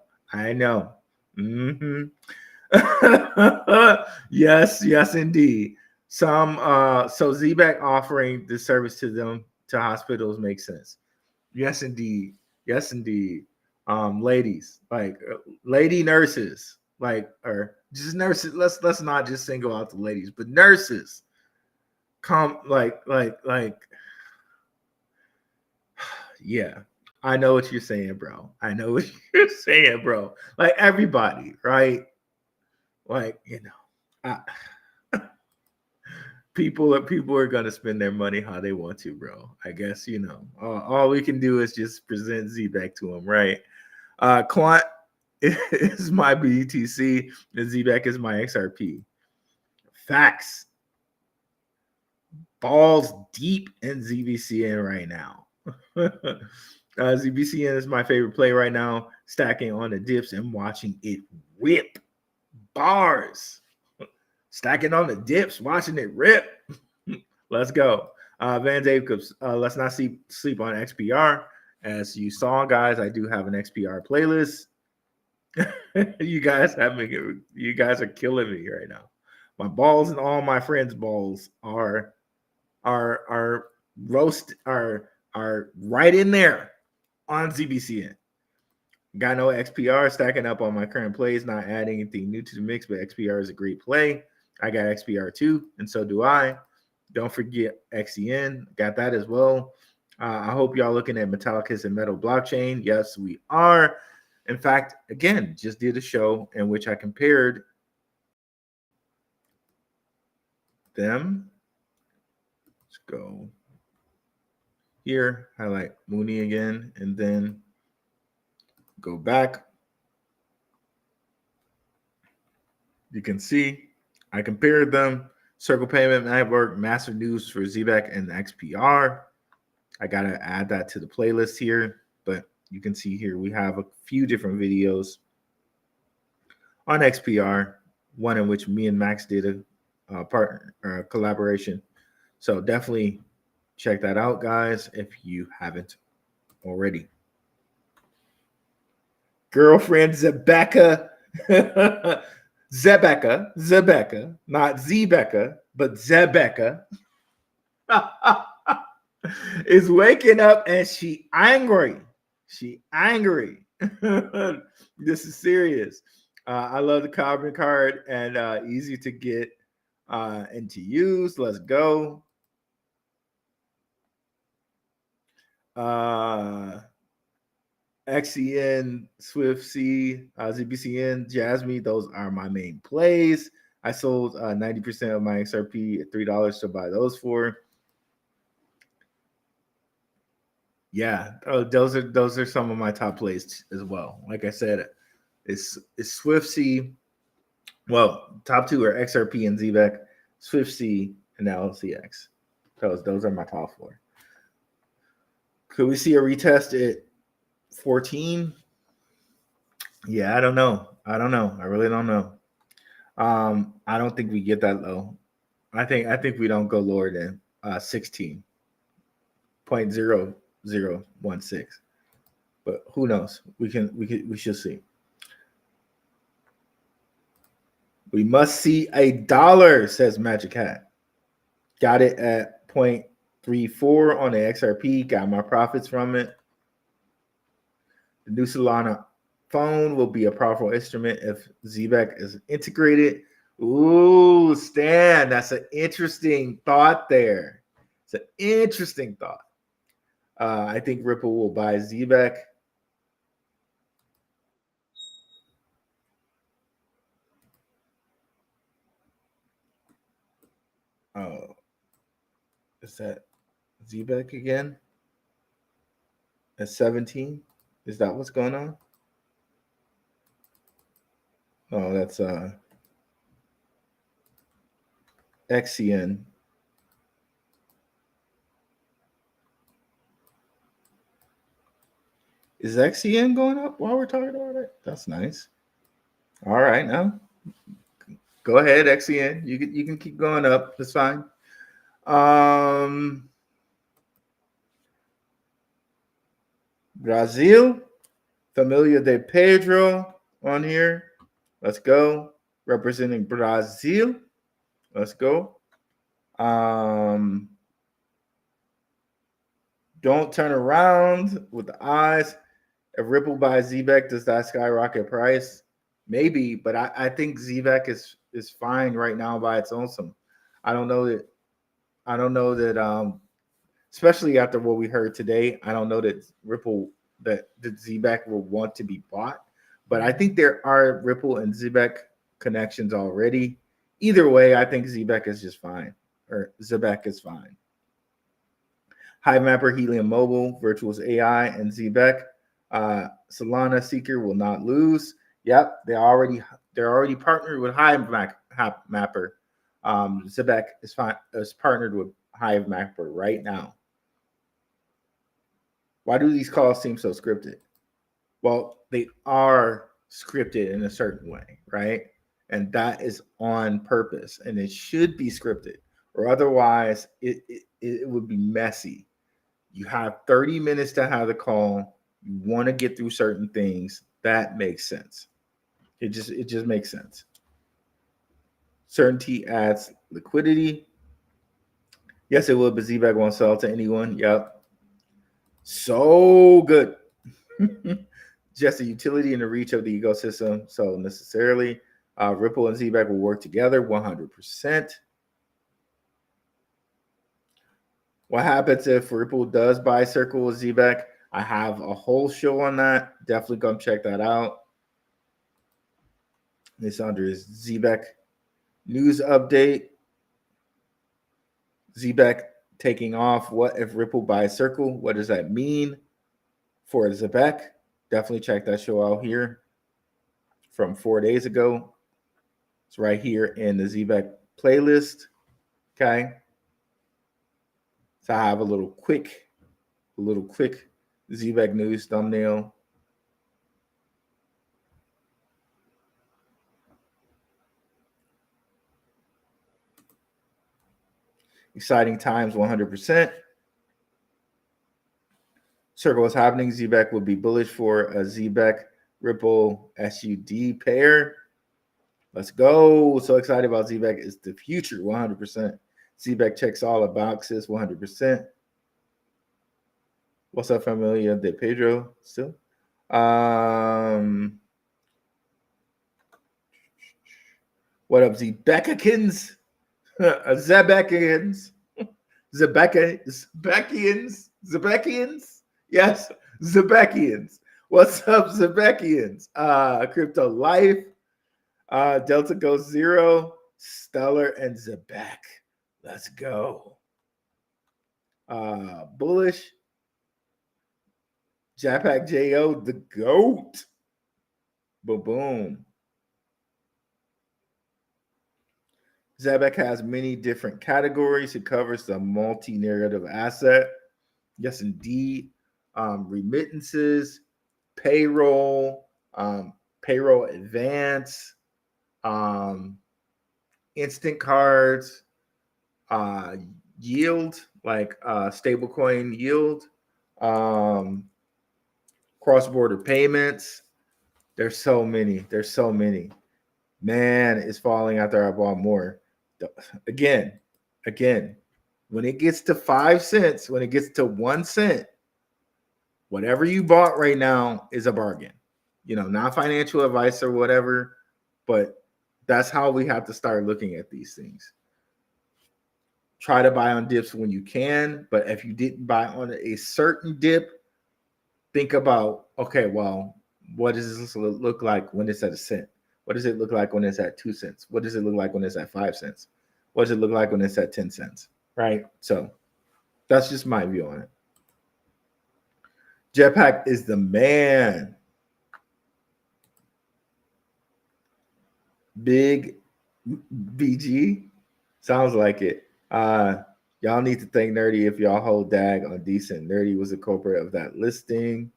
Mm-hmm. Yes, indeed. Some so Zebeck offering this service to them to hospitals makes sense. Yes, indeed. Ladies, like lady nurses, like or just nurses. Let's not just single out the ladies, but nurses come like yeah. I know what you're saying, bro. I know what you're saying, bro. Like everybody, right? Like, you know, people are gonna spend their money how they want to, bro. I guess, you know, all we can do is just present Zebeck to them, right? Quant is my BTC and Zebeck is my XRP. Facts. Balls deep in ZBCN right now. ZBCN is my favorite play right now, stacking on the dips and watching it rip. Bars. Stacking on the dips, watching it rip. Let's go. Van Jacobs, let's not sleep on XPR. As you saw, guys, I do have an XPR playlist. You guys are killing me right now. My balls and all my friends' balls are right in there on ZBCN. Got no XPR, stacking up on my current plays, not adding anything new to the mix, but XPR is a great play. I got XPR too, and so do I. Don't forget XEN, got that as well. I hope y'all looking at Metallicus and Metal Blockchain. Yes, we are. In fact, again, just did a show in which I compared them. Let's go here, highlight Mooney again, and then go back. You can see I compared them. Circle Payment Network, massive news for Zebeck and XPR. I got to add that to the playlist here, but you can see here we have a few different videos on XPR, one in which me and Max did a partner collaboration. So definitely check that out, guys, if you haven't already. Girlfriend Zebecca. Zebecca, not Zebecca, but Zebecca is waking up and she angry. This is serious. I love the carbon card and easy to get and to use. Let's go. XEN, Swift C, ZBCN, Jasmine, those are my main plays. I sold 90% of my XRP at $3 to buy those for. Yeah, those are some of my top plays as well. Like I said, it's Swift C. Well, top two are XRP and Zebeck, Swift C, and now LCX. Those are my top four. Could we see a retest at 14? Yeah, I don't know. I really don't know. I don't think we get that low. I think we don't go lower than 16.0016. But who knows? We should see. We must see $1, says Magic Hat. Got it at 0.34 on the XRP. Got my profits from it. The new Solana phone will be a powerful instrument if Zebeck is integrated. Ooh, Stan, that's an interesting thought there. It's an interesting thought. I think Ripple will buy Zebeck. Oh, is that Zebeck again? At 17? Is that what's going on? Oh, that's XCN. Is XCN going up while we're talking about it? That's nice. All right, now go ahead, XCN. You can keep going up. That's fine. Brazil, Familia de Pedro on here. Let's go. Representing Brazil. Let's go. Don't turn around with the eyes. If Ripple buys Zebeck, does that skyrocket price? Maybe, but I think Zebeck is fine right now by its own. I don't know that especially after what we heard today, I don't know that that Zebeck will want to be bought. But I think there are Ripple and Zebeck connections already. Either way, I think Zebeck is just fine, or Zebeck is fine. Hive Mapper, Helium Mobile, Virtuals AI, and Zebeck. Solana Seeker will not lose. Yep, they're already partnered with Hive Mapper. Zebeck is partnered with Hive Mapper right now. Why do these calls seem so scripted? Well, they are scripted in a certain way, right? And that is on purpose, and it should be scripted, or otherwise it would be messy. You have 30 minutes to have the call. You want to get through certain things. That makes sense. It just makes sense. Certainty adds liquidity. Yes, it would, but Zebeck won't sell to anyone. Yep. So good. Just the utility and the reach of the ecosystem. So necessarily, Ripple and Zebeck will work together 100%. What happens if Ripple does buy Circle with Zebeck? I have a whole show on that. Definitely come check that out. This under is Zebeck news update. Zebeck taking off. What if Ripple buys Circle? What does that mean for Zebeck? Definitely check that show out here from 4 days ago. It's right here in the Zebeck playlist. Okay. So I have a little quick Zebeck news thumbnail. Exciting times, 100%. Circle is happening. Zebeck would be bullish for a Zebeck Ripple SUD pair. Let's go. So excited about Zebeck. It's the future, 100%. Zebeck checks all the boxes, 100%. What's up, Familia de Pedro? Still. What up, Zebeckikins? Zebeckikins. Zebeckians. Yes, Zebeckians. What's up, Zebeckians? Crypto Life. Delta Goes Zero. Stellar and Zebeck. Let's go. Bullish. Japak JO, the GOAT. Boom. Zebeck has many different categories. It covers the multi-narrative asset. Yes, indeed. Remittances, payroll, payroll advance, instant cards, yield, like stablecoin yield, cross-border payments. There's so many. Man, it's falling after I bought more. Again, when it gets to 5 cents, when it gets to 1 cent, whatever you bought right now is a bargain. Not financial advice or whatever, but that's how we have to start looking at these things. Try to buy on dips when you can, but if you didn't buy on a certain dip, think about, okay, well, what does this look like when it's at 1 cent? What does it look like when it's at 2 cents? What does it look like when it's at 5 cents? What does it look like when it's at 10 cents? Right? So that's just my view on it. Jetpack is the man. Big BG. Sounds like it. Y'all need to thank Nerdy if y'all hold DAG on decent. Nerdy was a culprit of that listing.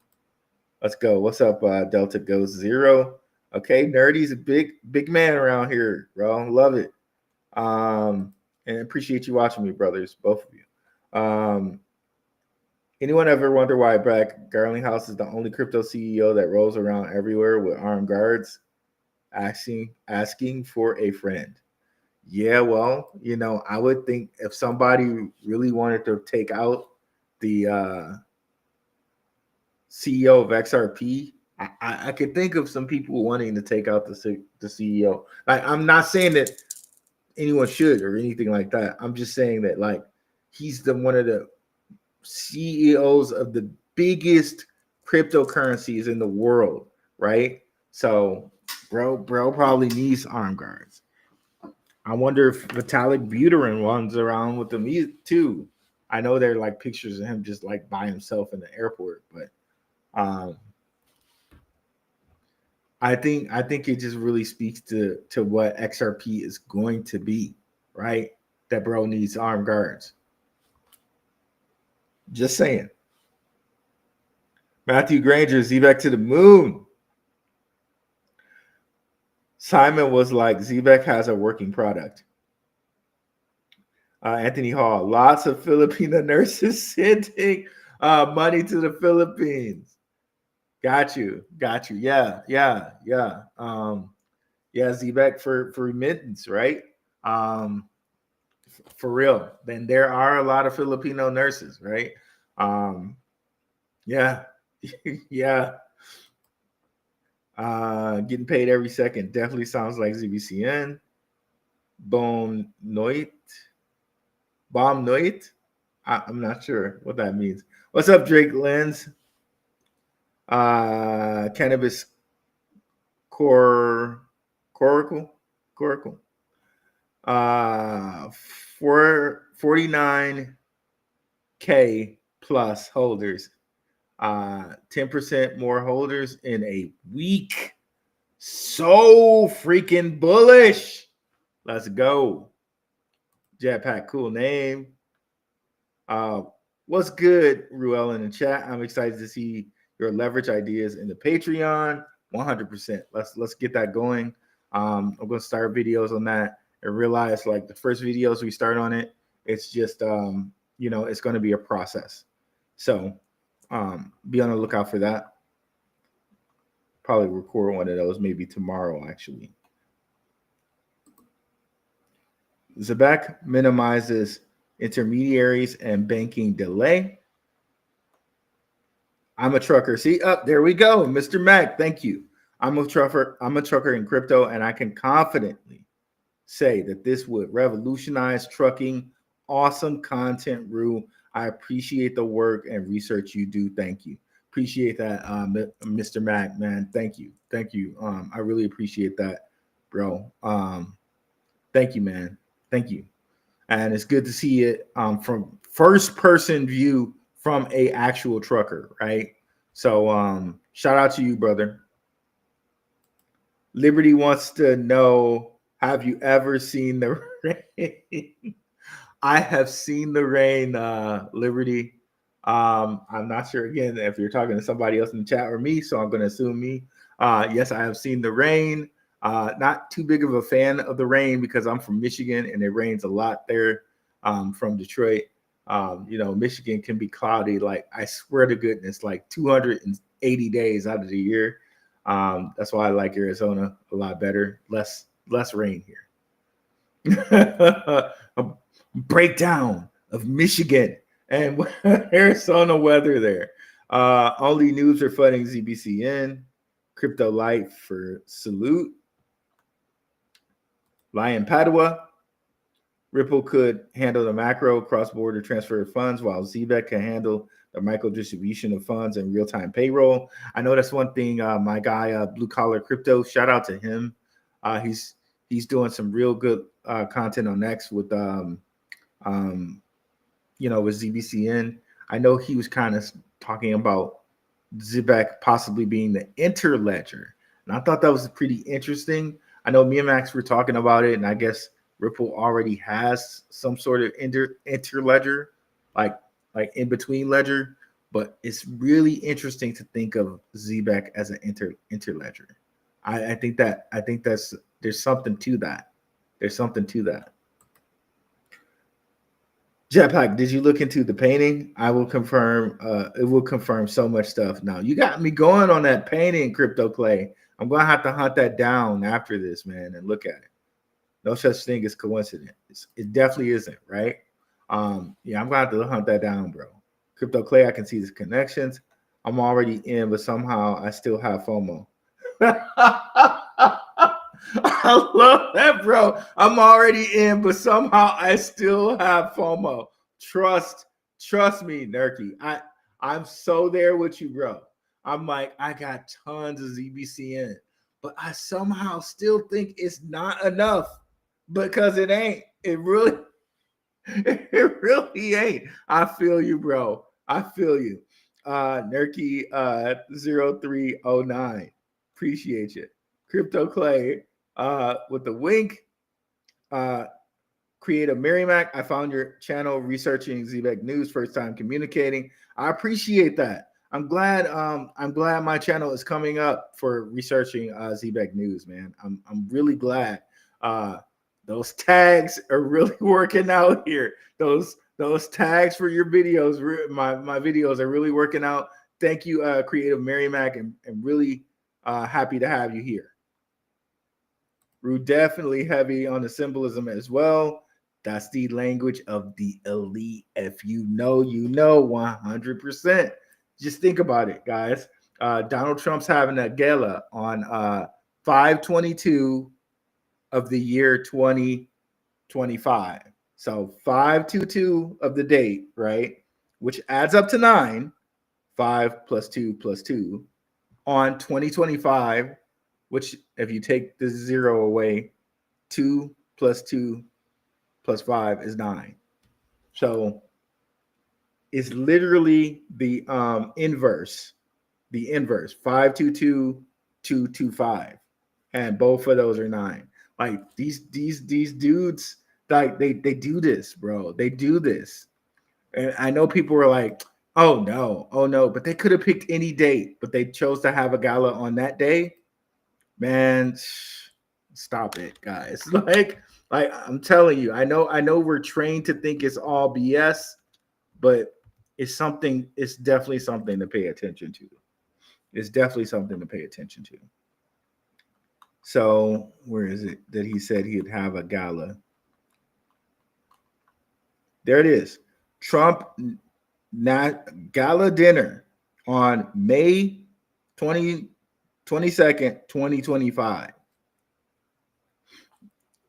Let's go. What's up, Delta Goes Zero? Okay, Nerdy's a big man around here, bro. Love it. And appreciate you watching me, brothers, both of you. Anyone ever wonder why Brad Garlinghouse is the only crypto CEO that rolls around everywhere with armed guards, asking for a friend? Yeah, well, I would think if somebody really wanted to take out the CEO of XRP, I could think of some people wanting to take out the CEO. Like, I'm not saying that anyone should or anything like that. I'm just saying that, like, he's one of the CEOs of the biggest cryptocurrencies in the world, right? So, bro probably needs armed guards. I wonder if Vitalik Buterin runs around with them too. I know there are like pictures of him just like by himself in the airport, but I think it just really speaks to what XRP is going to be, right? That bro needs armed guards. Just saying. Matthew Granger, Zebeck to the moon. Simon was like, Zebeck has a working product. Anthony Hall, lots of Filipino nurses sending money to the Philippines. Got you. Yeah. Zebeck for remittance, right? For real. Then there are a lot of Filipino nurses, right? Yeah. Getting paid every second definitely sounds like ZBCN. Bomb Noit. I'm not sure what that means. What's up, Drake Lenz? Cannabis coracle. 49K plus holders. 10% more holders in a week. So freaking bullish. Let's go. Jetpack, cool name. What's good, Ruel, in the chat? I'm excited to see your leverage ideas in the Patreon. 100%. Let's get that going. I'm going to start videos on that and realize, like, the first videos we start on it, it's just it's going to be a process. So be on the lookout for that. Probably record one of those maybe tomorrow, actually. Zebeck minimizes intermediaries and banking delay. I'm a trucker. See, there we go. Mr. Mac, thank you. I'm a trucker in crypto, and I can confidently say that this would revolutionize trucking. Awesome content, Rue. I appreciate the work and research you do. Thank you. Appreciate that, Mr. Mac, man. Thank you. I really appreciate that, bro. Thank you, man. Thank you. And it's good to see it from first person view from a actual trucker, right? So shout out to you, brother. Liberty wants to know, have you ever seen the rain? I have seen the rain, Liberty. I'm not sure, again, if you're talking to somebody else in the chat or me, so I'm going to assume me. Yes, I have seen the rain. Not too big of a fan of the rain because I'm from Michigan and it rains a lot there. From Detroit. Michigan can be cloudy, like, I swear to goodness, like 280 days out of the year. That's why I like Arizona a lot better. Less rain here. A breakdown of Michigan and Arizona weather there. Only news are flooding ZBCN. Crypto Light for salute. Lion Padua. Ripple could handle the macro cross-border transfer of funds, while Zebeck can handle the micro distribution of funds and real-time payroll. I know that's one thing. My guy, Blue Collar Crypto, shout out to him. He's doing some real good content on X with with ZBCN. I know he was kind of talking about Zebeck possibly being the interledger, and I thought that was pretty interesting. I know me and Max were talking about it, and I guess Ripple already has some sort of interledger, like in between ledger but it's really interesting to think of Zebeck as an interledger. I think there's something to that. There's something to that. Jetpack, did you look into the painting? I will confirm. It will confirm so much stuff. Now you got me going on that painting, Crypto Clay. I'm gonna have to hunt that down after this, man, and look at it. No such thing as coincidence. It definitely isn't, right? Yeah, I'm gonna have to hunt that down, bro. Crypto Clay, I can see the connections. I'm already in, but somehow I still have FOMO. I love that, bro. I'm already in, but somehow I still have FOMO. Trust me, Nerky. I'm so there with you, bro. I'm like, I got tons of ZBCN, but I somehow still think it's not enough because it ain't. It really ain't. I feel you, bro. I feel you. Nerky 0309. Appreciate you. Crypto Clay with the wink. Creative Merrimack, I found your channel researching ZBCN news, first time communicating. I appreciate that. I'm glad my channel is coming up for researching ZBCN news, man. I'm really glad. Those tags are really working out here. Those tags for your videos, my videos are really working out. Thank you, Creative Merrimack, and really happy to have you here. Rue definitely heavy on the symbolism as well. That's the language of the elite. If you know, you know, 100%. Just think about it, guys. Donald Trump's having a gala on 5/22 of the year 2025. So 5/22 of the date, right? Which adds up to 9. 5 + 2 + 2 on 2025. Which, if you take the 0 away, 2 + 2 + 5 is 9. So it's literally the inverse. The inverse, 5/22 2/25, and both of those are 9. Like these dudes, like they do this, bro. They do this, and I know people were like, oh no, but they could have picked any date, but they chose to have a gala on that day. Man, stop it, guys. Like I'm telling you, I know we're trained to think it's all BS, but it's definitely something to pay attention to. It's definitely something to pay attention to. So where is it that he said he'd have a gala? There it is. Trump gala dinner on May 22nd, 2025.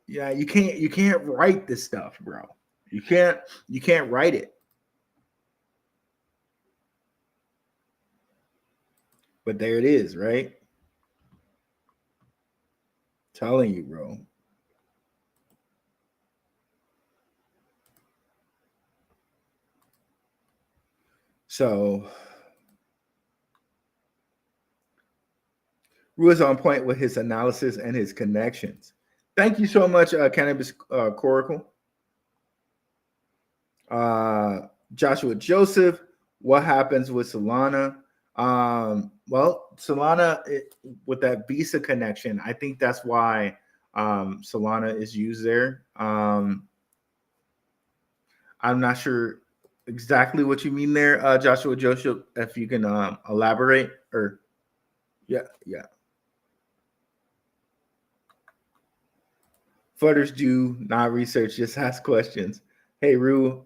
Yeah, you can't write this stuff, bro. You can't write it. But there it is, right? Telling you, bro. So Rue is on point with his analysis and his connections. Thank you so much, Cannabis Coracle. Joshua Joseph, what happens with Solana? Well, Solana, with that Visa connection, I think that's why Solana is used there. I'm not sure exactly what you mean there, Joshua Joseph, if you can elaborate. Or yeah. Futters do not research, just ask questions. Hey, Rue,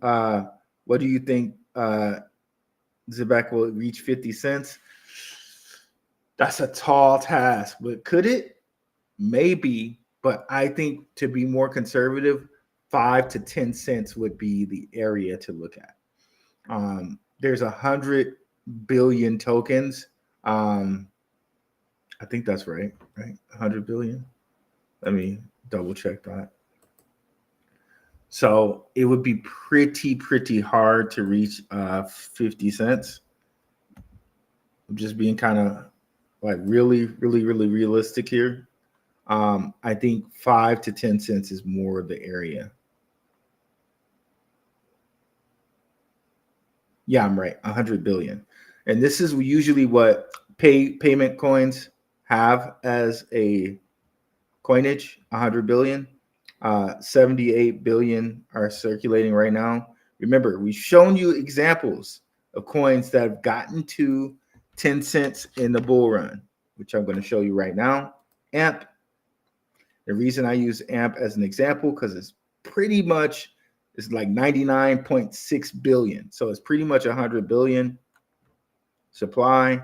what do you think Zebeck will reach 50 cents? That's a tall task, but could it? Maybe, but I think to be more conservative, 5 to 10 cents would be the area to look at. There's 100 billion tokens. I think that's right? 100 billion. Let me double check that. So it would be pretty hard to reach 50 cents. I'm just being kind of like really realistic here. I think 5 to 10 cents is more the area. Yeah, I'm right. 100 billion. And this is usually what payment coins have as a coinage, 100 billion. 78 billion are circulating right now. Remember, we've shown you examples of coins that have gotten to 10 cents in the bull run, which I'm going to show you right now. AMP. The reason I use AMP as an example, because it's pretty much, it's like 99.6 billion. So it's pretty much 100 billion supply.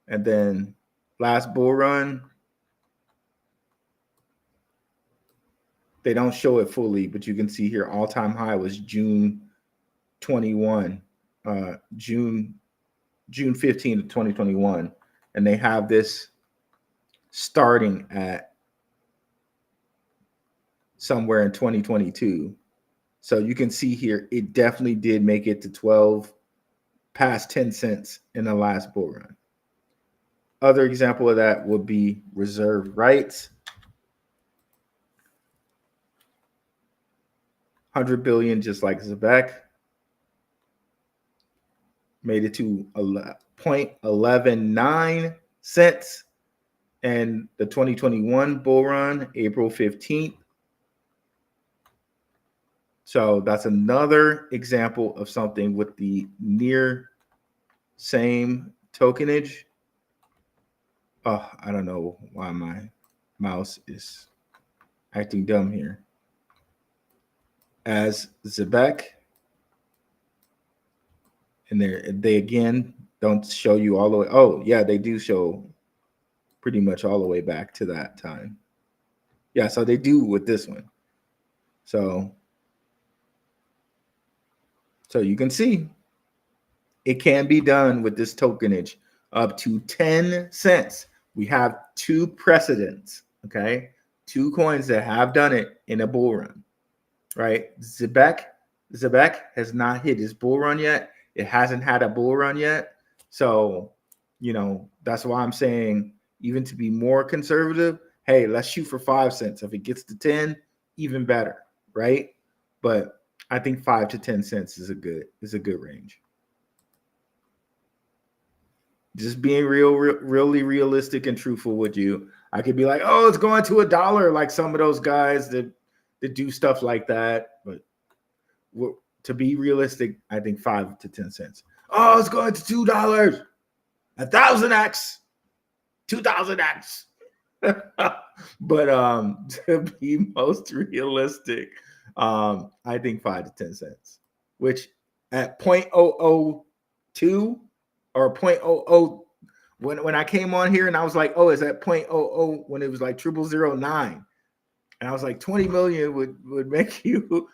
And then last bull run, they don't show it fully, but you can see here all-time high was June 21, June 15 of 2021. And they have this starting at somewhere in 2022. So you can see here, it definitely did make it to 12, past 10 cents in the last bull run. Other example of that would be reserve rights. 100 billion, just like Zebeck. Made it to 0.119 cents. And the 2021 bull run, April 15th. So that's another example of something with the near same tokenage. Oh, I don't know why my mouse is acting dumb here. As Zebeck. And they again don't show you all the way. Oh, yeah, they do show pretty much all the way back to that time. Yeah, so they do with this one. So you can see it can be done with this tokenage up to 10 cents. We have two precedents, okay? Two coins that have done it in a bull run, right? Zebeck has not hit his bull run yet. It hasn't had a bull run yet. So, you know, that's why I'm saying, even to be more conservative, hey, let's shoot for 5 cents. If it gets to 10, even better, right? But I think 5 to 10 cents is a good range. Just being really realistic and truthful with you. I could be like, oh, it's going to $1, like some of those guys that do stuff like that. But to be realistic, I think 5 to 10 cents. Oh, it's going to $2, 1,000x, 2,000x. But to be most realistic, I think 5 to 10 cents, which at 0.002 or 0.00, when I came on here and I was like, oh, it's at 0.00 when it was like 0009. And I was like, 20 million would make you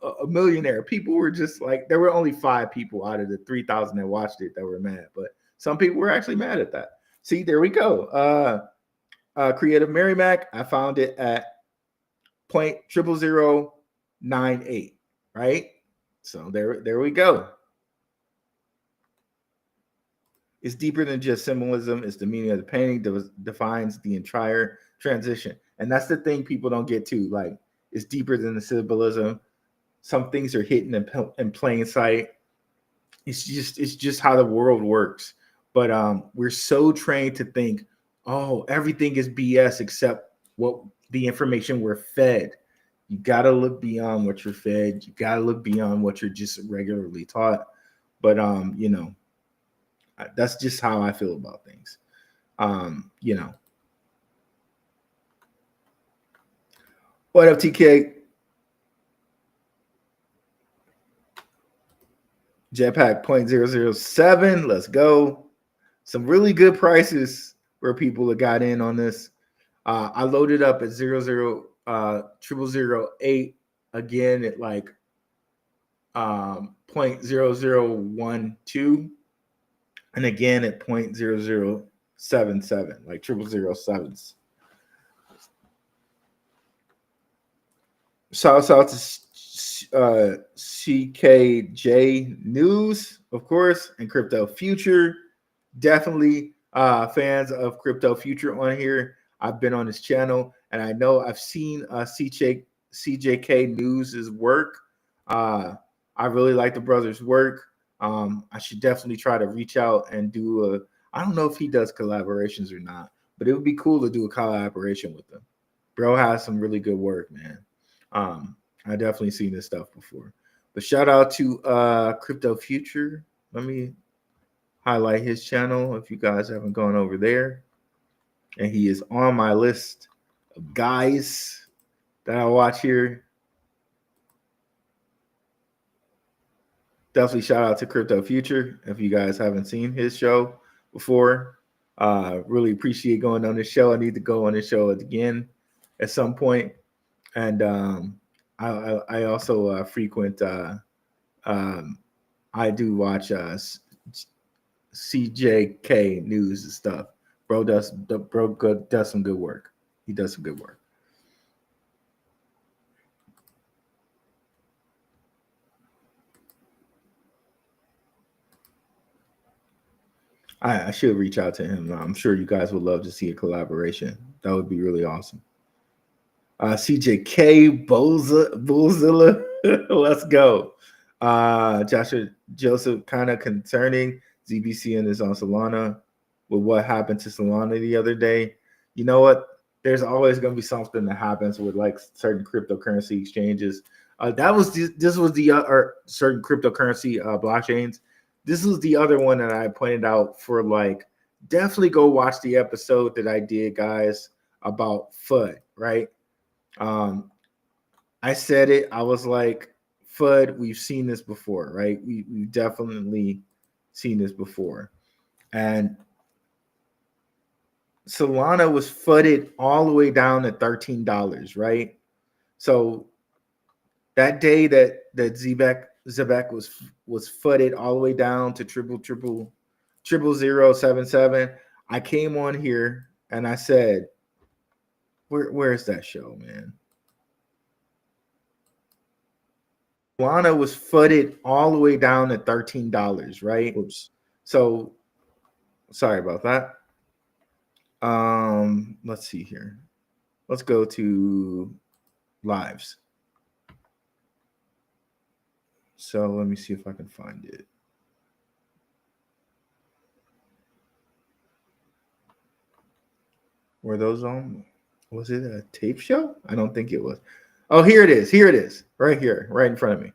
a millionaire. People were just like, there were only 5 people out of the 3,000 that watched it that were mad, but some people were actually mad at that. See, there we go. Creative Mary Mac, I found it at 0.00098, right? So there we go. It's deeper than just symbolism. It's the meaning of the painting that defines the entire transition. And that's the thing people don't get to. Like, it's deeper than the symbolism. Some things are hidden in plain sight. It's just how the world works. But we're so trained to think, oh, everything is BS except what the information we're fed. You got to look beyond what you're fed. You got to look beyond what you're just regularly taught. But, you know, that's just how I feel about things. You know. What up, TK? Jetpack 0.007. Let's go. Some really good prices where people have got in on this. I loaded up at 0008 again at like 0.0012 and again at 0.0077, like 0007s. Shout out to CKJ News, of course, and Crypto Future. Definitely fans of Crypto Future on here. I've been on his channel, and I know I've seen CJK News' work. I really like the brother's work. I should definitely try to reach out and do a. I don't know if he does collaborations or not, but it would be cool to do a collaboration with him. Bro has some really good work, man. I definitely seen this stuff before. But shout out to Crypto Future. Let me highlight his channel if you guys haven't gone over there. And he is on my list of guys that I watch here. Definitely shout out to Crypto Future if you guys haven't seen his show before. Really appreciate going on this show. I need to go on this show again at some point. And I also frequent. I do watch CJK news and stuff. Bro does some good work. He does some good work. I should reach out to him. I'm sure you guys would love to see a collaboration. That would be really awesome. CJK Bullzilla, let's go. Joshua Joseph, kind of concerning. ZBCN is on Solana with what happened to Solana the other day. You know what? There's always going to be something that happens with like certain cryptocurrency exchanges. This was the certain cryptocurrency blockchains. This was the other one that I pointed out for like, definitely go watch the episode that I did, guys, about FUD, right? I said it. I was like, FUD, we've seen this before, right? We've definitely seen this before. And Solana was FUDed all the way down to $13, right? So that day that Zebeck was FUDed all the way down to 00077, I came on here and I said, where's that show, man? Solana was FUDed all the way down to $13, right? Oops. So sorry about that. Let's see here. Let's go to lives. So let me see if I can find it. Were those on? Was it a tape show? I don't think it was. Oh, here it is. Here it is. Right here, right in front of me.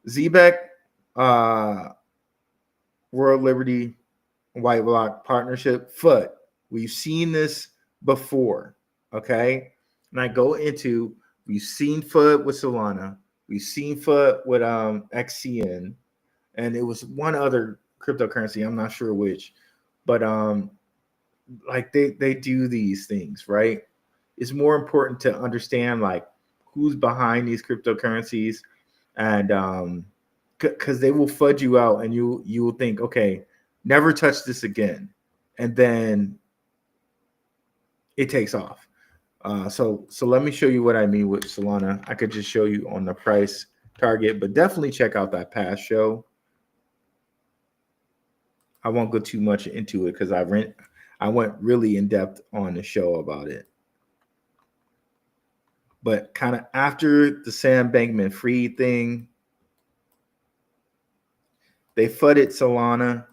Zebeck, World Liberty White Block Partnership, FUD. We've seen this before, okay? And I go into, we've seen FUD with Solana. We've seen FUD with XCN. And it was one other cryptocurrency. I'm not sure which. But like they do these things, right? It's more important to understand like who's behind these cryptocurrencies, and because they will FUD you out, and you will think, okay, never touch this again, and then it takes off. So let me show you what I mean with Solana. I could just show you on the price target, but definitely check out that past show. I won't go too much into it because I went really in depth on the show about it. But kind of after the Sam Bankman-Fried thing, they FUDed Solana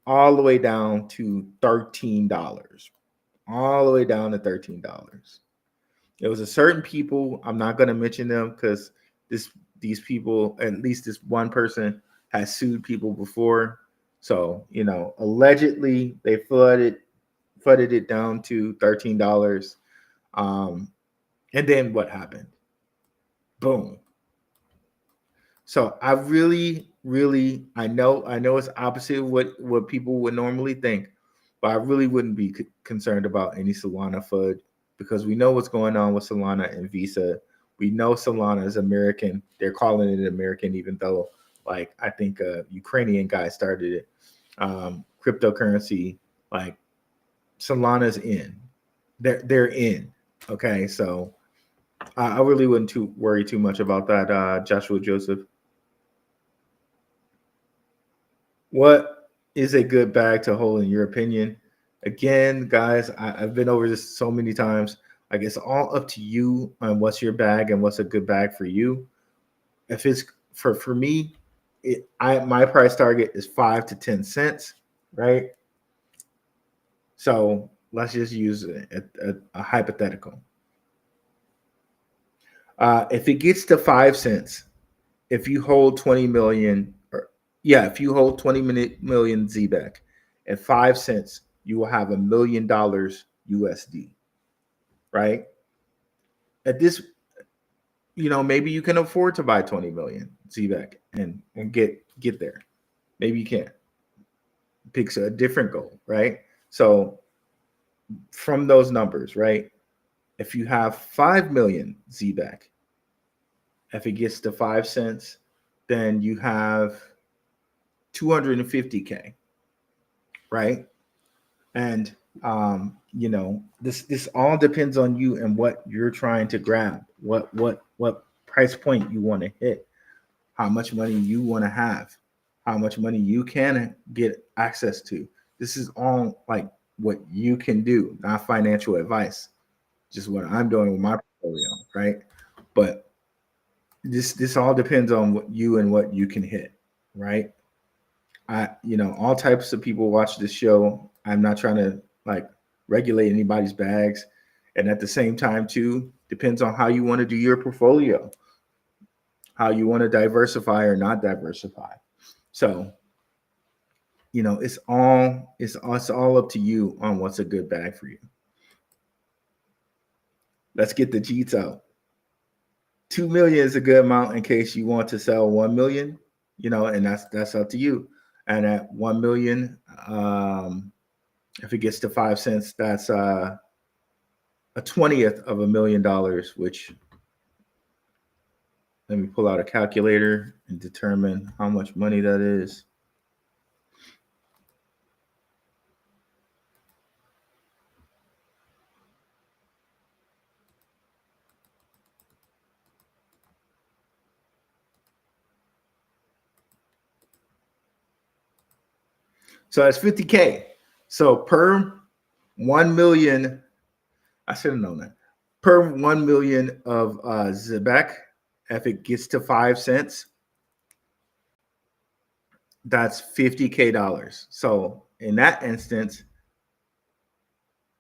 all the way down to $13. All the way down to $13. There was a certain people, I'm not going to mention them because these people, at least this one person, has sued people before. So, you know, allegedly they FUDed it down to $13. And then what happened? Boom. So I really, I know it's opposite of what people would normally think, but I really wouldn't be concerned about any Solana FUD because we know what's going on with Solana and Visa. We know Solana is American. They're calling it American, even though, like, I think a Ukrainian guy started it. Cryptocurrency, like, Solana's in. They're in. Okay, so I really wouldn't worry too much about that, Joshua Joseph. What is a good bag to hold in your opinion? Again, guys, I've been over this so many times. Like, it's all up to you on what's your bag and what's a good bag for you. If it's for me, my price target is 5 to 10 cents, right? So let's just use a hypothetical. If it gets to 5 cents, if you hold 20 million, if you hold 20 million ZBEC at 5 cents, you will have $1 million USD, right? At this, maybe you can afford to buy 20 million ZBEC and get there. Maybe you can't. Picks a different goal, right? So from those numbers, right? If you have 5 million ZBEC, if it gets to 5 cents, then you have 250K, right? And this all depends on you and what you're trying to grab, what price point you want to hit, how much money you want to have, how much money you can get access to. This is all like what you can do, not financial advice. Just what I'm doing with my portfolio, right? But this all depends on what you can hit, right? All types of people watch this show. I'm not trying to regulate anybody's bags. And at the same time too, depends on how you want to do your portfolio, how you want to diversify or not diversify. So, it's all up to you on what's a good bag for you. Let's get the Jeets out. 2 million is a good amount in case you want to sell 1 million, and that's up to you. And at 1 million, if it gets to 5 cents, that's a 20th of $1 million, which, let me pull out a calculator and determine how much money that is. So that's 50K. So per 1 million, I should have known that. Per 1 million of Zebeck, if it gets to 5 cents, that's $50K. So in that instance,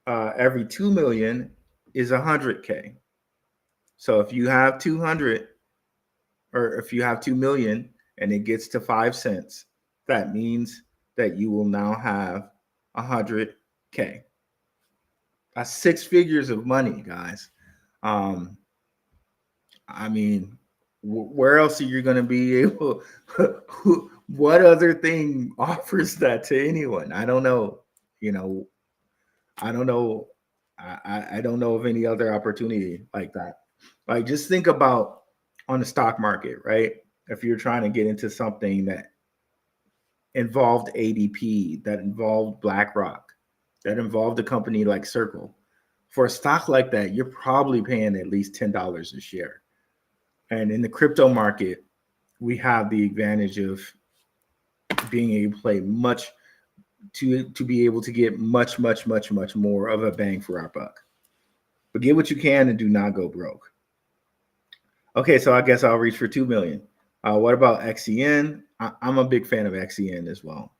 every 2 million is 100K. So if you have 200, or if you have 2 million and it gets to 5 cents, that means that you will now have 100K. That's 6 figures of money, guys. Where else are you going to be able? What other thing offers that to anyone? I don't know. I don't know. I don't know of any other opportunity like that. Like, just think about on the stock market, right? If you're trying to get into something that involved ADP, that involved BlackRock, that involved a company like Circle. For a stock like that, you're probably paying at least $10 a share. And in the crypto market, we have the advantage of being able to play to be able to get much more of a bang for our buck. But get what you can and do not go broke. Okay, so I guess I'll reach for 2 million. What about XEN? I'm a big fan of XEN as well.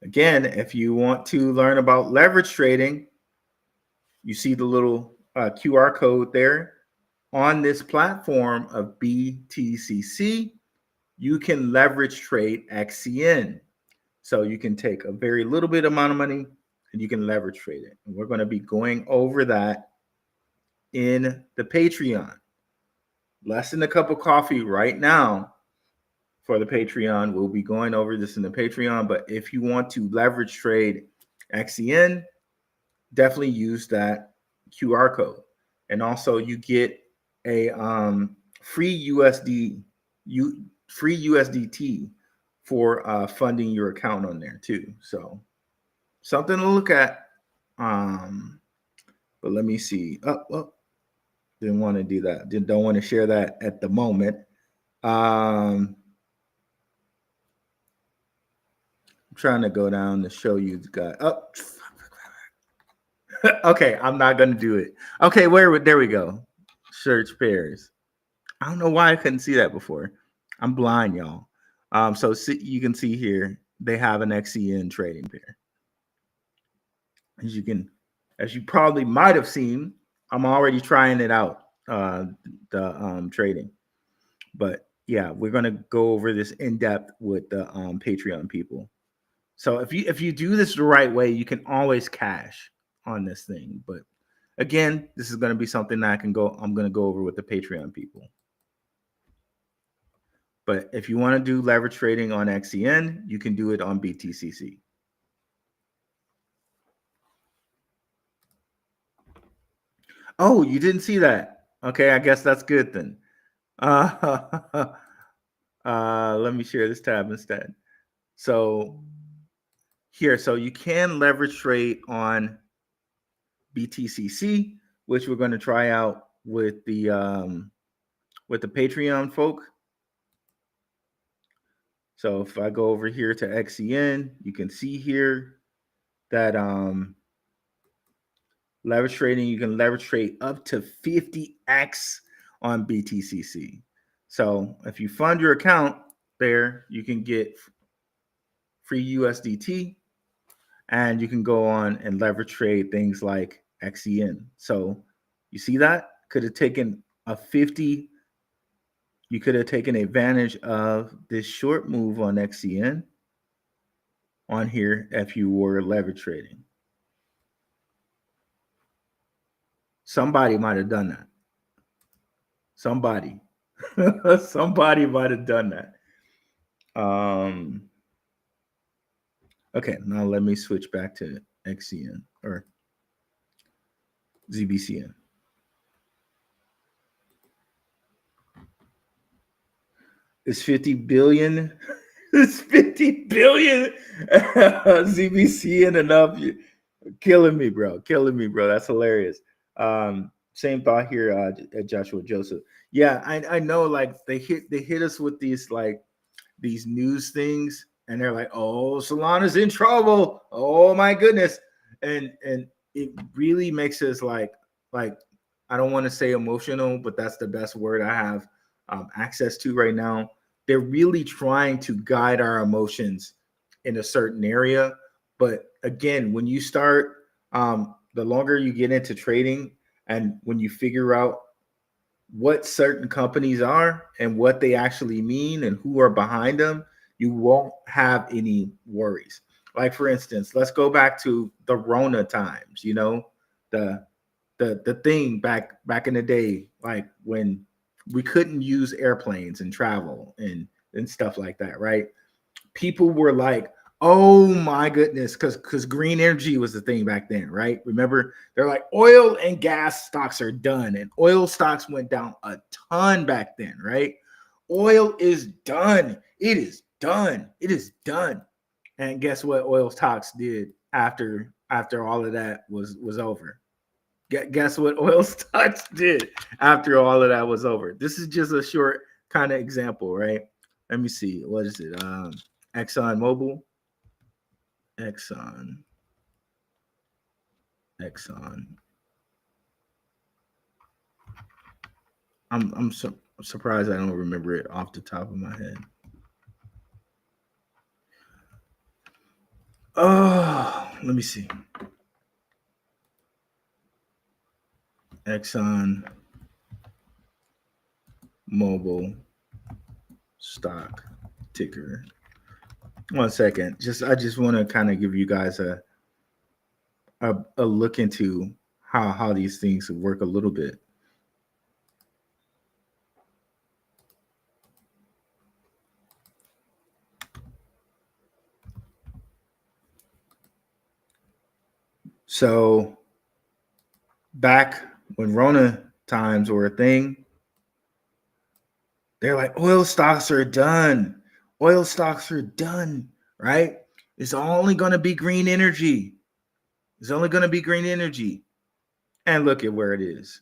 Again, if you want to learn about leverage trading, you see the little QR code there. On this platform of BTCC, you can leverage trade XEN. So you can take a very little bit amount of money and you can leverage trade it. And we're going to be going over that in the Patreon. Less than a cup of coffee right now for the Patreon. We'll be going over this in the Patreon. But if you want to leverage trade XEN, definitely use that QR code. And also you get a free USDT for funding your account on there too. So something to look at. But let me see. Didn't want to do that. Don't want to share that at the moment. I'm trying to go down to show you the guy. Okay, I'm not gonna do it. Okay, there we go. Search pairs. I don't know why I couldn't see that before. I'm blind, y'all. So you can see here they have an XCN trading pair. As you probably might have seen, I'm already trying it out, the trading. But yeah, we're gonna go over this in depth with the Patreon people. So if you do this the right way, you can always cash on this thing. But again, this is gonna be something that I'm gonna go over with the Patreon people. But if you want to do leverage trading on XCN, you can do it on BTCC. Oh, you didn't see that? Okay, I guess that's good then. Let me share this tab instead. So here, so you can leverage trade on BTCC, which we're going to try out with the Patreon folk. So if I go over here to XCN, you can see here that leverage trading, you can leverage trade up to 50x on BTCC. So if you fund your account there, you can get free USDT, and you can go on and leverage trade things like XCN. So you see that? Could have taken a 50. You could have taken advantage of this short move on XCN on here if you were leverage trading. Somebody might have done that. Somebody. Somebody might have done that. Okay, now let me switch back to XCN or ZBCN. It's 50 billion. It's 50 billion. ZBCN enough. You're killing me, bro. Killing me, bro. That's hilarious. Same thought here, Joshua Joseph. Yeah, I know. Like they hit us with these news things, and they're like, "Oh, Solana's in trouble. Oh my goodness," and it really makes us like I don't want to say emotional, but that's the best word I have access to right now. They're really trying to guide our emotions in a certain area, but again, when you start, the longer you get into trading, and when you figure out what certain companies are and what they actually mean and who are behind them, you won't have any worries. Like for instance, let's go back to the Rona times, you know, the thing back in the day, like when we couldn't use airplanes and travel and stuff like that, right? People were like, oh my goodness, because green energy was the thing back then, right? Remember, they're like, oil and gas stocks are done, and oil stocks went down a ton back then, right? Oil is done. It is done. It is done. And guess what oil stocks did after all of that was over? Guess what oil stocks did after all of that was over? This is just a short kind of example, right? Let me see. What is it? ExxonMobil. Exxon. I'm surprised I don't remember it off the top of my head. Oh, let me see. Exxon Mobil stock ticker. 1 second. I just want to kind of give you guys a look into how these things work a little bit. So back when Rona times were a thing, they're like, oil stocks are done. Oil stocks are done, right? It's only going to be green energy. It's only going to be green energy. And look at where it is.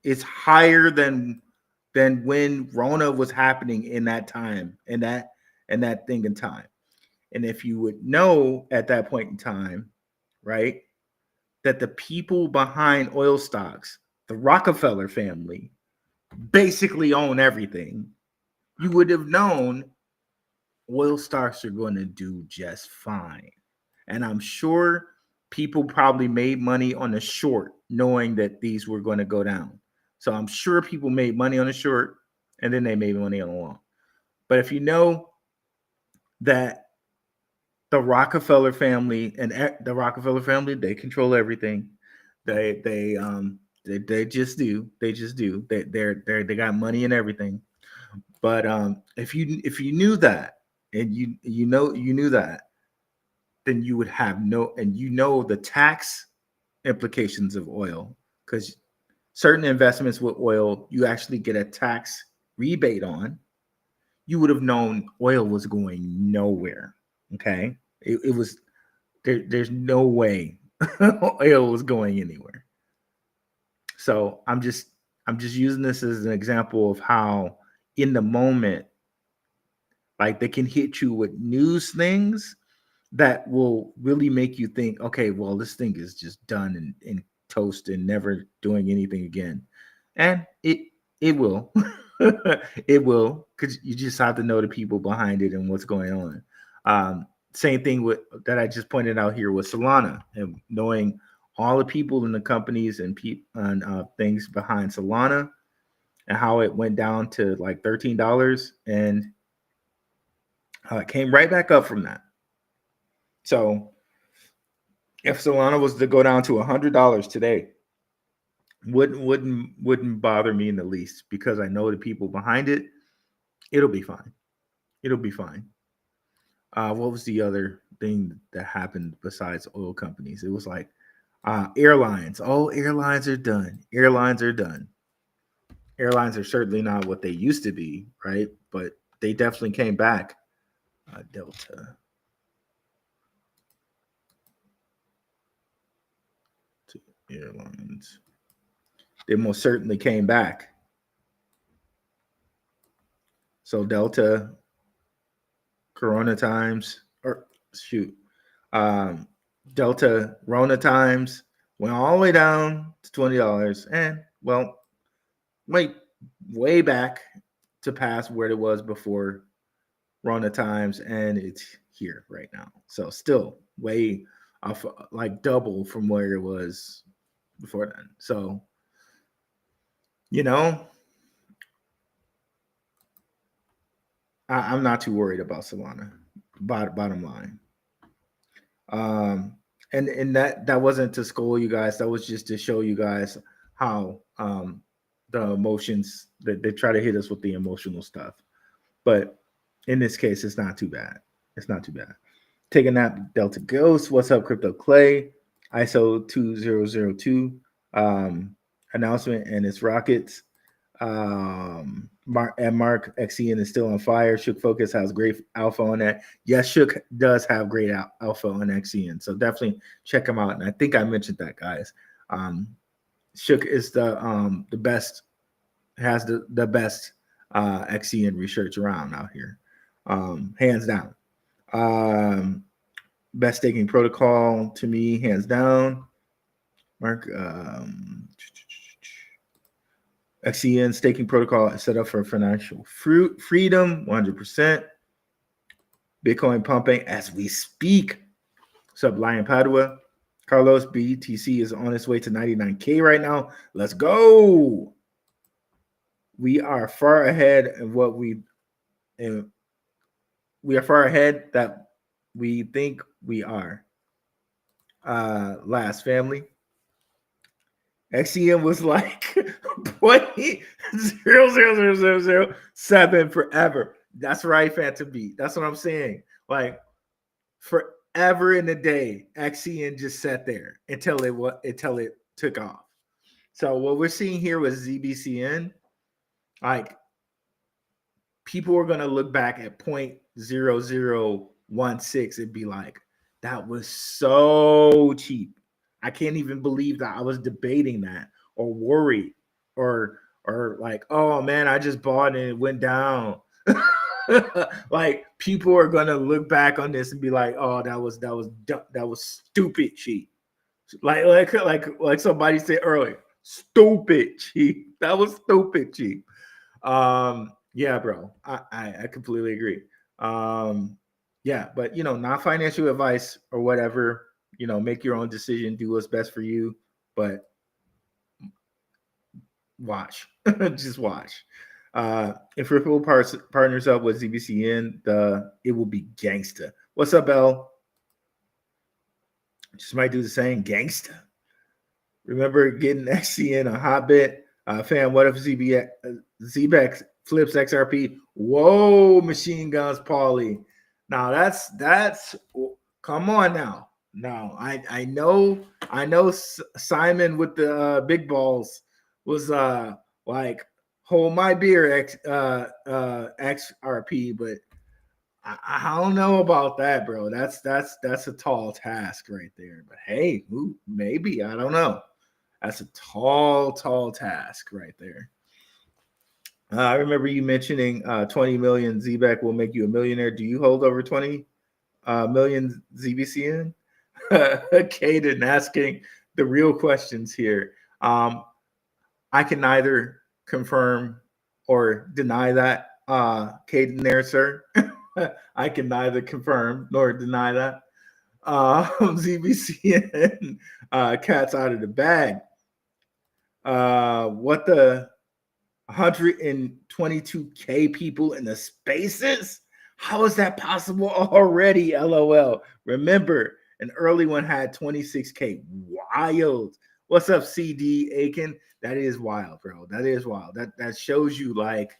It's higher than when Rona was happening in that time, in that thing in time. And if you would know at that point in time, right, that the people behind oil stocks, the Rockefeller family, basically own everything. you would have known oil stocks are going to do just fine. And I'm sure people probably made money on the short knowing that these were going to go down. So I'm sure people made money on the short and then they made money on the long. But if you know that the Rockefeller family they control everything. They just do. They just do. They got money and everything. But if you knew that, and you knew that, then you would have the tax implications of oil, because certain investments with oil you actually get a tax rebate on. You would have known oil was going nowhere. Okay, it was there's no way oil was going anywhere. So I'm just using this as an example of how in the moment, like, they can hit you with news things that will really make you think, okay, well, this thing is just done and toast and never doing anything again. And it will. It will, because you just have to know the people behind it and what's going on. Same thing with that I just pointed out here with Solana, and knowing all the people in the companies and things behind Solana, and how it went down to like $13 and it came right back up from that. So if Solana was to go down to $100 today, wouldn't bother me in the least, because I know the people behind it. It'll be fine. It'll be fine. What was the other thing that happened besides oil companies? It was like airlines. Oh, airlines are done. Airlines are done. Airlines are certainly not what they used to be, right? But they definitely came back. Delta. Airlines. They most certainly came back. So Delta, Corona times, Delta Rona times went all the way down to $20, and well, way back to past where it was before Rona times, and it's here right now. So still way off, like double from where it was before then. So, I'm not too worried about Solana. Bottom line. And that wasn't to scold you guys. That was just to show you guys how the emotions, that they try to hit us with the emotional stuff. But in this case, it's not too bad. It's not too bad. Taking that, Delta Ghost. What's up, Crypto Clay? ISO 2002 announcement and its rockets. Mark XCN is still on fire. Shook Focus has great alpha on that. Yes, Shook does have great alpha on XCN, so definitely check him out. And I think I mentioned that, guys. Shook is the best, has the best XCN research around out here, hands down. Best staking protocol to me, hands down. Mark. XCN staking protocol is set up for financial freedom, 100%. Bitcoin pumping as we speak. What's up, Lion Padua? Carlos, BTC is on its way to 99K right now. Let's go. We are far ahead of what we are far ahead that we think we are. Last family. XCM was like 0.00007 forever. That's right, Phantom Beat. That's what I'm saying. Like forever in a day, XCM just sat there until it took off. So what we're seeing here with ZBCN, like people are gonna look back at 0.0016 and be like, that was so cheap. I can't even believe that I was debating that or worried or like, oh man, I just bought and it went down. Like people are gonna look back on this and be like, oh, that was stupid cheap. Like somebody said earlier, stupid cheap. That was stupid cheap. Yeah, bro. I completely agree. Yeah, but not financial advice or whatever. Make your own decision, do what's best for you, but watch. Just watch. If Ripple partners up with ZBCN, it will be gangsta. What's up, L? Just might do the same gangsta. Remember getting XCN a hot bit? Fam, what if ZBEC flips XRP? Whoa, machine guns, Paulie. Now that's come on now. No, I know Simon with the big balls was like hold my beer XRP, but I don't know about that, bro. That's a tall task right there. But hey, maybe I don't know. That's a tall task right there. I remember you mentioning 20 million Zebeck will make you a millionaire. Do you hold over 20 million ZBCN? Caden asking the real questions here. I can neither confirm or deny that, Caden there, sir. I can neither confirm nor deny that. ZBCN, cat's out of the bag. What the 122K people in the spaces? How is that possible already? LOL. Remember, an early one had 26K. Wild. What's up, CD Aiken? That is wild, bro. That is wild. That shows you like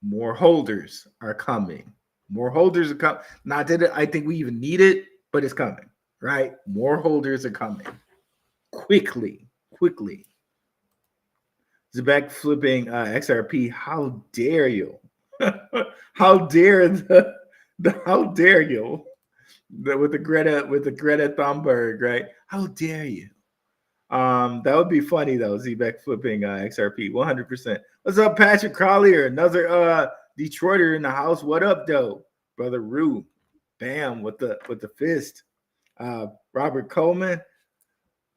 more holders are coming. More holders are coming. Not that I think we even need it, but it's coming, right? More holders are coming quickly. Zebeck flipping XRP. How dare you? How dare how dare you? With the Greta Thunberg, right? How dare you? That would be funny though. Zebeck flipping XRP 100%. What's up, Patrick Collier? Another Detroiter in the house. What up, though, brother Rue? Bam with the fist. Robert Coleman.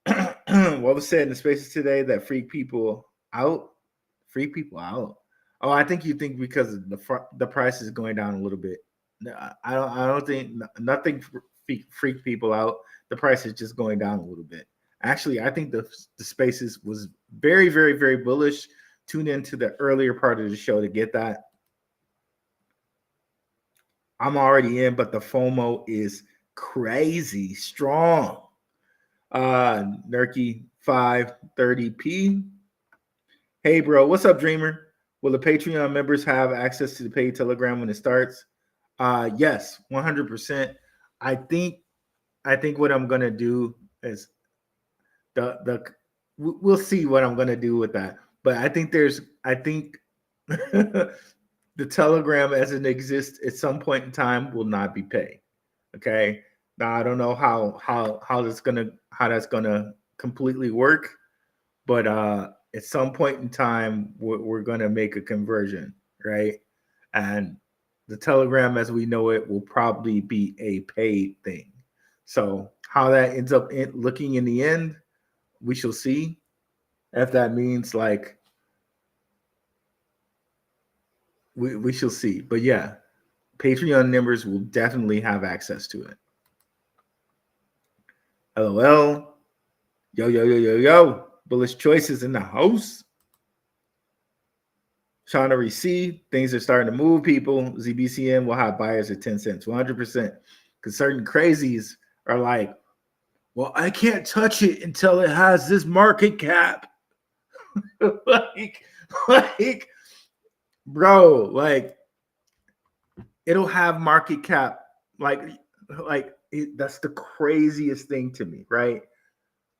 What was said in the spaces today that freak people out? Freak people out. Oh, I think you think because the price is going down a little bit. No, I don't think nothing freak people out. The price is just going down a little bit. Actually, I think the spaces was very, very, very bullish. Tune into the earlier part of the show to get that. I'm already in, but the FOMO is crazy strong. Nerky 530p. Hey, bro, what's up, Dreamer? Will the Patreon members have access to the paid Telegram when it starts? Yes, 100%. I think what I'm gonna do is we'll see what I'm gonna do with that. But I think the Telegram as it exists at some point in time will not be paid. Okay. Now I don't know how that's gonna completely work, but at some point in time we're gonna make a conversion, right? And the Telegram as we know it will probably be a paid thing. So how that ends up looking in the end, we shall see. If that means like we shall see. But yeah, Patreon members will definitely have access to it. LOL. Yo. Bullish choices in the house. Shauna Receive. Things are starting to move, people. ZBCN will have buyers at 10 cents, 100%. Because certain crazies are like, well, I can't touch it until it has this market cap. like, bro, like it'll have market cap. That's the craziest thing to me, right?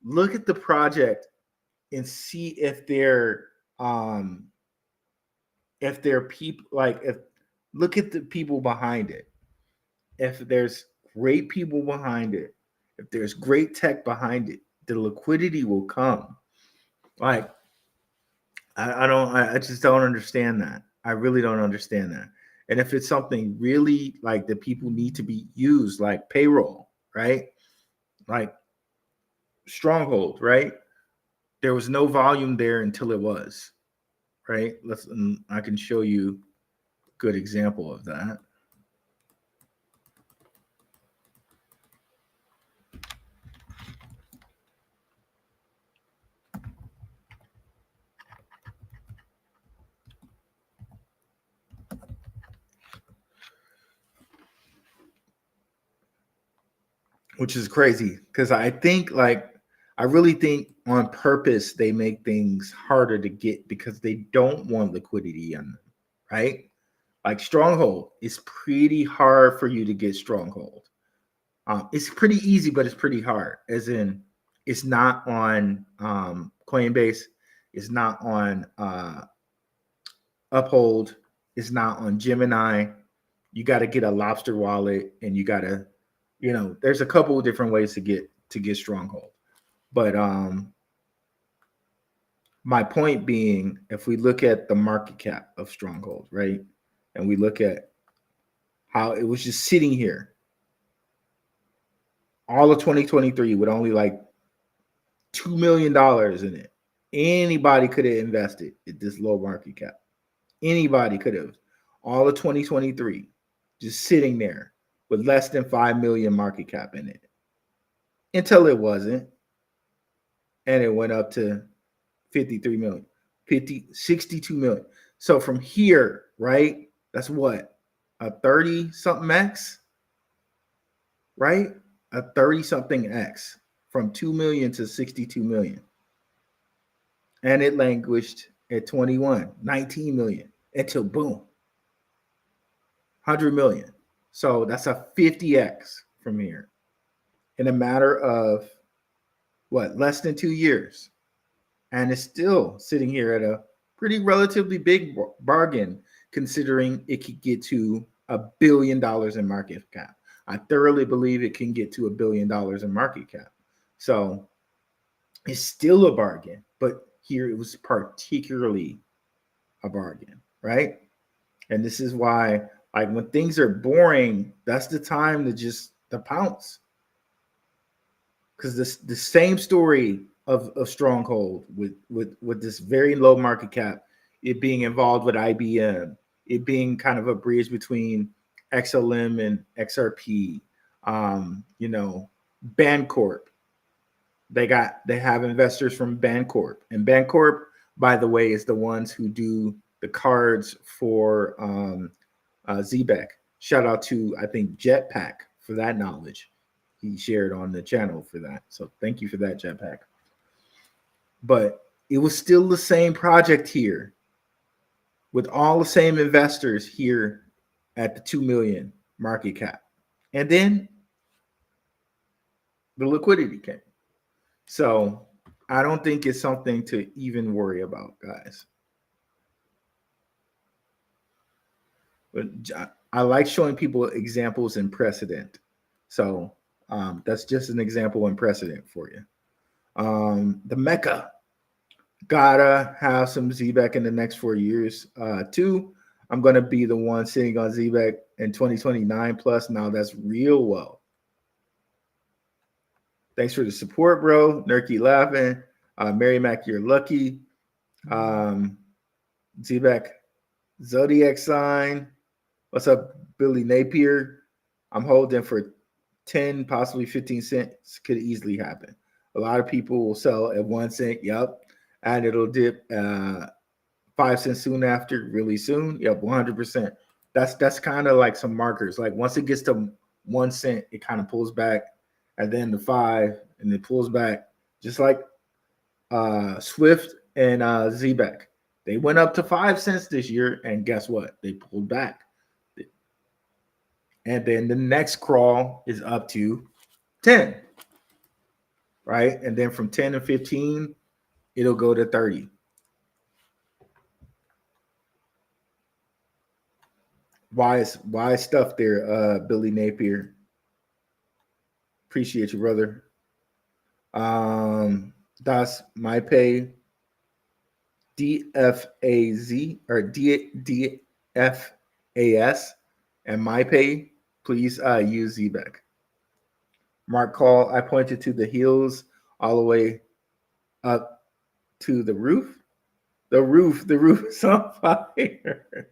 Look at the project and see if they're people look at the people behind it. If there's great people behind it, if there's great tech behind it, the liquidity will come. Like I just don't understand that. I really don't understand that. And if it's something really like that people need to be used, like payroll, right? Like Stronghold, right? There was no volume there until it was, right? I can show you a good example of that. Which is crazy because I really think on purpose they make things harder to get because they don't want liquidity on them, right? Like Stronghold, it's pretty hard for you to get Stronghold. It's pretty easy, but it's pretty hard. As in, it's not on Coinbase, it's not on Uphold, it's not on Gemini. You got to get a Lobster wallet, and you got to, there's a couple of different ways to get Stronghold. But my point being, if we look at the market cap of Stronghold, right, and we look at how it was just sitting here all of 2023 with only like $2 million in it. Anybody could have invested at this low market cap. Anybody could have. All of 2023 just sitting there with less than 5 million market cap in it. Until it wasn't. And it went up to 53 million, 62 million. So from here, right? That's what? A 30 something X, right? A 30 something X from 2 million to 62 million. And it languished at 19 million until boom, 100 million. So that's a 50X from here in a matter of what, less than 2 years. And it's still sitting here at a pretty relatively big bargain, considering it could get to $1 billion in market cap. I thoroughly believe it can get to $1 billion in market cap. So it's still a bargain, but here it was particularly a bargain, right? And this is why, like, when things are boring, that's the time to pounce. Because the same story of Stronghold with this very low market cap, it being involved with IBM, it being kind of a bridge between XLM and XRP, Bancorp. They have investors from Bancorp, and Bancorp, by the way, is the ones who do the cards for Zebeck. Shout out to, I think, Jetpack for that knowledge. He shared on the channel for that. So thank you for that, Jetpack. But it was still the same project here with all the same investors here at the 2 million market cap. And then the liquidity came. So I don't think it's something to even worry about, guys. But I like showing people examples in precedent. So that's just an example in precedent for you. The Mecca. Gotta have some Zebeck in the next 4 years. Two, I'm going to be the one sitting on Zebeck in 2029 plus. Now that's real well. Thanks for the support, bro. Nerky laughing. Mary Mac, you're lucky. Zebeck, Zodiac sign. What's up, Billy Napier? I'm holding for 10, possibly 15 cents. Could easily happen. A lot of people will sell at 1 cent. Yep. And it'll dip 5 cents soon after, really soon. Yep, 100%. That's kind of like some markers. Like once it gets to 1 cent, it kind of pulls back, and then the 5, and it pulls back. Just like Swift and Zebeck. They went up to 5 cents this year, and guess what? They pulled back. And then the next crawl is up to 10, right? And then from 10 to 15, it'll go to 30. Why stuff there, Billy Napier? Appreciate you, brother. Das MyPay DFAZ or DFAS and MyPay. Please use Zebeck. Mark Call. I pointed to the heels all the way up to the roof. The roof is on fire.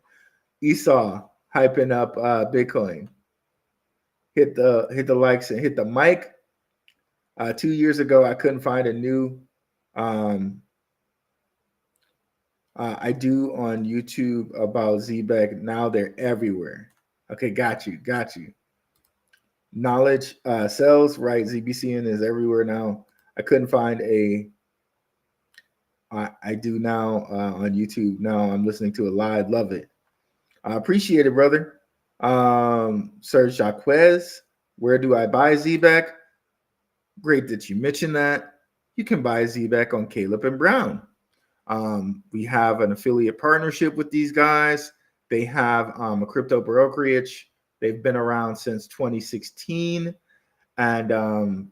Esau hyping up Bitcoin. Hit the likes and hit the mic. 2 years ago, I couldn't find a new I do on YouTube about Zebeck. Now they're everywhere. Okay, got you. Knowledge sells, right? ZBCN is everywhere now. I couldn't find I do now on YouTube. Now I'm listening to it live. Love it. I appreciate it, brother. Serge Jacquez, where do I buy Zebeck? Great that you mentioned that. You can buy Zebeck on Caleb and Brown. We have an affiliate partnership with these guys. They have a crypto brokerage. They've been around since 2016. And,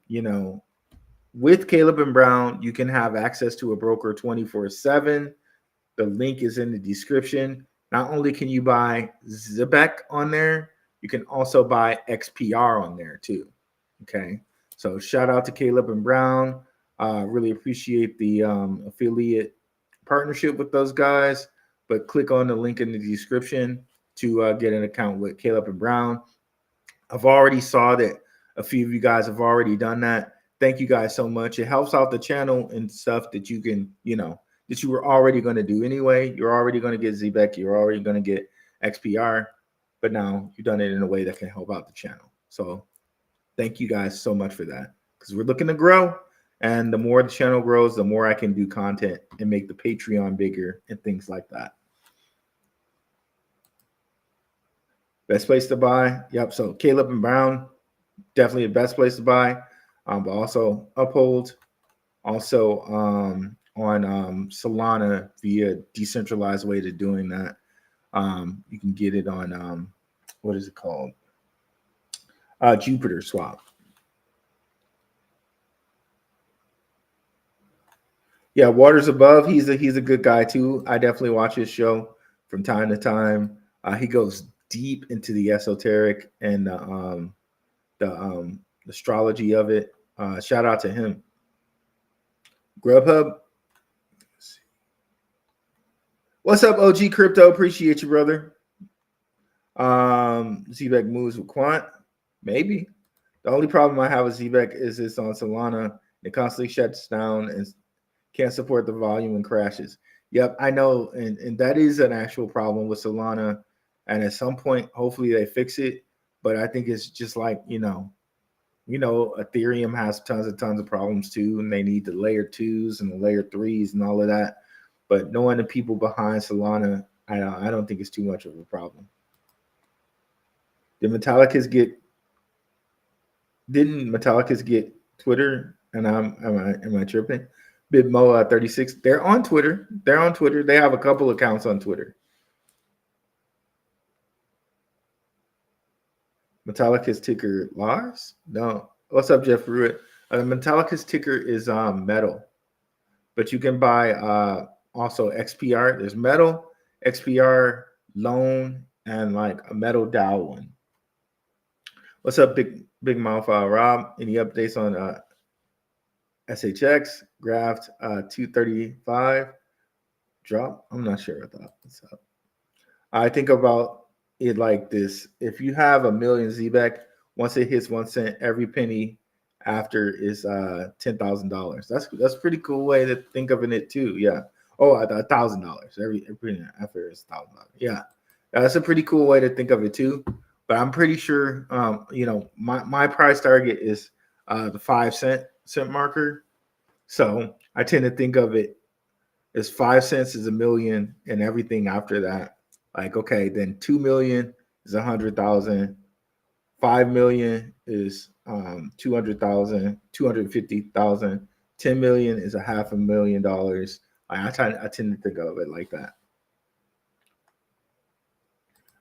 with Caleb and Brown, you can have access to a broker 24/7. The link is in the description. Not only can you buy Zebeck on there, you can also buy XPR on there too. Okay. So shout out to Caleb and Brown. Really appreciate the affiliate partnership with those guys, but click on the link in the description to get an account with Caleb and Brown. I've already saw that a few of you guys have already done that. Thank you guys so much. It helps out the channel and stuff that you can, that you were already going to do anyway. You're already going to get Zebeck. You're already going to get XPR, but now you've done it in a way that can help out the channel. So thank you guys so much for that, because we're looking to grow. And the more the channel grows, the more I can do content and make the Patreon bigger and things like that. Best place to buy. Yep. So Caleb and Brown, definitely the best place to buy. But also Uphold. Also on Solana via decentralized way to doing that. You can get it on what is it called? Jupiter Swap. Yeah, Waters Above. He's a good guy too. I definitely watch his show from time to time. He goes deep into the esoteric and the astrology of it. Shout out to him. Grubhub. What's up, OG Crypto? Appreciate you, brother. Zebeck moves with Quant. Maybe. The only problem I have with Zebeck is it's on Solana. It constantly shuts down and can't support the volume and crashes. Yep, I know. And that is an actual problem with Solana. And at some point, hopefully they fix it. But I think it's just like, Ethereum has tons of problems too. And they need the layer 2s and the layer 3s and all of that. But knowing the people behind Solana, I don't think it's too much of a problem. Didn't Metallicus get Twitter? And am I tripping? BitMo 36. They're on Twitter. They have a couple accounts on Twitter. Metallicus ticker Lars? No. What's up, Jeff Ruitt? Metallicus ticker is metal. But you can buy also XPR. There's metal, XPR, loan, and like a metal DAO one. What's up, Big Mouth Rob? Any updates on SHX, Graft 235 drop? I'm not sure about that. What's up? I think about it like this. If you have a million Zebeck, once it hits 1 cent, every penny after is $10,000. That's a pretty cool way to think of it too. Yeah. Oh, $1,000. Every penny after is $1,000. Yeah. That's a pretty cool way to think of it too. But I'm pretty sure, my price target is the 5 cent marker. So I tend to think of it as 5 cents is a million, and everything after that, like, okay, then 2 million is 100,000, 5 million is 200,000, 250,000, 10 million is $500,000. I tend to think of it like that.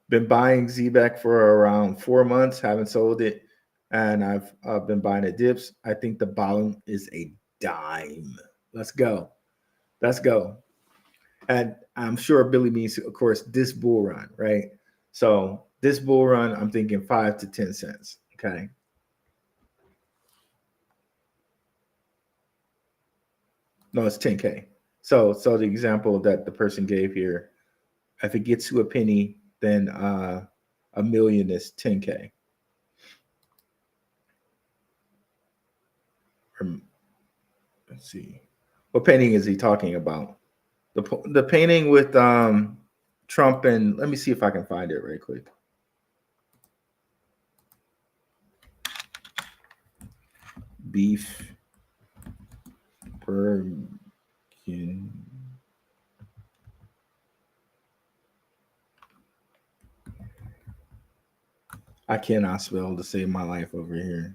Been buying Zebeck for around 4 months, haven't sold it, and I've been buying at dips. I think the bottom is a dime. Let's go. And I'm sure Billy means, of course, this bull run, right? So this bull run, I'm thinking 5 to 10 cents. Okay. No, it's 10K. So the example that the person gave here, if it gets to a penny, then $1 million is 10K. Let's see, what painting is he talking about? The painting with Trump, and let me see if I can find it right quick. Beef Bergen. I cannot spell to save my life over here.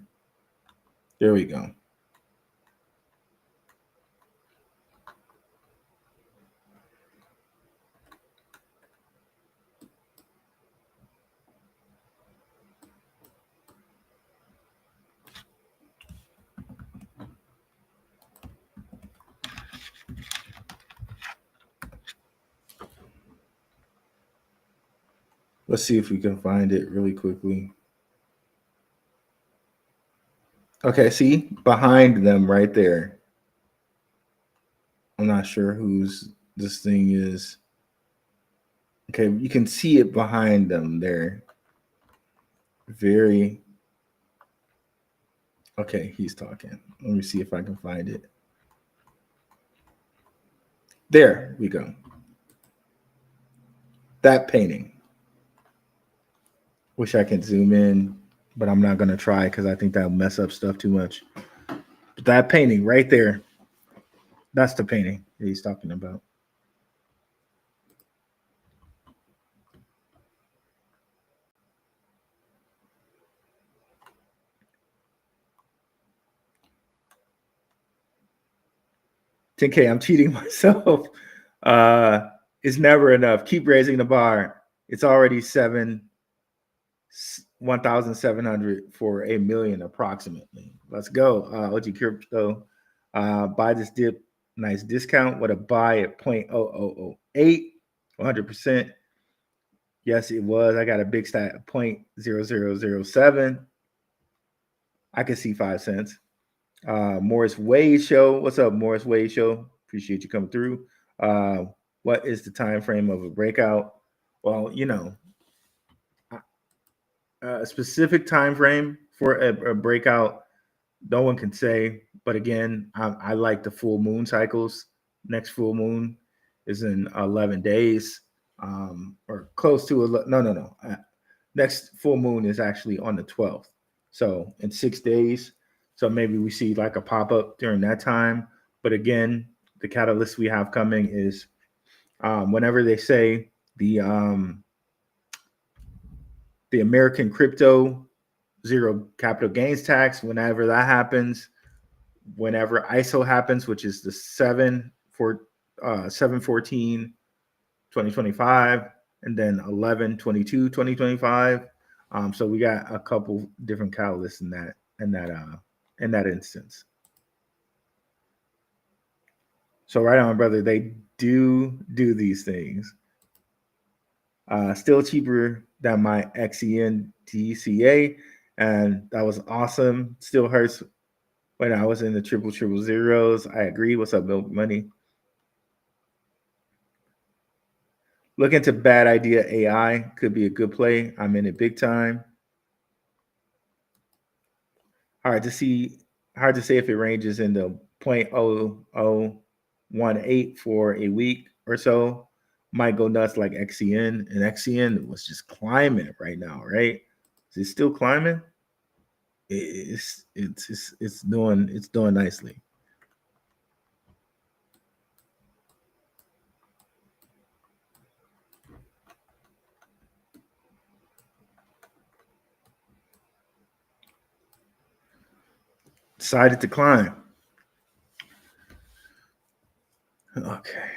There we go. Let's see if we can find it really quickly. Okay, see, behind them right there. I'm not sure whose this thing is. Okay, you can see it behind them there. Very. Okay, he's talking. Let me see if I can find it. There we go. That painting. Wish I could zoom in, but I'm not going to try because I think that'll mess up stuff too much. But that painting right there, that's the painting that he's talking about. $10K, I'm cheating myself. It's never enough. Keep raising the bar. It's already 1,700 for $1 million approximately. Let's go. OG Crypto. Buy this dip. Nice discount. What a buy at 0.0008. 100%. Yes, it was. I got a big stat of 0.0007. I can see 5 cents. Morris Wade Show. What's up, Morris Wade Show? Appreciate you coming through. What is the time frame of a breakout? Well, you know, a specific time frame for a breakout, no one can say. But again, I like the full moon cycles. Next full moon is in 11 days, or close to no. Next full moon is actually on the 12th, so in 6 days. So maybe we see like a pop up during that time. But again, the catalyst we have coming is whenever they say the American crypto zero capital gains tax, whenever that happens, whenever ISO happens, which is the 7/14/2025, and then 11/22/2025. So we got a couple different catalysts in that instance. So right on, brother, they do these things. Still cheaper than my ZEBEC DCA, and that was awesome. Still hurts when I was in the triple zeros. I agree. What's up, Bill Money? Look into Bad Idea AI. Could be a good play. I'm in it big time. Hard to say if it ranges in the 0.0018 for a week or so. Might go nuts like XCN, and XCN was just climbing right now, right? Is it still climbing? It's doing nicely. Decided to climb. Okay.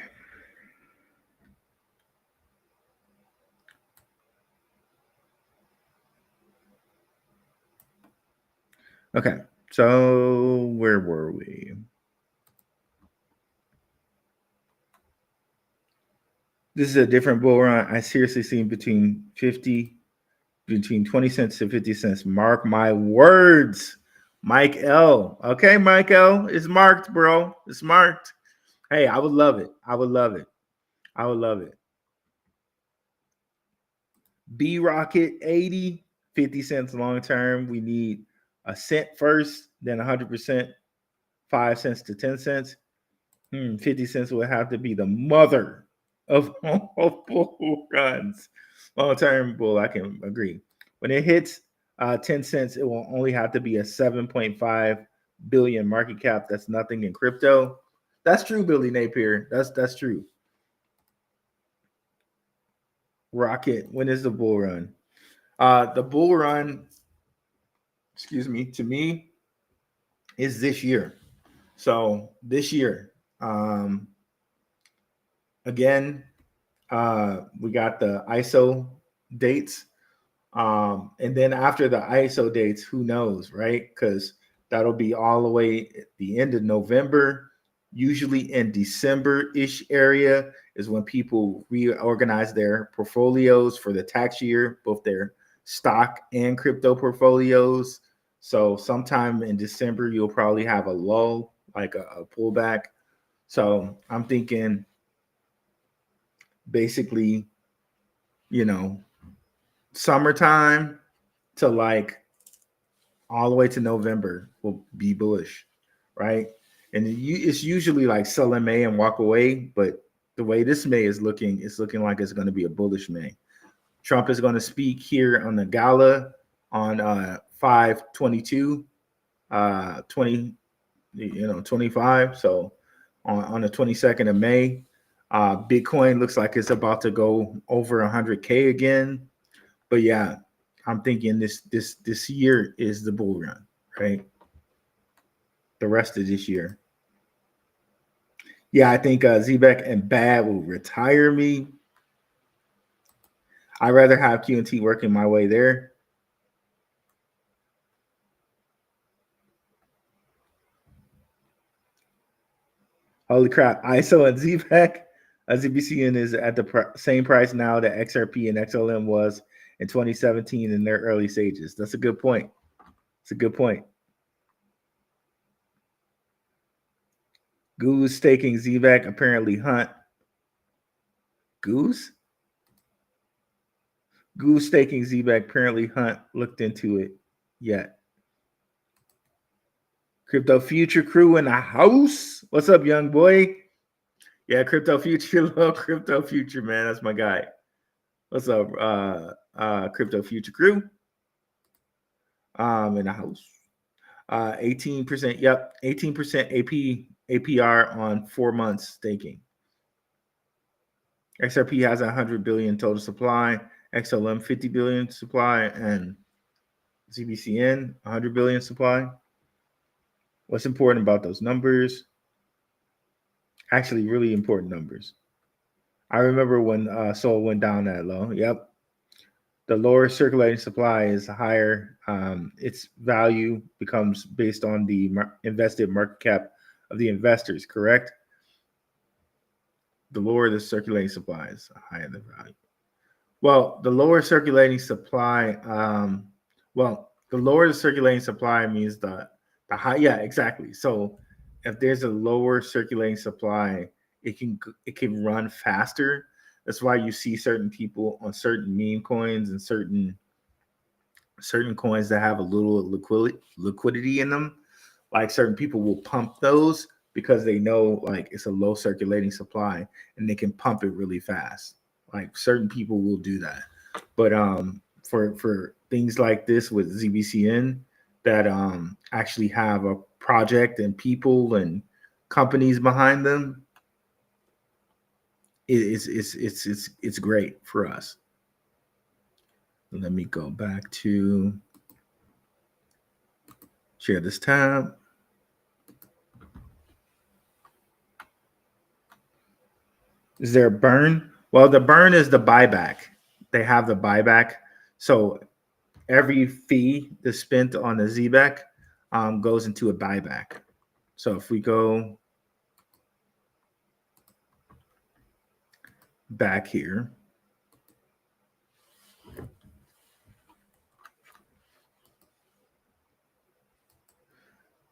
Okay, so where were we? This is a different bull run. I seriously seen between 20 cents to 50 cents. Mark my words. Mike L. Okay, Mike L. It's marked, bro. It's marked. Hey, I would love it. I would love it. I would love it. B Rocket 80, 50 cents long term. We need a cent first, then 100%, 5 cents to 10 cents. 50 cents would have to be the mother of all bull runs. Long term bull, I can agree. When it hits 10 cents, it will only have to be a 7.5 billion market cap. That's nothing in crypto. That's true, Billy Napier. That's true. Rocket, when is the bull run? The bull run, excuse me, to me is this year. So this year, again, we got the ISO dates. And then after the ISO dates, who knows, right? Because that'll be all the way at the end of November. Usually in December-ish area is when people reorganize their portfolios for the tax year, both their stock and crypto portfolios. So sometime in December, you'll probably have a lull, like a pullback. So I'm thinking basically, summertime to like all the way to November will be bullish, right? And it's usually like sell in May and walk away, but the way this May is looking, it's looking like it's going to be a bullish May. Trump is going to speak here on the gala on 5/22, 25. So on the 22nd of May, Bitcoin looks like it's about to go over 100K again. But yeah, I'm thinking this year is the bull run, right? The rest of this year. Yeah, I think Zebeck and Bad will retire me. I'd rather have Q&T working my way there. Holy crap. ISO and Zebeck. ZBCN is at the same price now that XRP and XLM was in 2017 in their early stages. That's a good point. It's a good point. Goose staking Zebeck, apparently Hunt. Goose staking Zebeck, apparently Hunt looked into it yet. Crypto Future crew in the house. What's up, young boy? Yeah, Crypto Future, love Crypto Future, man. That's my guy. What's up, Crypto Future crew? In the house. 18%, yep, 18% APR on 4 months staking. XRP has 100 billion total supply, XLM 50 billion supply, and ZBCN 100 billion supply. What's important about those numbers? Actually, really important numbers. I remember when Sol went down that low. Yep. The lower circulating supply is higher. Its value becomes based on the invested market cap of the investors, correct? The lower the circulating supply is, the higher the value. Well, the lower circulating supply, the lower the circulating supply means the high, yeah, exactly. So if there's a lower circulating supply, it can run faster. That's why you see certain people on certain meme coins and certain coins that have a little liquidity in them. Like certain people will pump those because they know like it's a low circulating supply and they can pump it really fast. Like certain people will do that. But for things like this with ZBCN that actually have a project and people and companies behind them, it's great for us. Let me go back to share this tab. Is there a burn? Well, the burn is the buyback. They have the buyback. So every fee that's spent on the Zebeck goes into a buyback. So if we go back here,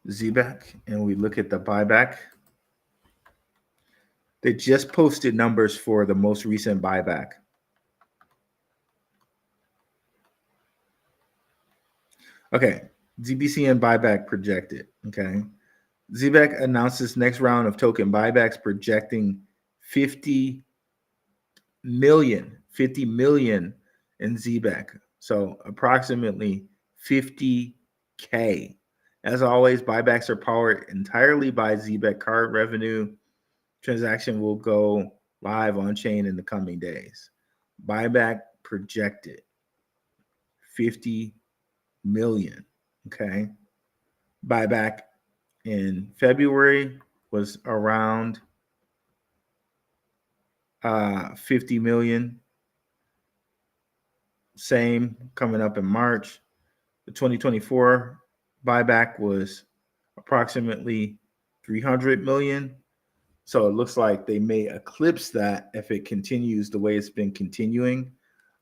Zebeck, and we look at the buyback, They just posted numbers for the most recent buyback. Okay, ZBCN buyback projected. Okay, Zebeck announces next round of token buybacks, projecting 50 million in Zebeck. So approximately 50K. As always, buybacks are powered entirely by Zebeck card revenue. Transaction will go live on chain in the coming days. Buyback projected 50 million. Okay. Buyback in February was around 50 million. Same coming up in March. The 2024 buyback was approximately 300 million. So it looks like they may eclipse that if it continues the way it's been continuing.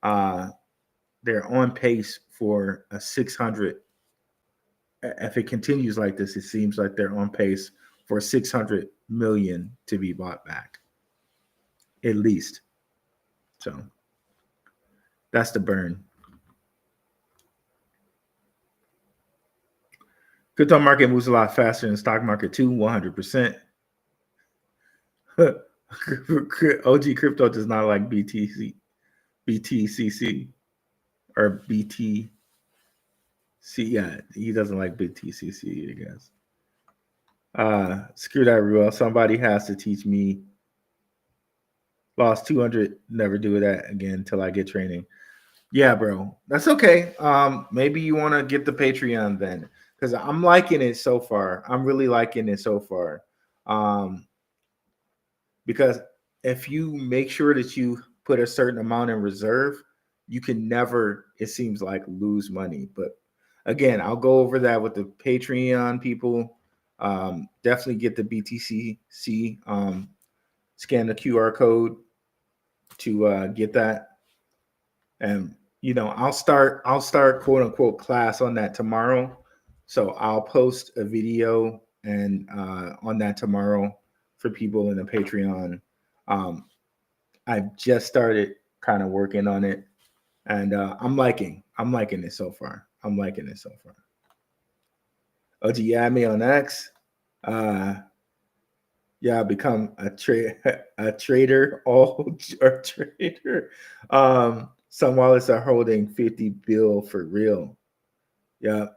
They're on pace for a 600. If it continues like this, it seems like they're on pace for 600 million to be bought back, at least. So that's the burn. Crypto market moves a lot faster than the stock market too, 100%. OG crypto does not like BTCC or BTC. Yeah, he doesn't like BTCC, I guess. Screw that, Ruel. Somebody has to teach me. Lost 200. Never do that again until I get training. Yeah, bro. That's okay. Maybe you want to get the Patreon then, because I'm liking it so far. I'm really liking it so far. Because if you make sure that you put a certain amount in reserve, you can never, it seems like, lose money. But again, I'll go over that with the Patreon people. Definitely get the BTCC. Scan the QR code to get that. And I'll start quote unquote class on that tomorrow. So I'll post a video and on that tomorrow for people in the Patreon. I've just started kind of working on it, and I'm liking it so far. OG, add me on X. Yeah, become a trader. Trader. Some wallets are holding 50 bill for real. Yeah.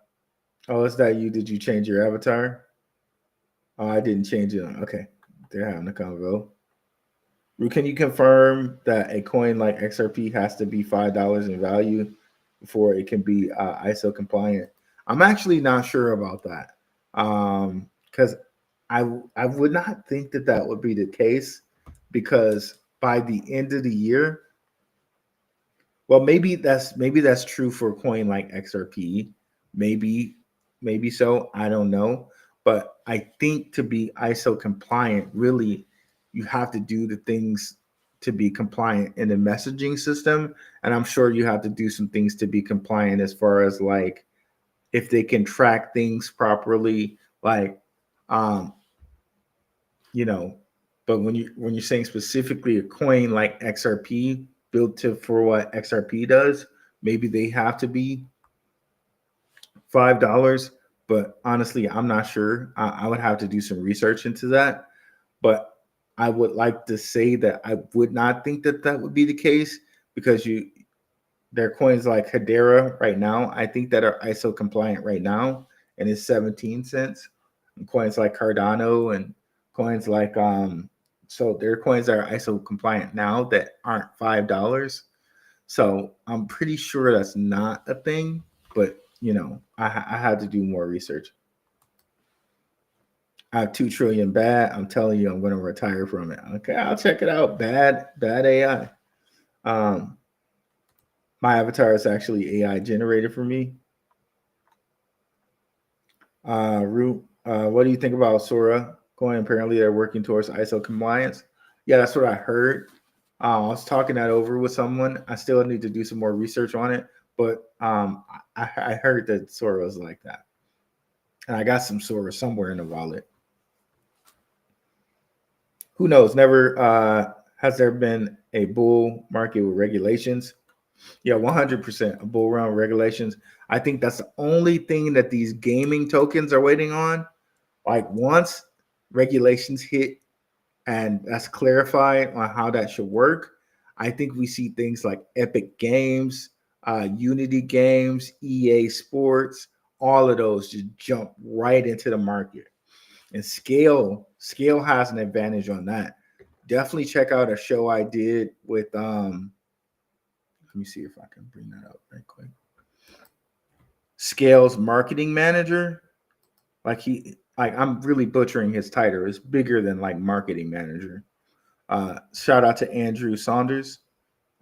Oh, is that you? Did you change your avatar? Oh, I didn't change it. Okay. They're having a convo. Can you confirm that a coin like XRP has to be $5 in value before it can be ISO compliant? I'm actually not sure about that. Because I would not think that would be the case, because by the end of the year, well, maybe that's true for a coin like XRP. Maybe so. I don't know. But I think to be ISO compliant, really, you have to do the things to be compliant in the messaging system. And I'm sure you have to do some things to be compliant as far as like if they can track things properly, like but when you're saying specifically a coin like XRP built for what XRP does, maybe they have to be $5. But honestly, I'm not sure. I would have to do some research into that. But I would like to say that I would not think that would be the case, because there are coins like Hedera right now, I think, that are ISO compliant right now, and it's 17 cents. And coins like Cardano and coins like so there are coins that are ISO compliant now that aren't $5. So I'm pretty sure that's not a thing, but I had to do more research. I have 2 trillion bad. I'm telling you, I'm going to retire from it. Okay, I'll check it out. Bad AI. My avatar is actually AI generated for me. Root, what do you think about Sora coin? Apparently, they're working towards ISO compliance. Yeah, that's what I heard. I was talking that over with someone. I still need to do some more research on it, but I heard that Sora was like that, and I got some Sora somewhere in the wallet. Who knows? Never has there been a bull market with regulations. Yeah, 100% a bull run with regulations. I think that's the only thing that these gaming tokens are waiting on. Like once regulations hit and that's clarified on how that should work, I think we see things like Epic Games, Unity Games, EA Sports, all of those just jump right into the market. And scale has an advantage on that. Definitely check out a show I did with let me see if I can bring that up right quick. Scale's marketing manager. I'm really butchering his title. It's bigger than like marketing manager. Shout out to Andrew Saunders.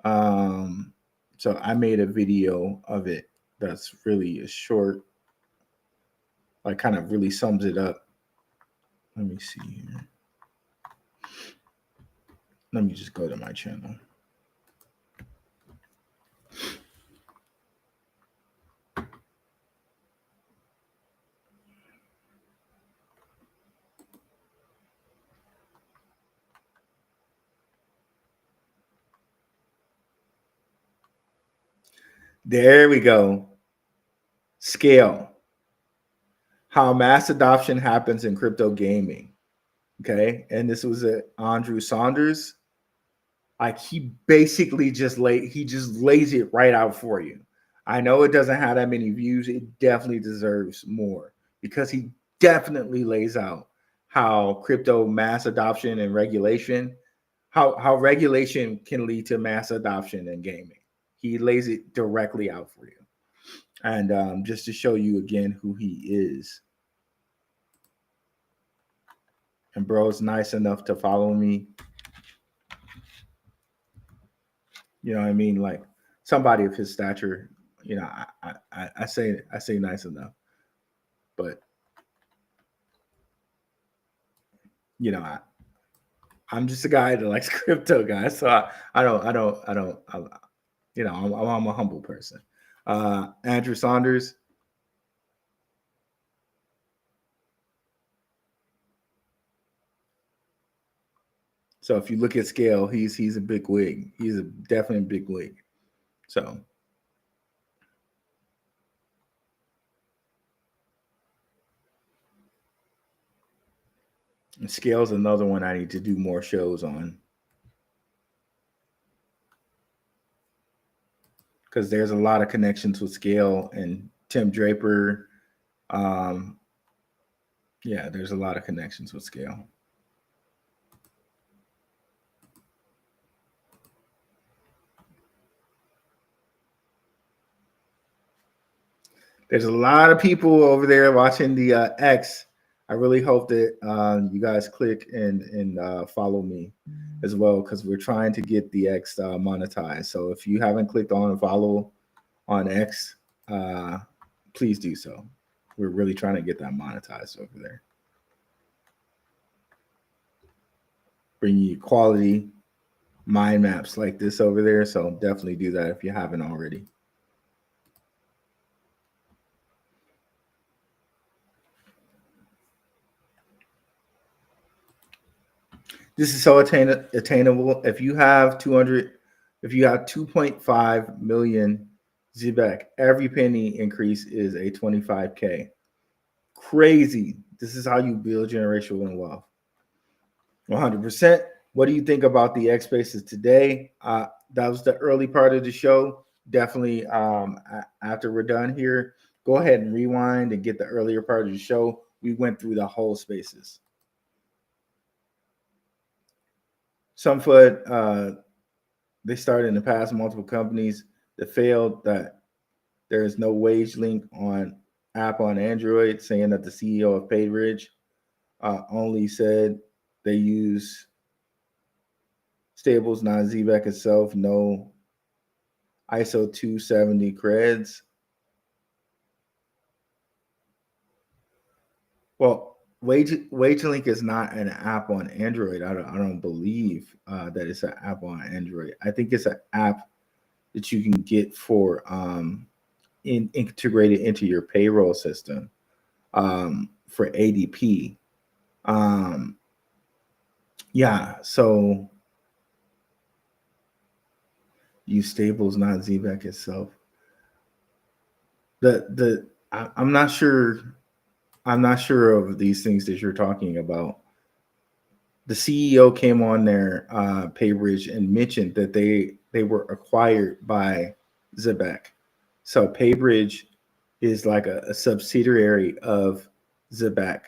So I made a video of it that's really a short, like kind of really sums it up. Let me see here. Let me just go to my channel. There we go. Scale. How mass adoption happens in crypto gaming. Okay. And this was Andrew Saunders. Like he basically just lays it right out for you. I know it doesn't have that many views. It definitely deserves more because he definitely lays out how crypto mass adoption and regulation, how regulation can lead to mass adoption in gaming. He lays it directly out for you. And just to show you again who he is. And bro is nice enough to follow me. You know what I mean? Like somebody of his stature, you know, I say nice enough. But you know, I'm just a guy that likes crypto, guys. So I don't you know, I'm a humble person. Andrew Saunders. So if you look at scale, he's a big wig. He's definitely a big wig. So and Scale's another one I need to do more shows on. Because there's a lot of connections with Scale and Tim Draper. Yeah, there's a lot of connections with Scale. There's a lot of people over there watching the X. I really hope that you guys click and follow me as well, because we're trying to get the X monetized. So if you haven't clicked on follow on X, please do so. We're really trying to get that monetized over there. Bring you quality mind maps like this over there. So definitely do that if you haven't already. This is so attainable. If you have 2.5 million Zebeck, every penny increase is a 25K. Crazy. This is how you build generational wealth. 100%. What do you think about the X Spaces today? That was the early part of the show. Definitely after we're done here, go ahead and rewind and get the earlier part of the show. We went through the whole Spaces. Sumfoot, they started in the past, multiple companies that failed, that there is no wage link on app on Android, saying that the CEO of Paybridge only said they use stables, not Zebeck itself, no ISO 270 creds. Well, WageLink is not an app on Android. I don't believe that it's an app on Android. I think it's an app that you can get for integrated into your payroll system for ADP. yeah, so use stables, not ZBEC itself. I'm not sure. I'm not sure of these things that you're talking about. The CEO came on their Paybridge and mentioned that they were acquired by Zebeck. So Paybridge is like a subsidiary of Zebeck.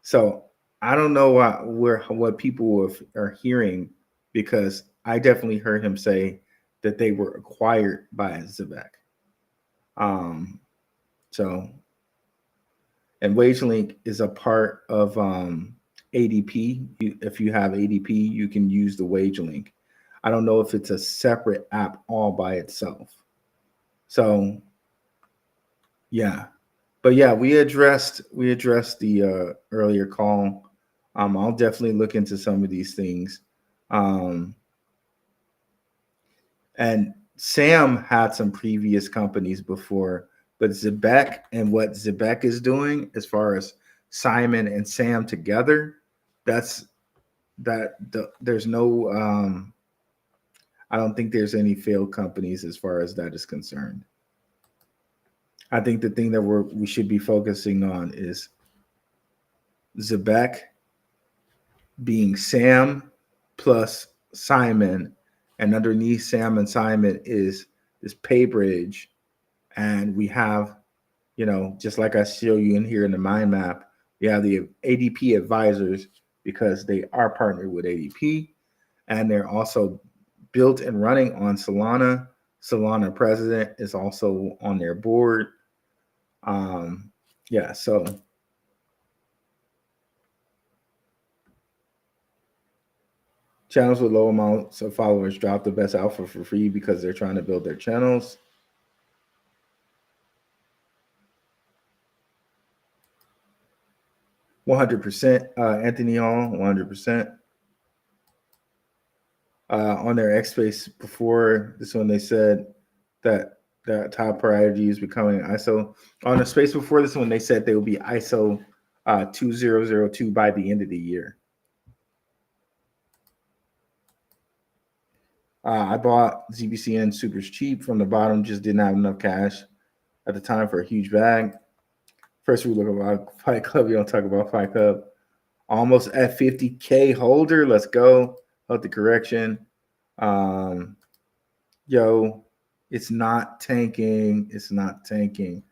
So I don't know what people are hearing, because I definitely heard him say that they were acquired by Zebeck. So, and WageLink is a part of ADP. If you have ADP, you can use the WageLink. I don't know if it's a separate app all by itself. So, yeah, but yeah, we addressed the earlier call. I'll definitely look into some of these things. And Sam had some previous companies before, but Zebeck and what Zebeck is doing as far as Simon and Sam together, there's no I don't think there's any failed companies as far as that is concerned. I think the thing that we should be focusing on is Zebeck being Sam plus Simon, and underneath Sam and Simon is Paybridge, and we have, just like I show you in here in the mind map, we have the ADP advisors because they are partnered with ADP, and they're also built and running on Solana. Solana president is also on their board. Yeah, so channels with low amounts of followers drop the best alpha for free because they're trying to build their channels. %, Anthony Hall, 100%. On their X Space before this one, they said that the top priority is becoming ISO. On the space before this one, they said they will be ISO 2002 by the end of the year. I bought ZBCN super cheap from the bottom, just didn't have enough cash at the time for a huge bag. First, we look about Fight Club. You don't talk about Fight Club. Almost at 50K holder. Let's go. Help the correction. Yo, it's not tanking. It's not tanking.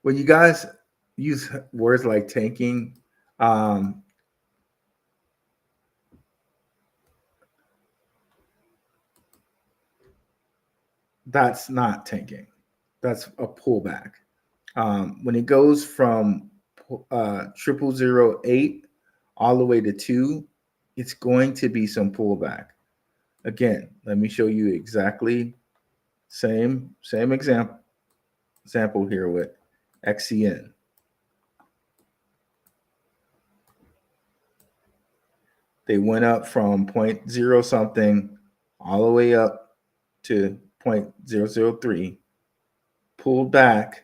When you guys use words like tanking, that's not tanking. That's a pullback. When it goes from 0008 all the way to 2, it's going to be some pullback. Again, let me show you exactly same example here with XCN. They went up from 0.0 something all the way up to 0.003, pulled back,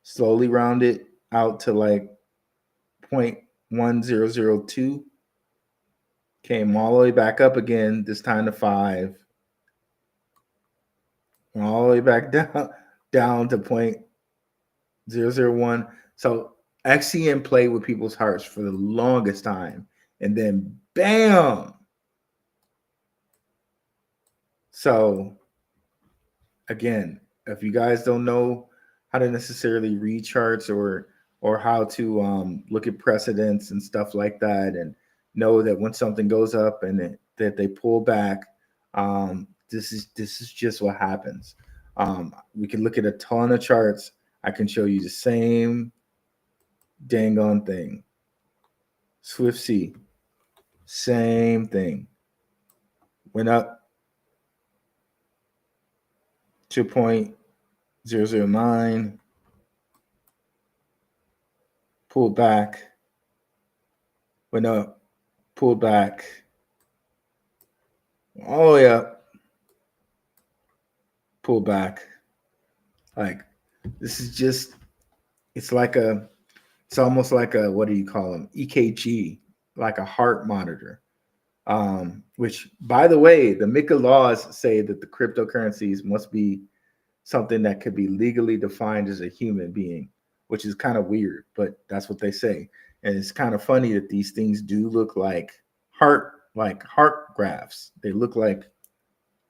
slowly rounded out to like 0.1002, came all the way back up again, this time to 5, and all the way back down to 0.001. So XCN played with people's hearts for the longest time, and then bam. So again, if you guys don't know how to necessarily read charts or how to look at precedents and stuff like that, and know that when something goes up and that they pull back, this is just what happens. We can look at a ton of charts. I can show you the same dang on thing. Swift C, same thing. Went up to 0.009, pulled back, went up, pulled back, all the way up, pulled back. Like, this is just, it's almost like a, what do you call them? EKG. like a heart monitor. Which, by the way, the MiCA laws say that the cryptocurrencies must be something that could be legally defined as a human being, which is kind of weird, but that's what they say. And it's kind of funny that these things do look like heart graphs. They look like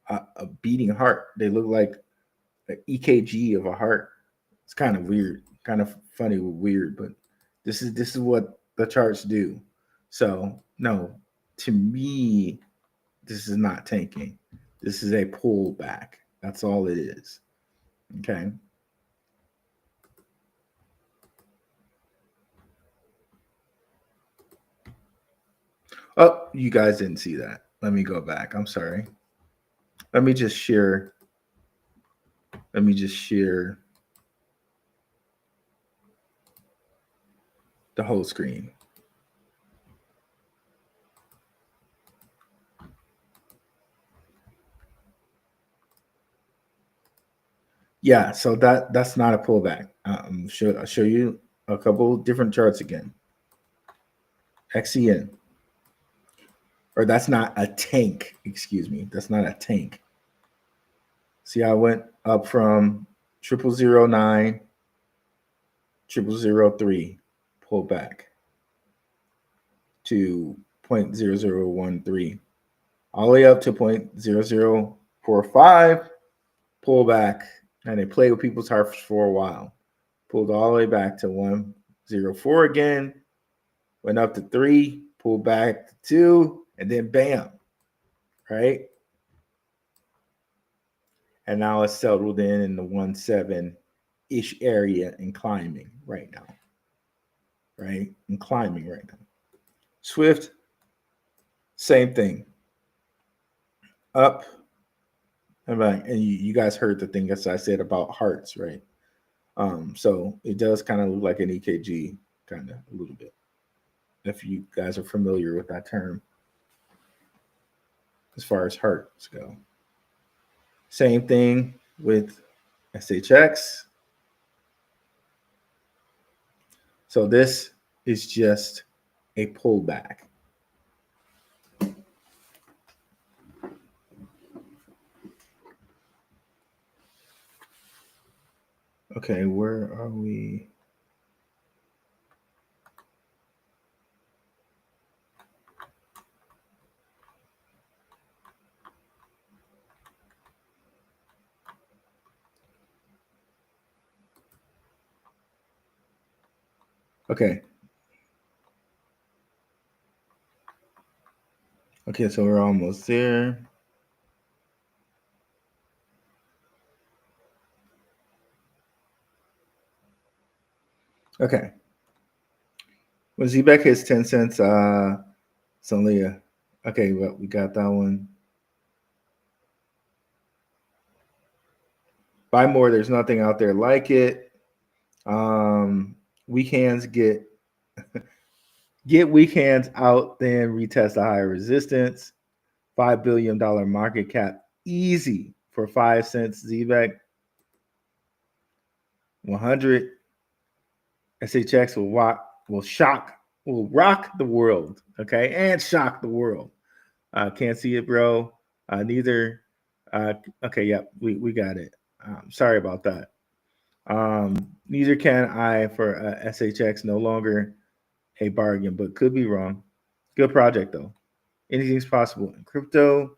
a beating heart. They look like an EKG of a heart. It's kind of weird, kind of funny, weird, but this is what the charts do. So no, to me, this is not tanking. This is a pullback. That's all it is. Okay. Oh, you guys didn't see that. Let me go back. I'm sorry. Let me just share the whole screen. Yeah, so that's not a pullback. I'll show you a couple different charts again. XCN. Or that's not a tank, excuse me. That's not a tank. See, I went up from 0009, 0003, pull back to 0.0013, all the way up to 0.0045, pull back, and they play with people's hearts for a while. Pulled all the way back to 104 again, went up to 3, pulled back to 2, and then bam, right? And now it's settled in the 1.7-ish area and climbing right now, right? And climbing right now. Swift, same thing. Up and back. And you guys heard the thing as I said about hearts, right? So it does kind of look like an EKG, kind of a little bit, if you guys are familiar with that term as far as hearts go. Same thing with SHX. So this is just a pullback. Okay, where are we? Okay. Okay, so we're almost there. Okay. When Zebeck hits 10 cents, it's only a, okay, well, we got that one. Buy more, there's nothing out there like it. Weak hands get weak hands out, then retest a higher resistance. $5 billion market cap, easy for 5 cents. Zebeck 100. SHX will rock the world, okay, and shock the world. Can't see it, bro. Neither. Okay, yep, we got it. Sorry about that. Neither can I for SHX. No longer a bargain, but could be wrong. Good project though. Anything's possible in crypto.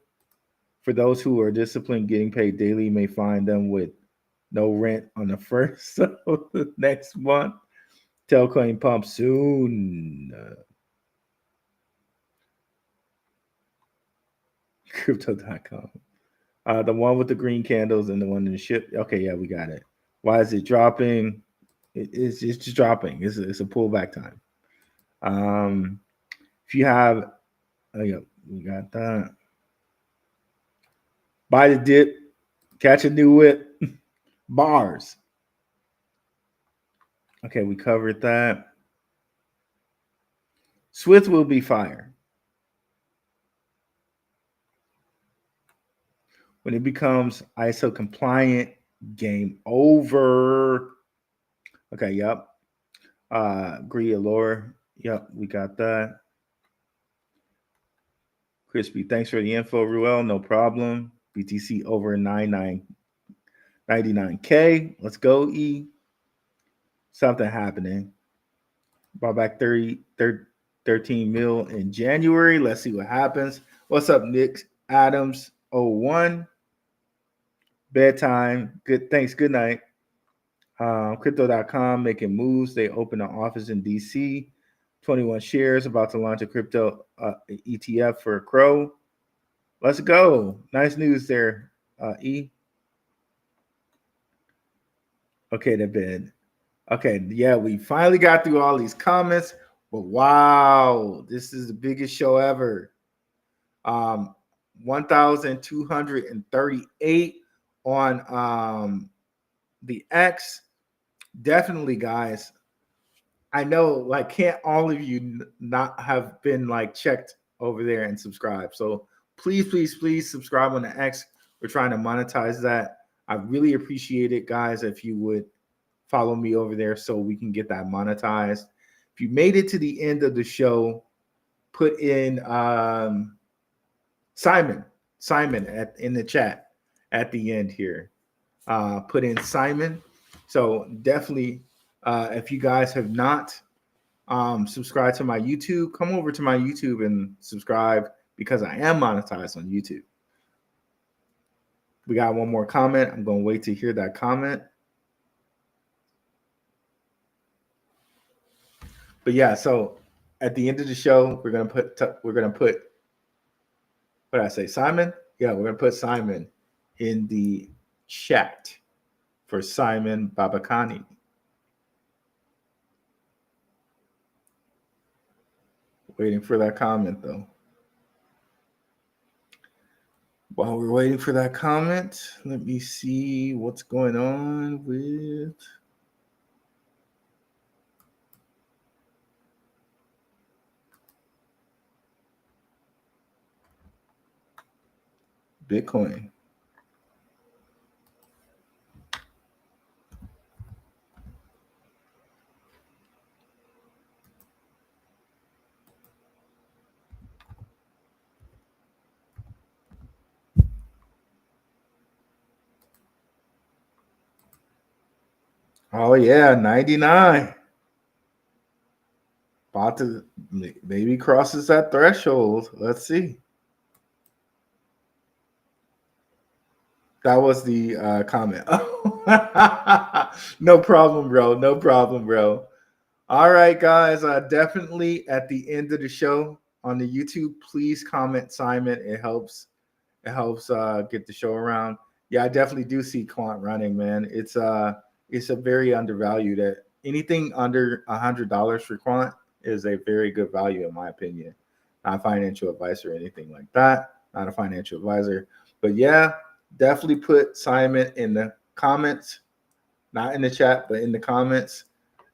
For those who are disciplined, getting paid daily may find them with no rent on the first of the next month. Tailcoin pump soon. Crypto.com. The one with the green candles and the one in the ship. Okay, yeah, we got it. Why is it dropping? It's just dropping. It's a pullback time. If you have, yeah, we got that. Buy the dip, catch a new whip, bars. Okay, we covered that. Swift will be fire. When it becomes ISO compliant, game over. Okay, yep. Agree lower. Yep, we got that. Crispy, thanks for the info, Ruel. No problem. BTC over 99K. Let's go, E. Something happening. Bought back 13 mil in January. Let's see what happens. What's up, Nick Adams 01? Bedtime. Good. Thanks. Good night. Crypto.com making moves. They open an office in DC. 21 shares, about to launch a crypto ETF for Crow. Let's go. Nice news there, E. Okay, the bid. Okay, yeah, we finally got through all these comments, but wow, this is the biggest show ever. 1,238 on the X. Definitely, guys. I know, like, can't all of you not have been like checked over there and subscribed? So please subscribe on the X. We're trying to monetize that. I really appreciate it, guys, if you would follow me over there so we can get that monetized. If you made it to the end of the show, put in Simon in the chat at the end here. Put in Simon. So definitely, if you guys have not subscribed to my YouTube, come over to my YouTube and subscribe, because I am monetized on YouTube. We got one more comment. I'm going to wait to hear that comment. But yeah, so at the end of the show, we're gonna put what did I say, Simon? Yeah, we're gonna put Simon in the chat for Simon Babakani. Waiting for that comment though. While we're waiting for that comment, let me see what's going on with Bitcoin. Oh yeah, 99. About to maybe crosses that threshold. Let's see. That was the comment. No problem, bro. No problem, bro. All right, guys. Definitely at the end of the show on the YouTube, please comment Simon. It helps. It helps get the show around. Yeah, I definitely do see Quant running, man. It's a very undervalued. At anything under $100 for Quant is a very good value in my opinion. Not a financial advisor or anything like that. Not a financial advisor, but yeah, definitely put Simon in the comments, not in the chat, but in the comments.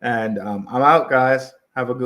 And I'm out, guys. Have a good